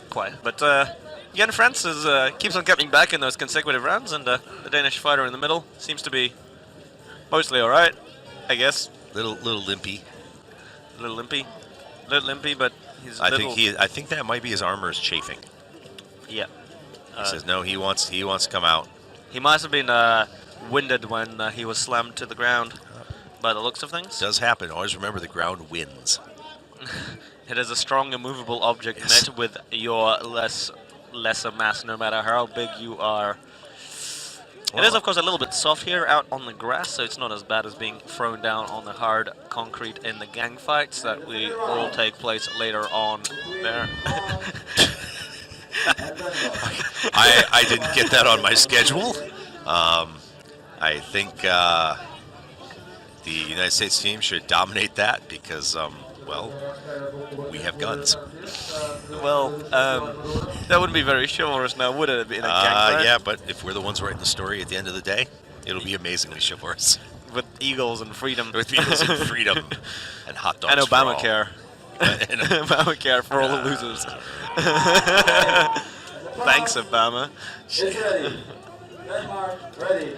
Quite. But again, France is, keeps on coming back in those consecutive rounds, and the Danish fighter in the middle seems to be mostly all right, I guess. Little limpy. A little limpy, but he's. I think that might be his armor is chafing. Yeah. He says no. He wants to come out. He must have been winded when he was slammed to the ground, by the looks of things. Does happen. Always remember the ground wins. It is a strong, immovable object Yes. met with your lesser mass, no matter how big you are. It is, of course, a little bit soft here out on the grass, so it's not as bad as being thrown down on the hard concrete in the gang fights that we all take place later on there. I didn't get that on my schedule. I think the United States team should dominate that because, well, we have guns. Well, that wouldn't be very chivalrous now, would it? In a gang fight? Yeah, but if we're the ones writing the story at the end of the day, it'll be amazingly chivalrous. With eagles and freedom. With eagles and freedom and hot dogs And for all. Obamacare. And Obamacare for all the losers. Thanks, Obama. It's ready. Denmark, ready.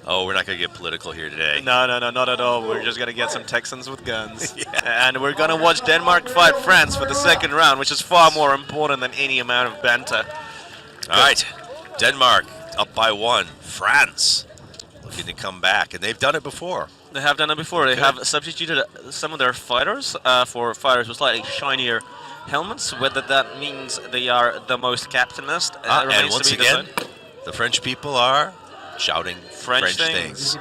oh, we're not going to get political here today. No, not at all. We're just gonna get some Texans with guns, and we're gonna watch Denmark fight France for the second round, which is far more important than any amount of banter. All right, Denmark up by 1. France looking to come back, and they've done it before. They have done it before. They have substituted some of their fighters for fighters with slightly shinier helmets. Whether that means they are the most captainist And remains once to be again, decided. the French people are shouting French things. things.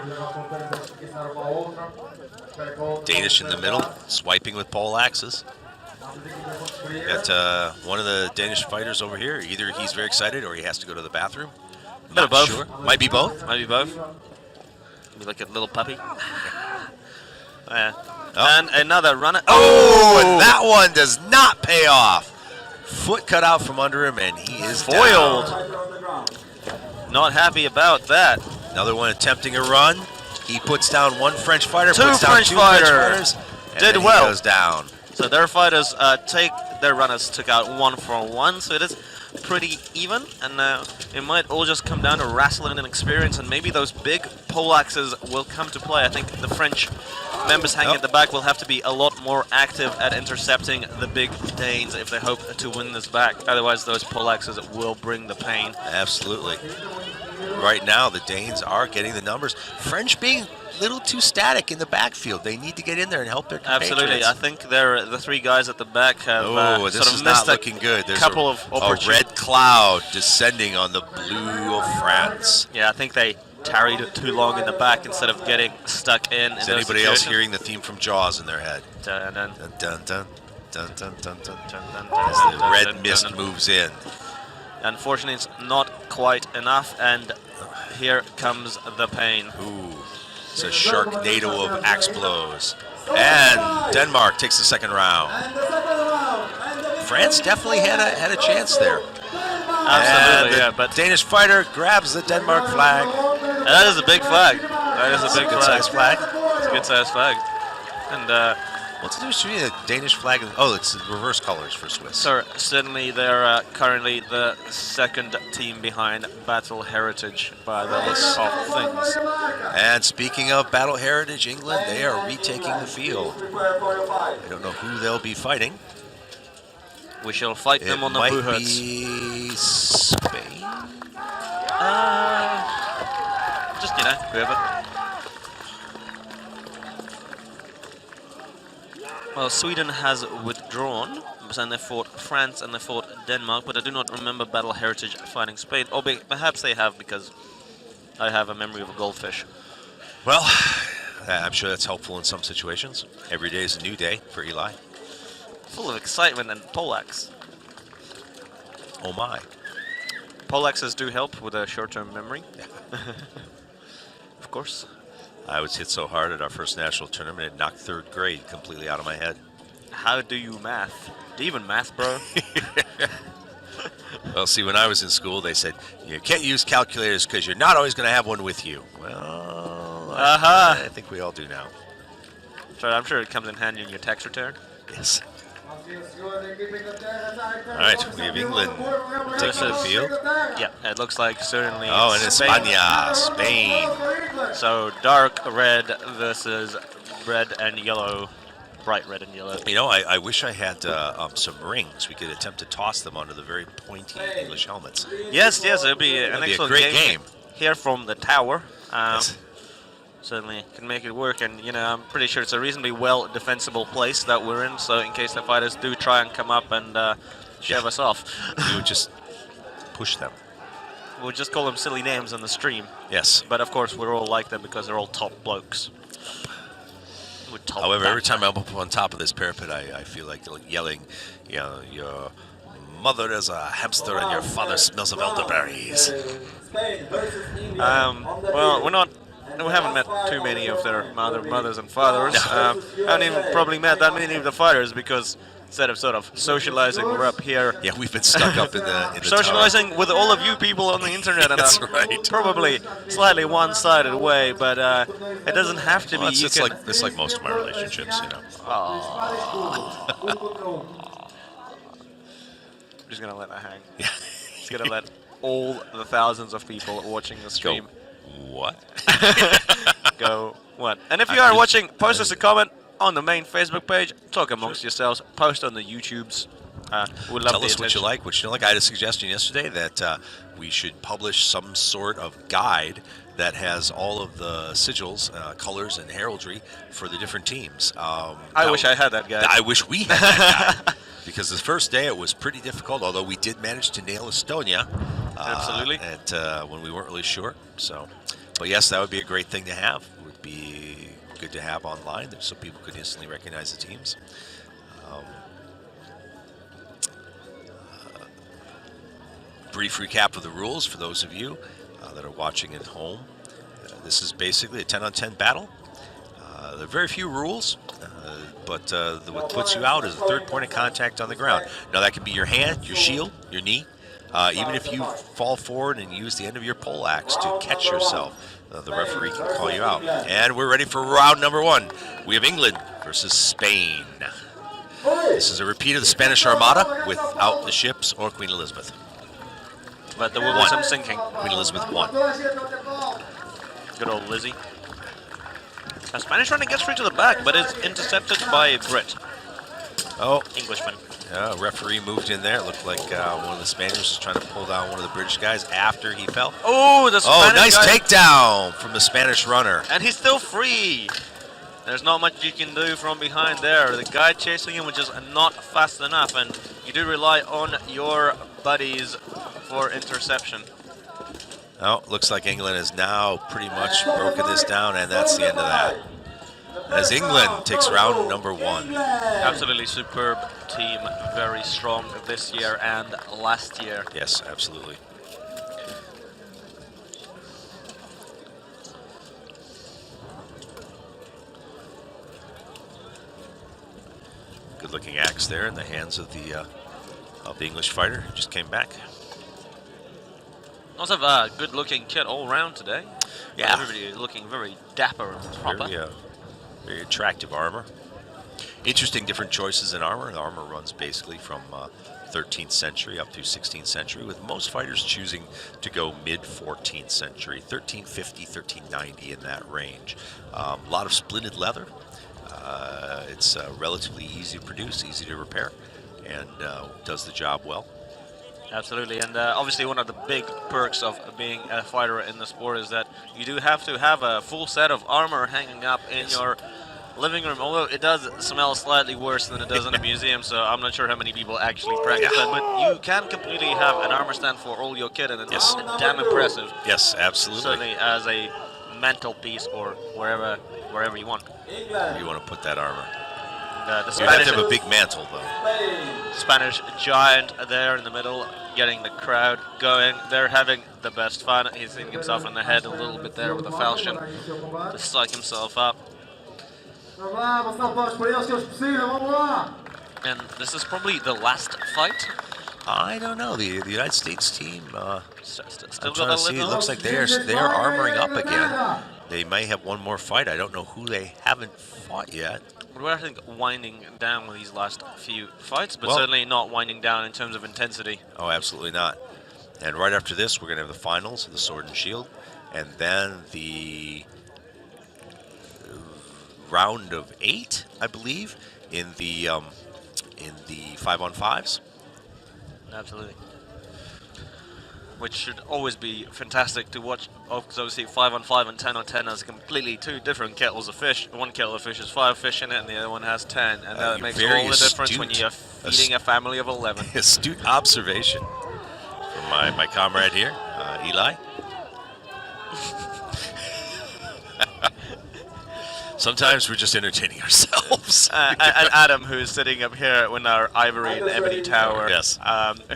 Danish in the middle, swiping with pole axes. Got one of the Danish fighters over here. Either he's very excited or he has to go to the bathroom. Bit of both. Sure. Might be both. Maybe both. Maybe like a little puppy. Yeah. Oh. And another runner. Oh, and that one does not pay off. Foot cut out from under him, and he is Foiled. down. Fighter on the ground. Not happy about that. Another one attempting a run. He puts down one French fighter. Two puts down French two fighters. French fighters. And Did then well. He goes down. So their fighters their runners took out 1 for 1, so it is pretty even, and it might all just come down to wrestling and experience, and maybe those big pole axes will come to play. I think the French members hanging at the back will have to be a lot more active at intercepting the big Danes if they hope to win this back. Otherwise, those pole axes will bring the pain. Absolutely. Right now, the Danes are getting the numbers. French being a little too static in the backfield. They need to get in there and help their compatriots. Absolutely, I think the 3 guys at the back have Oh, this sort of is missed not looking good. There's couple of a opportunities. red cloud descending on the blue of France. Yeah, I think they tarried it too long in the back instead of getting stuck in. Is those anybody else situations. hearing the theme from Jaws in their head? Dun, dun, Dun, dun, dun, dun, dun, dun, dun. dun, dun, As dun, the dun, red dun, mist dun. moves in. Unfortunately, it's not quite enough, and here comes the pain. Ooh, it's a sharknado of axe blows. And Denmark takes the second round. And the second round. And the France definitely had a chance there. Absolutely, And yeah, the but Danish fighter grabs the Denmark flag. that is a big flag. That is a big Good flag. size flag. It's a good size flag. And What's the difference between the Danish flag and it's the reverse colors for Swiss? so certainly they're currently the second team behind Battle Heritage by the looks of things. And speaking of Battle Heritage England, they are retaking the field. Prepare for your fight. I don't know who they'll be fighting. We shall fight It them on the might Buhurts. be Spain. Just, whoever. Well, Sweden has withdrawn, and they fought France and they fought Denmark, but I do not remember Battle Heritage fighting Spain. Or perhaps they have, because I have a memory of a goldfish. Well, I'm sure that's helpful in some situations. Every day is a new day for Eli. Full of excitement and poleaxe. Oh my. Poleaxes do help with a short-term memory. Of course. I was hit so hard at our first national tournament, it knocked 3rd grade completely out of my head. How do you math? Do you even math, bro? Well, see, when I was in school, they said you can't use calculators because you're not always going to have one with you. Well, I think we all do now. So I'm sure it comes in handy in your tax return. Yes. All right, we have England taking the field. Yeah, it looks like certainly. Oh, and Spain. España, Spain. So dark red versus red and yellow, bright red and yellow. You know, I wish I had some rings. We could attempt to toss them onto the very pointy English helmets. Yes, it'd be an That'd be a excellent great game. here from the tower. Yes. Certainly can make it work, and I'm pretty sure it's a reasonably well defensible place that we're in. So in case the fighters do try and come up and shove us off, We would just push them. we'll just call them silly names on the stream. Yes. But of course, we're all like them because they're all top blokes. We're top However, that every time I'm up on top of this parapet, I feel like yelling, your mother is a hamster and your father smells of elderberries. Spain versus England. Well, we haven't met too many of their mothers and fathers. Haven't even probably met that many of the fighters because instead of sort of socializing, we're up here Yeah, we've been stuck up in the socializing with all of you people on the internet in That's a right. probably slightly one-sided way, but it doesn't have to Well, be. it's like most of my relationships, I'm just gonna let that hang. Yeah. Just gonna let all the thousands of people watching the stream What? go what? And if you are watching, post us a comment on the main Facebook page. Talk amongst yourselves. Post on the YouTubes. We'd love Tell the us what you attention. like, what you don't like. I had a suggestion yesterday that we should publish some sort of guide that has all of the sigils, colors, and heraldry for the different teams. I wish I had that guy. I wish we had that guy. Because the first day it was pretty difficult, although we did manage to nail Estonia. Absolutely. When we weren't really sure. So, but yes, that would be a great thing to have. It would be good to have online so people could instantly recognize the teams. Brief recap of the rules for those of you that are watching at home. This is basically a 10-on-10 battle. There are very few rules, but what puts you out is the third point of contact on the ground. Now that can be your hand, your shield, your knee. Even if you fall forward and use the end of your pole axe to catch yourself, the referee can call you out. And we're ready for round number one. We have England versus Spain. This is a repeat of the Spanish Armada without the ships or Queen Elizabeth. But there will be some sinking. Queen Elizabeth won. Good old Lizzie. A Spanish runner gets through to the back, but is intercepted by a Brit. Oh, Englishman. yeah, referee moved in there. It looked like one of the Spaniards was trying to pull down one of the British guys after he fell. Oh, the Spanish Nice guy. takedown from the Spanish runner. And he's still free. There's not much you can do from behind there. The guy chasing him was just not fast enough, and you do rely on your buddies for interception. Oh, looks like England has now pretty much broken this down, and that's the end of that. As England takes round number one. Absolutely superb team, very strong this year and last year. Yes, absolutely. Good-looking axe there in the hands of the English fighter who just came back. Also a good-looking kit all round today. Yeah. Everybody is looking very dapper and proper. Very attractive armor. Interesting different choices in armor. The armor runs basically from 13th century up to 16th century, with most fighters choosing to go mid-14th century, 1350, 1390 in that range. A lot of splinted leather. It's relatively easy to produce, easy to repair, and does the job well. Absolutely, and obviously one of the big perks of being a fighter in the sport is that you do have to have a full set of armor hanging up in your living room, although it does smell slightly worse than it does in a museum, so I'm not sure how many people actually practice that, but you can completely have an armor stand for all your kit, and it's damn impressive. Yes, absolutely. Certainly as a mantelpiece or wherever you want. You want to put that armor. The You have Spanish, to have a big mantle, though. Spanish giant there in the middle, getting the crowd going. They're having the best fun. He's hitting himself in the head a little bit there with the falchion to psych himself up. And this is probably the last fight I don't know. The United States team. Still I'm got trying a to see. It little. looks like they're armoring up again. They may have one more fight. I don't know who they haven't fought yet. We're, I think, winding down with these last few fights, but Well- certainly not winding down in terms of intensity. Oh, absolutely not. And right after this, we're going to have the finals of the Sword and Shield, and then the round of 8, I believe, in the 5-on-5s. Absolutely. Which should always be fantastic to watch, because obviously 5-on-5 and 10-on-10 has completely two different kettles of fish. One kettle of fish has 5 fish in it, and the other one has 10, and that you're makes very all the difference when astute. you're feeding a family of 11. Astute observation from my comrade here, Eli. Sometimes we're just entertaining ourselves. And Adam, who's sitting up here in our ivory and ebony tower, Yes.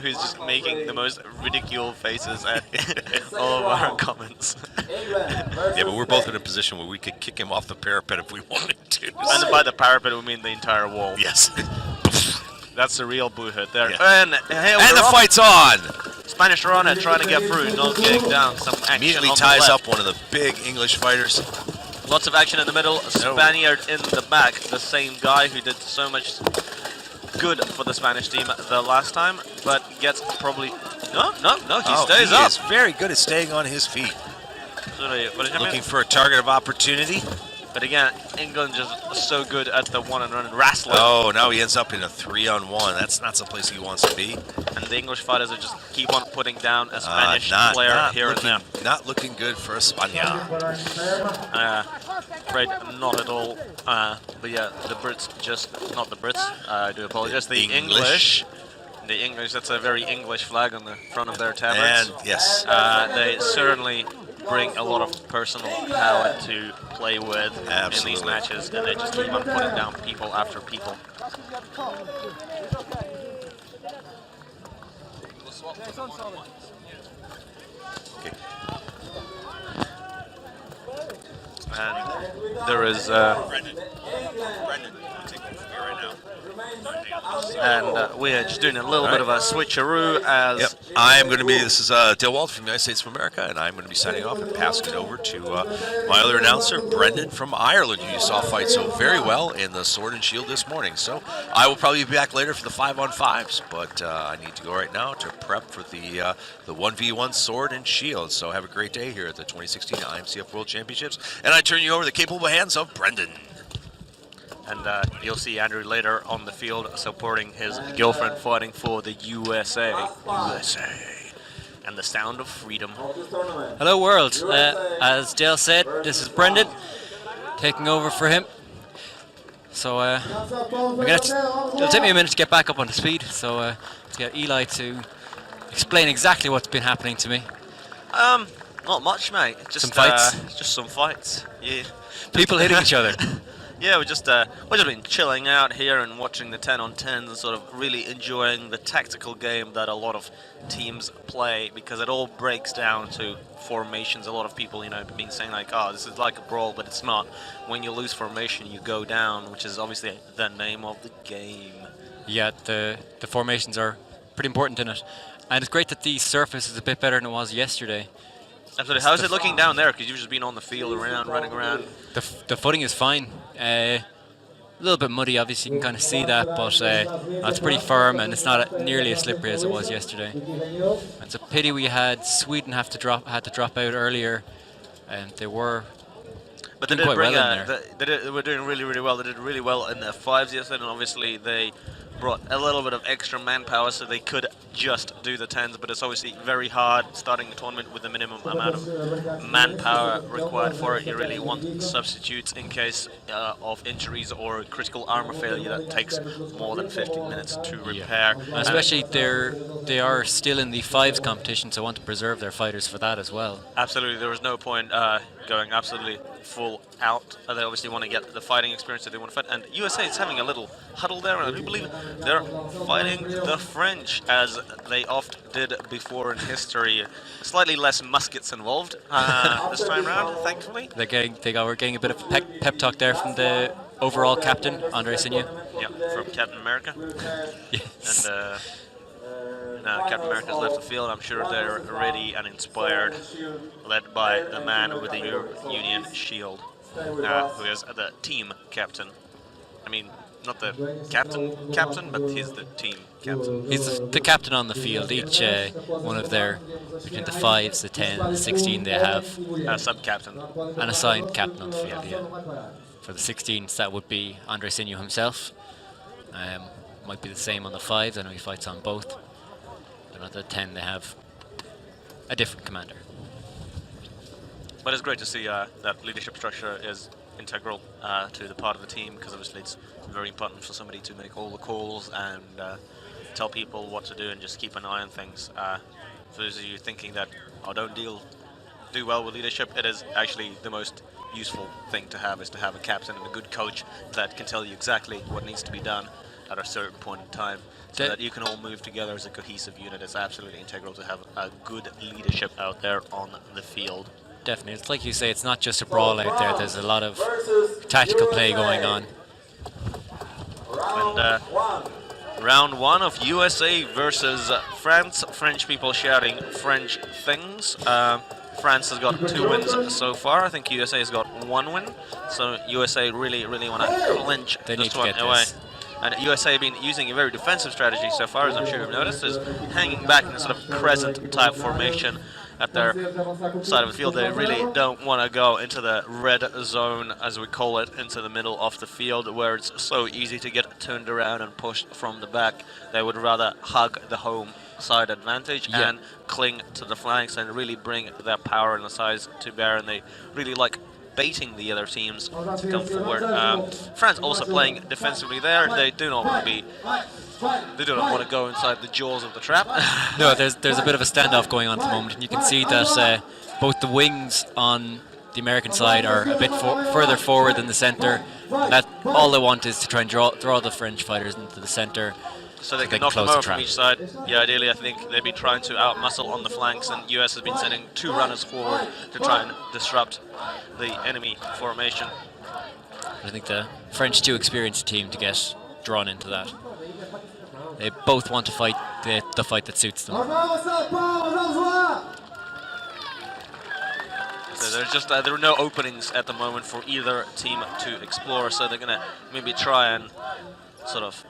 Who's just making the most ridiculous faces at all of our comments. Yeah, but we're both in a position where we could kick him off the parapet if we wanted to. And by the parapet, we mean the entire wall. Yes. That's the real bullhead there. Yeah. And, hey, And the we're off. fight's on! Spanish Rana trying to get through, not getting down. Some action Immediately on the ties left. up one of the big English fighters. Lots of action in the middle. Spaniard in the back. The same guy who did so much good for the Spanish team the last time, but gets probably... No, he stays he up. is very good at staying on his feet. Looking for a target of opportunity. But again, England just so good at the one-on-one and wrestling. Oh, now he ends up in a 3-on-1. That's not someplace he wants to be. And the English fighters are just keep on putting down a Spanish player not here looking, and there. Not looking good for a Spaniard. Afraid not at all. But yeah, the Brits just... Not the Brits, I do apologize. The English. The English, that's a very English flag on the front of their tabards. And, yes. They certainly bring a lot of personal power to play with in these Absolutely. matches, and they just keep on putting down people after people. Okay. And there is... Brendan, take over from here right now. and we're just doing a little bit of a switcheroo as... Yep, I am going to be, this is Dale Walt from the United States of America, and I'm going to be signing off and passing it over to my other announcer, Brendan from Ireland, who you saw fight so very well in the Sword and Shield this morning. So I will probably be back later for the 5-on-5s, but I need to go right now to prep for the 1v1 Sword and Shield. So have a great day here at the 2016 IMCF World Championships, and I turn you over to the capable hands of Brendan. And you'll see Andrew later on the field supporting his girlfriend fighting for the USA. And the sound of freedom. Hello world, as Dale said, this is Brendan, taking over for him. So it'll take me a minute to get back up on the speed, so let's get Eli to explain exactly what's been happening to me. Not much, mate. Just Some fights? Just some fights. Yeah. People hitting each other. Yeah, we've just been chilling out here and watching the 10-on-10s and sort of really enjoying the tactical game that a lot of teams play, because it all breaks down to formations. A lot of people, been saying like, oh, this is like a brawl, but it's not. When you lose formation, you go down, which is obviously the name of the game. Yeah, the formations are pretty important in it. And it's great that the surface is a bit better than it was yesterday. Absolutely. How's it looking down there? Because you've just been on the field around, running around. The footing is fine. A little bit muddy, obviously, you can kind of see that, but it's pretty firm and it's not nearly as slippery as it was yesterday. It's a pity we had Sweden had to drop out earlier, and they were. But they doing did quite bring well in there. they were doing really, really well. They did really well in the 5s yesterday, and obviously they brought a little bit of extra manpower so they could just do the 10s, but it's obviously very hard starting the tournament with the minimum amount of manpower required for it. You really want substitutes in case of injuries or critical armor failure that takes more than 15 minutes to repair. And especially they are still in the 5s competition, so I want to preserve their fighters for that as well. Absolutely, there was no point going absolutely full out. They obviously want to get the fighting experience that they want to fight. And USA is having a little huddle there, and I do believe they're fighting the French, as they oft did before in history. Slightly less muskets involved this time around, thankfully. We're getting a bit of pep talk there from the overall captain, Andre Signeau. Yeah, from Captain America. Yes. And Now Captain America's left the field. I'm sure they're ready and inspired, led by the man with the Union shield, who is the team captain. I mean, not the captain, but he's the team captain. He's the captain on the field. Each one of their, between the 5s, the 10, the 16, they have A sub-captain. an assigned captain on the field, yeah. For the 16s, that would be Andre Sinu himself. Might be the same on the 5s. I know he fights on both. And at the 10, they have a different commander. But it's great to see that leadership structure is integral to the part of the team, because obviously it's very important for somebody to make all the calls and tell people what to do and just keep an eye on things. For those of you thinking that don't do well with leadership, it is actually the most useful thing to have, is to have a captain and a good coach that can tell you exactly what needs to be done at a certain point in time, so that you can all move together as a cohesive unit. It's absolutely integral to have a good leadership out there on the field. Definitely. It's like you say, it's not just a brawl out there. There's a lot of tactical play going on. And round 1 of USA versus France. French people shouting French things. France has got 2 wins so far. I think USA has got 1 win. So USA really want to clinch They need this to one get away. this. And USA have been using a very defensive strategy so far, as I'm sure you've noticed, is hanging back in a sort of crescent type formation at their side of the field. They really don't want to go into the red zone, as we call it, into the middle of the field, where it's so easy to get turned around and pushed from the back. They would rather hug the home side advantage and cling to the flanks and really bring their power and the size to bear, and they really like baiting the other teams to come forward. France also playing defensively there. They do not want to go inside the jaws of the trap. No, there's a bit of a standoff going on at the moment, and you can see that both the wings on the American side are a bit further forward than the centre. That all they want is to try and draw the French fighters into the centre, so they can knock them over from each side. Yeah, ideally I think they'd be trying to out-muscle on the flanks, and US has been sending 2 runners forward to try and disrupt the enemy formation. I think the French too experienced team to get drawn into that. They both want to fight the fight that suits them. So there are no openings at the moment for either team to explore, so they're going to maybe try and sort of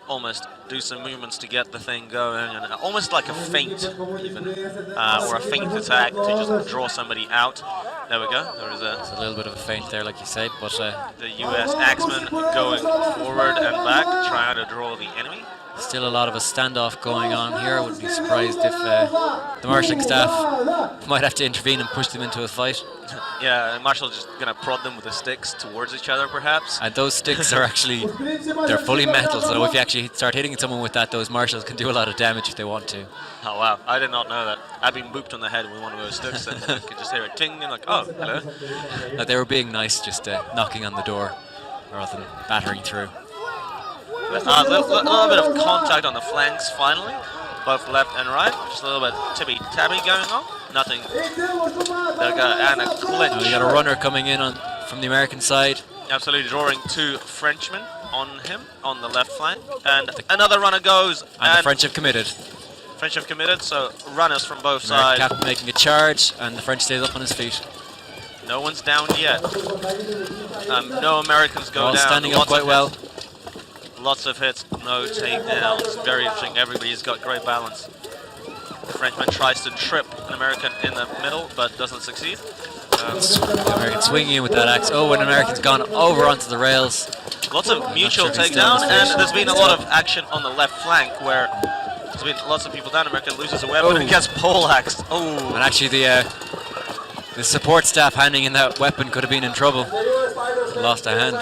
almost do some movements to get the thing going, and almost like a feint even, or a feint attack to just draw somebody out. There we go. There is It's a little bit of a feint there, like you said, but the US axeman going forward and back, trying to draw the enemy. still a lot of a standoff going on here. I wouldn't be surprised if the marshalling staff might have to intervene and push them into a fight. Yeah, Marshall's just going to prod them with the sticks towards each other, perhaps. And those sticks are actually, they're fully metal, so if you actually start hitting someone with that, those marshals can do a lot of damage if they want to. Oh wow, I did not know that. I've been booped on the head with one of those sticks, and you could just hear a ting, and like, oh, hello. They were being nice, just knocking on the door rather than battering through. A little bit of contact on the flanks finally, both left and right. Just a little bit tippy-tappy going on. Nothing. And a clinch. You got a runner coming in from the American side. Absolutely drawing 2 Frenchmen on him on the left flank. And another runner goes. And the French have committed. French have committed, so runners from both The American sides. captain making a charge, and the French stays up on his feet. No one's down yet. No Americans go They're all down. standing up quite well. Lots of hits, no takedowns. Very interesting. Everybody's got great balance. The Frenchman tries to trip an American in the middle, but doesn't succeed. The American swinging in with that axe. Oh, an American's gone over onto the rails. Lots of mutual sure he's still on takedown, his feet. and there's been a lot of action on the left flank where there's been lots of people down. American loses a weapon and gets poleaxed. Oh, And actually the support staff handing in that weapon could have been in trouble. Lost a hand.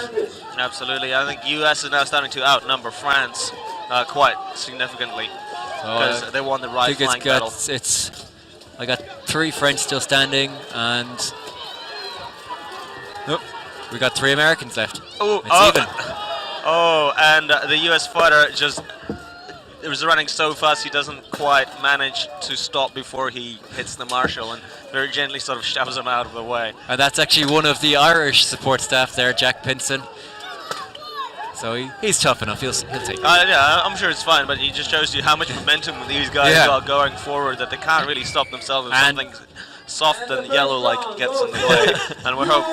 absolutely. I think US is now starting to outnumber France quite significantly, because they won the I right think flank battle. I got 3 French still standing, and nope, we got 3 Americans left. Oh, It's even. Oh, and the US fighter just was running so fast he doesn't quite manage to stop before he hits the marshal, and very gently sort of shoves him out of the way. And that's actually one of the Irish support staff there, Jack Pinson. So he's tough enough. He'll take it. Yeah, I'm sure it's fine, but it just shows you how much momentum these guys Yeah. got going forward that they can't really stop themselves if And- something soft and yellow like gets in the way. And we hope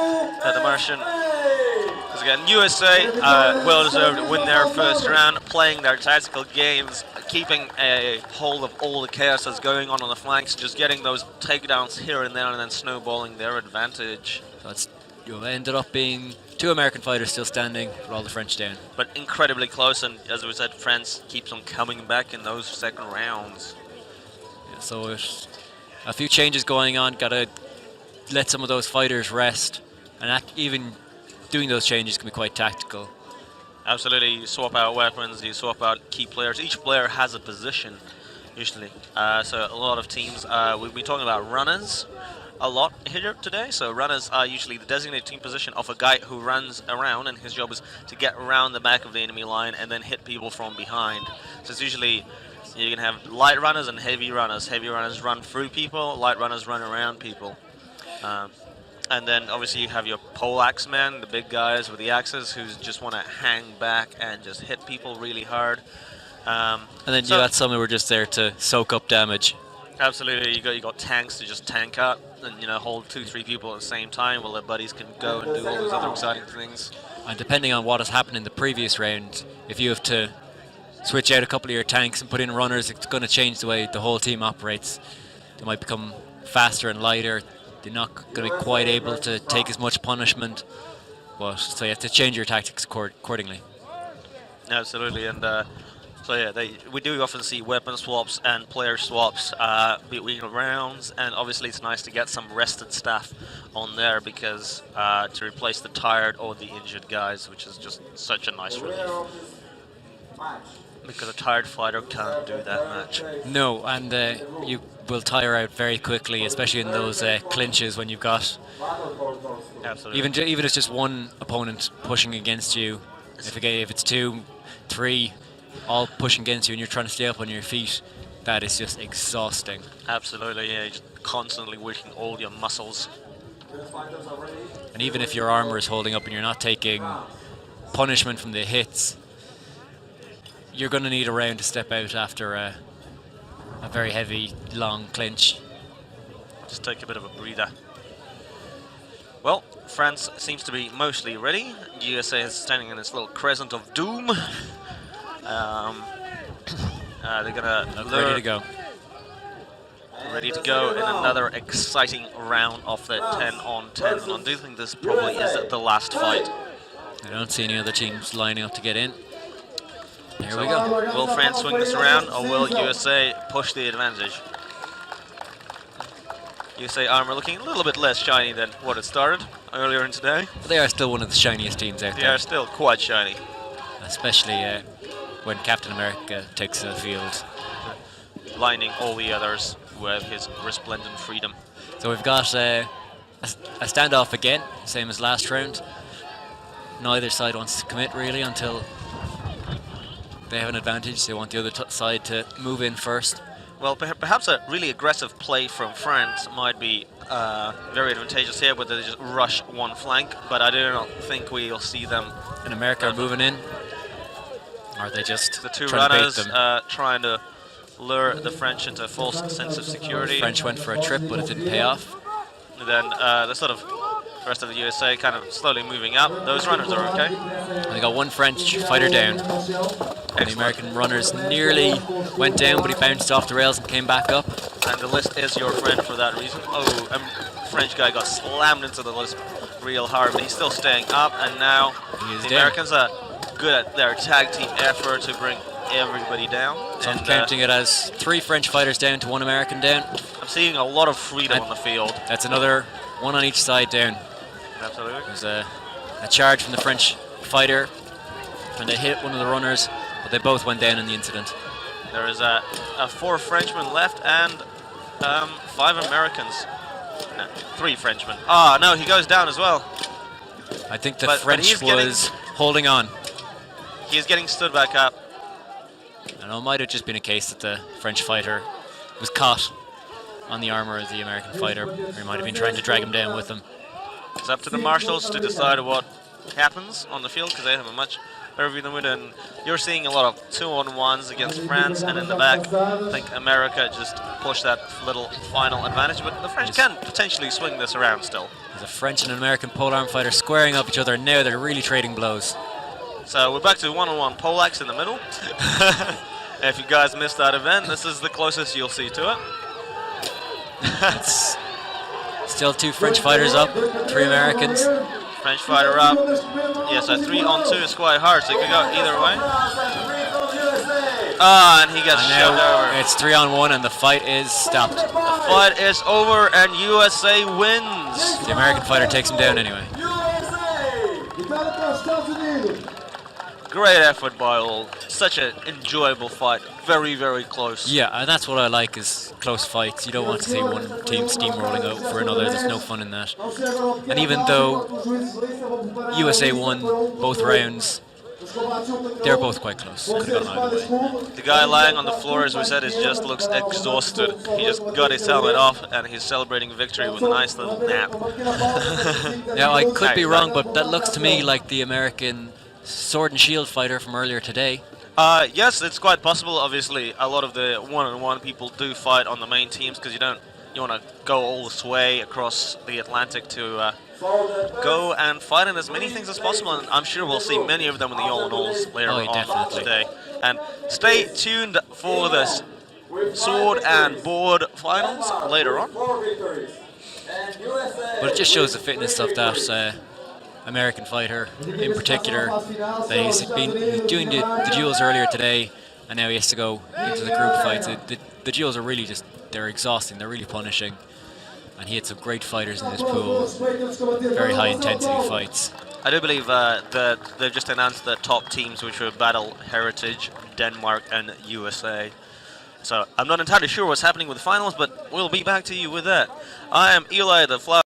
that the Martian, because again, USA well deserved to win their first round, playing their tactical games, keeping a hold of all the chaos that's going on the flanks, just getting those takedowns here and there, and then snowballing their advantage. So it's ended up being 2 American fighters still standing with all the French down. But incredibly close, and as we said, France keeps on coming back in those second rounds. Yeah, so a few changes going on. Got to let some of those fighters rest, and even doing those changes can be quite tactical. Absolutely, you swap out weapons, you swap out key players. Each player has a position, usually. So a lot of teams, we've been talking about runners a lot here today. So runners are usually the designated team position of a guy who runs around, and his job is to get around the back of the enemy line and then hit people from behind. So it's usually, you can have light runners and heavy runners. Heavy runners run through people, light runners run around people. And then obviously you have your pole axe men, the big guys with the axes who just want to hang back and just hit people really hard. And then So- you got some who were just there to soak up damage. Absolutely, you got tanks to just tank up and hold 2-3 people at the same time while their buddies can go and do all those other exciting things. And depending on what has happened in the previous round, if you have to switch out a couple of your tanks and put in runners, it's going to change the way the whole team operates. They might become faster and lighter. They're not going to be quite able to take as much punishment. But so you have to change your tactics accordingly. Absolutely, and so yeah, we do often see weapon swaps and player swaps between rounds, and obviously it's nice to get some rested staff on there because to replace the tired or the injured guys, which is just such a nice relief. Because a tired fighter can't do that much. No, and you will tire out very quickly, especially in those clinches when you've got Absolutely. even if it's just one opponent pushing against you. If it's 2, 3, all pushing against you, and you're trying to stay up on your feet, that is just exhausting. Absolutely, yeah. You're just constantly working all your muscles. And even if your armor is holding up and you're not taking punishment from the hits, you're going to need a round to step out after a very heavy, long clinch. Just take a bit of a breather. Well, France seems to be mostly ready. USA is standing in this little crescent of doom. They're gonna Ready to go. ready to go in another exciting round of the 10-on-10. And I do think this probably is the last fight. I don't see any other teams lining up to get in. There So we go. will France swing this around, or will USA push the advantage? USA armor looking a little bit less shiny than what it started earlier in today. But they are still one of the shiniest teams out They there, are still quite shiny. especially when Captain America takes the field. Lining all the others with his resplendent freedom. So we've got a standoff again, same as last round. Neither side wants to commit really until they have an advantage. They want the other side to move in first. Well, perhaps a really aggressive play from France might be very advantageous here, where they just rush one flank, but I do not think we'll see them. And America are moving in. Or are they just The two trying to bait runners them? trying to lure the French into a false sense of security. French went for a trip, but it didn't pay off. And then the rest of the USA kind of slowly moving up. Those runners are okay. And they got one French fighter down. And the American runners nearly went down, but he bounced off the rails and came back up. And the list is your friend for that reason. Oh, French guy got slammed into the list real hard, but he's still staying up. And now He is the down. Americans are good at their tag team effort to bring everybody down. So I'm And, counting it as 3 French fighters down to 1 American down. I'm seeing a lot of freedom And- on the field. That's another 1 on each side down. Absolutely. There's a charge from the French fighter, and they hit one of the runners, but they both went down in the incident. There is 4 Frenchmen left and 5 Americans. No, 3 Frenchmen. Ah, no, he goes down as well. I think the But French he's getting- was holding on. He is getting stood back up. And it might have just been a case that the French fighter was caught on the armor of the American fighter, or he might have been trying to drag him down with him. It's up to the marshals to decide what happens on the field, because they have a much Hervé de Mude, and you're seeing a lot of 2-on-1s against France, and in the back, I think America just pushed that little final advantage, but the French can potentially swing this around still. There's a French and an American polearm fighter squaring up each other, and now they're really trading blows. So we're back to 1-on-1 poleaxe in the middle. If you guys missed that event, this is the closest you'll see to it. It's still 2 French fighters up, 3 Americans. French fighter up. Yeah, so 3-on-2 is quite hard, so it could go either way. Ah, and he gets And shoved now over. it's 3-on-1, and the fight is stopped. The fight is over, and USA wins. The American fighter takes him down anyway. Great effort by all. Such an enjoyable fight. Very, very close. Yeah, and that's what I like is close fights. You don't want to see one team steamrolling out for another. There's no fun in that. And even though USA won both rounds, they're both quite close. Could have gone either way. The guy lying on the floor, as we said, just looks exhausted. He just got his helmet off, and he's celebrating victory with a nice little nap. Now, I could be wrong, but that looks to me like the American sword and shield fighter from earlier today. Yes, it's quite possible. Obviously, a lot of the 1-on-1 people do fight on the main teams because you want to go all this way across the Atlantic to go and fight in as many things as possible. And I'm sure we'll see many of them in the all-in-alls later on definitely. today. And stay tuned for this sword and board finals later on. But it just shows the fitness of that American fighter in particular. That he's been doing the duels earlier today, and now he has to go into the group fights. The duels are really they're exhausting, they're really punishing. And he had some great fighters in this pool, very high intensity fights. I do believe that they've just announced the top teams, which were Battle Heritage, Denmark, and USA. So I'm not entirely sure what's happening with the finals, but we'll be back to you with that. I am Eli the Flower.